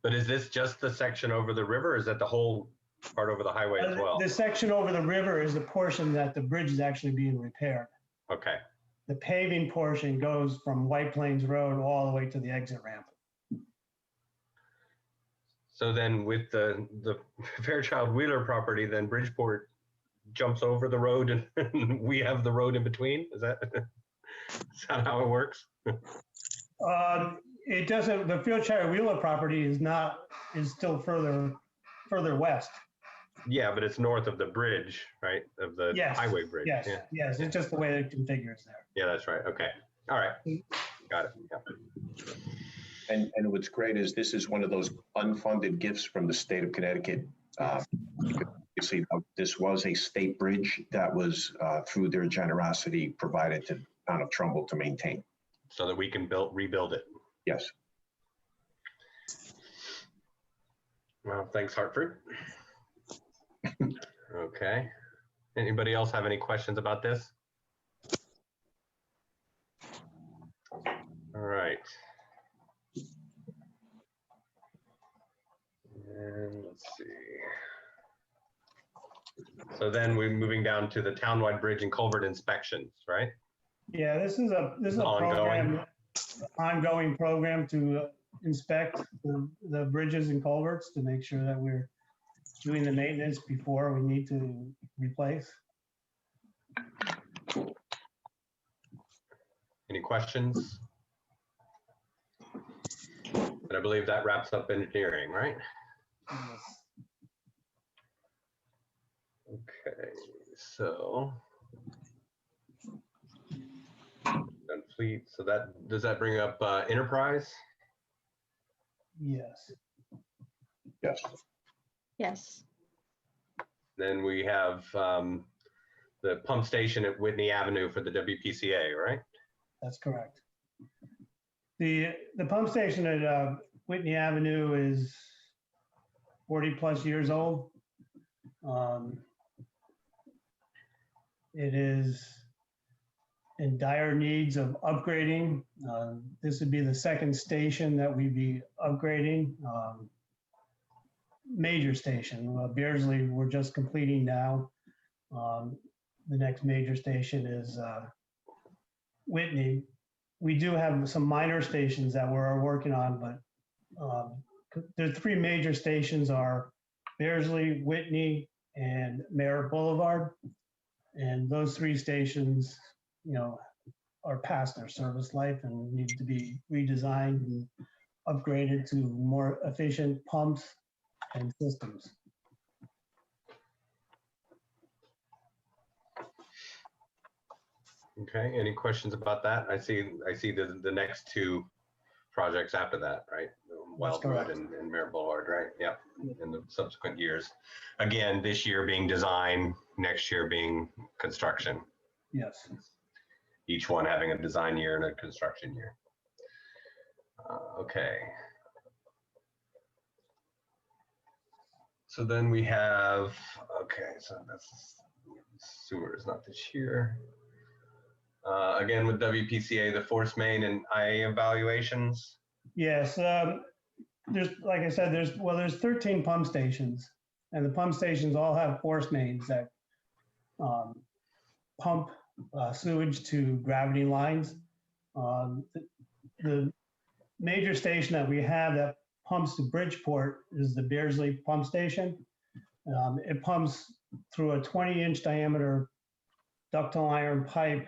But is this just the section over the river, or is that the whole part over the highway as well? The section over the river is the portion that the bridge is actually being repaired. Okay. The paving portion goes from White Plains Road all the way to the exit ramp. So then with the Fairchild Wheeler property, then Bridgeport jumps over the road and we have the road in between? Is that how it works? It doesn't, the Fairchild Wheeler property is still further west. Yeah, but it's north of the bridge, right? Of the highway bridge. Yes, Yeah. yes, it's just the way it configures there. Yeah, that's right. Okay. All right. Got it. Yeah. And what's great is this is one of those unfunded gifts from the state of Connecticut. Obviously, this was a state bridge that was, through their generosity, provided to the town of Trumbull to maintain. So that we can rebuild it. Yes. Well, thanks, Hartford. Okay. Anybody else have any questions about this? All right. And let's see. So then we're moving down to the townwide bridge and culvert inspections, right? Yeah, this is a program, ongoing program to inspect the bridges and culverts to make sure that we're doing the maintenance before we need to replace. Any questions? And I believe that wraps up engineering, right? Okay, so done fleet. So that does that bring up enterprise? Yes. Yes. Yes. Then we have the pump station at Whitney Avenue for the WPCA, right? That's correct. The pump station at Whitney Avenue is 40 plus years old. It is in dire needs of upgrading. This would be the second station that we'd be upgrading. Major station. Beardsley, we're just completing now. The next major station is Whitney. We do have some minor stations that we're working on, but the three major stations are Beardsley, Whitney, and Merritt Boulevard. And those three stations, are past their service life and need to be redesigned and upgraded to more efficient pumps and systems. Okay, any questions about that? I see the next two projects after that, right? Wildwood and Merritt Boulevard, right? Yep, in the subsequent years. Again, this year being design, next year being construction. Yes. Each one having a design year and a construction year. Okay. So then we have, okay, so that's sewer is not this year. Again, with WPCA, the force main and IA evaluations. Yes, there's, like I said, there's 13 pump stations, and the pump stations all have force mains that pump sewage to gravity lines. The major station that we have that pumps to Bridgeport is the Beardsley pump station. It pumps through a 20-inch diameter ductile iron pipe,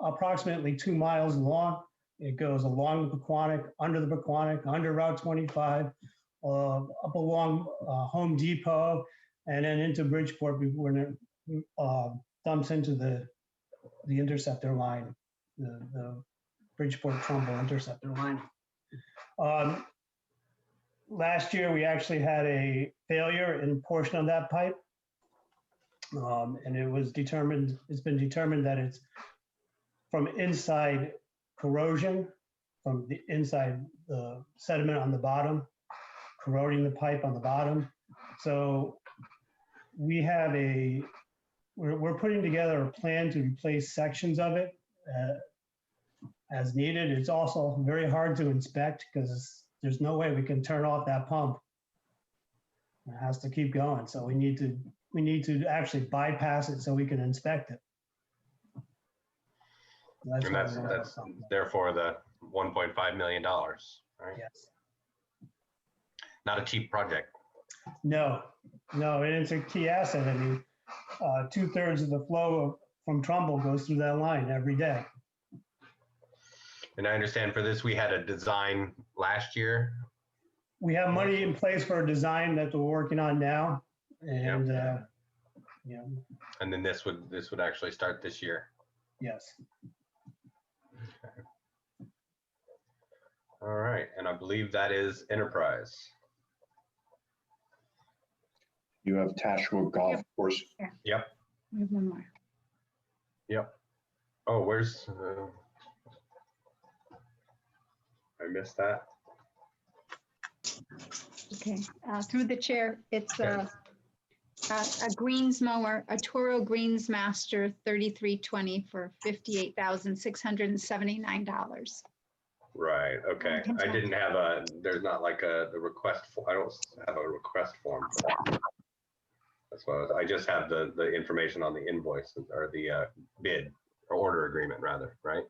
approximately 2 miles long. It goes along the Pequannock, under the Pequannock, under Route 25, up along Home Depot, and then into Bridgeport before it dumps into the interceptor line, the Bridgeport Trumbull interceptor line. Last year, we actually had a failure in a portion of that pipe. And it's been determined that it's from inside corrosion, from the inside the sediment on the bottom, corroding the pipe on the bottom. So we're putting together a plan to replace sections of it as needed. It's also very hard to inspect because there's no way we can turn off that pump. It has to keep going. So we need to actually bypass it so we can inspect it. And that's therefore the $1.5 million, right? Yes. Not a cheap project. No, and it's a key asset. I mean, 2/3 of the flow from Trumbull goes through that line every day. And I understand for this, we had a design last year. We have money in place for a design that we're working on now. And, And then this would actually start this year. Yes. Okay. All right, and I believe that is Enterprise. You have Tashua Golf Course. Yep. We have one more. Yep. Oh, where's, I missed that. Okay, through the chair, it's a greens mower, a Toro Greensmaster 3320 for $58,679. Right, okay. I didn't have there's not like the request, I don't have a request form for that. That's what I just have the information on the invoice or the bid or order agreement rather, right?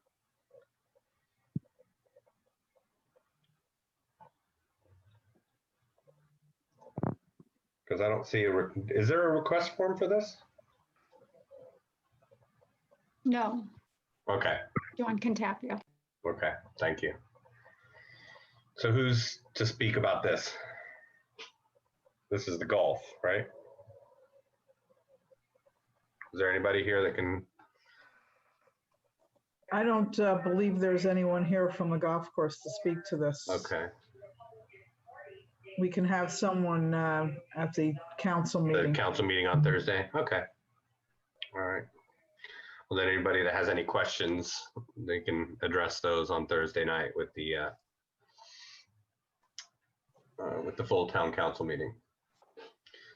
Because I don't see is there a request form for this? No, Okay, Dawn Contapio. okay, thank you. So who's to speak about this? This is the golf, right? Is there anybody here that can? I don't believe there's anyone here from the golf course to speak to this. Okay, We can have someone at the council meeting. the council meeting on Thursday, okay. All right. Well, then anybody that has any questions, they can address those on Thursday night with the full town council meeting.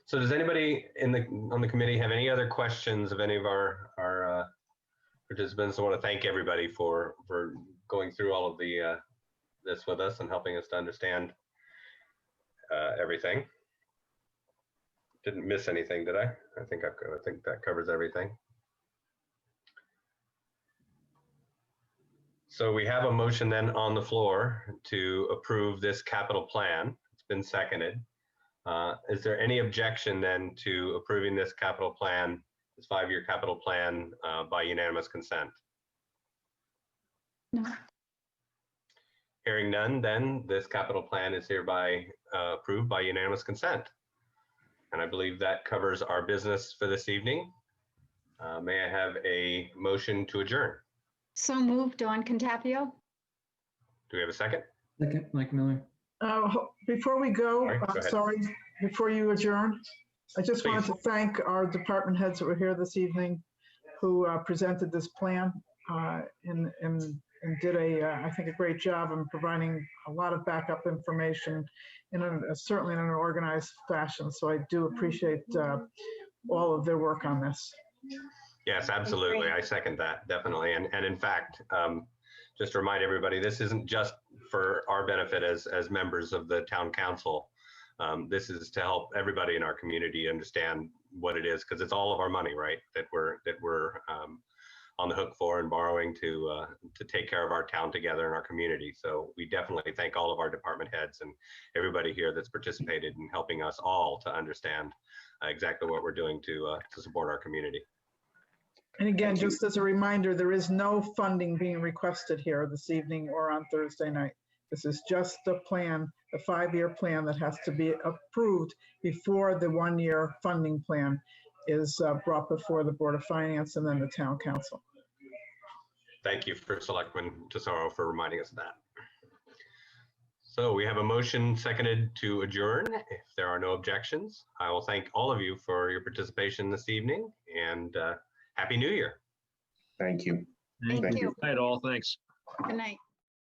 So does anybody on the committee have any other questions of any of our participants? I want to thank everybody for going through all of this with us and helping us to understand everything. Didn't miss anything, did I? I think that covers everything. So we have a motion then on the floor to approve this capital plan. It's been seconded. Is there any objection then to approving this capital plan, this 5-year capital plan by unanimous consent? No. Hearing none, then this capital plan is hereby approved by unanimous consent. And I believe that covers our business for this evening. May I have a motion to adjourn? So moved, Dawn Contapio. Do we have a second? Second, Mike Miller. Before we go, Sorry, go ahead. sorry, before you adjourn, I just wanted to thank our department heads that were here this evening who presented this plan and did I think a great job in providing a lot of backup information certainly in an organized fashion. So I do appreciate all of their work on this. Yes, absolutely. I second that, definitely. And in fact, just to remind everybody, this isn't just for our benefit as members of the town council. This is to help everybody in our community understand what it is, because it's all of our money, right? That we're on the hook for and borrowing to take care of our town together and our community. So we definitely thank all of our department heads and everybody here that's participated in helping us all to understand exactly what we're doing to support our community. And again, just as a reminder, there is no funding being requested here this evening or on Thursday night. This is just a plan, a 5-year plan that has to be approved before the 1-year funding plan is brought before the Board of Finance and then the Town Council. Thank you for Selectman Tesoro for reminding us of that. So we have a motion seconded to adjourn. If there are no objections, I will thank all of you for your participation this evening and Happy New Year. Thank you. Thank you. Good night, all. Thanks. Good night.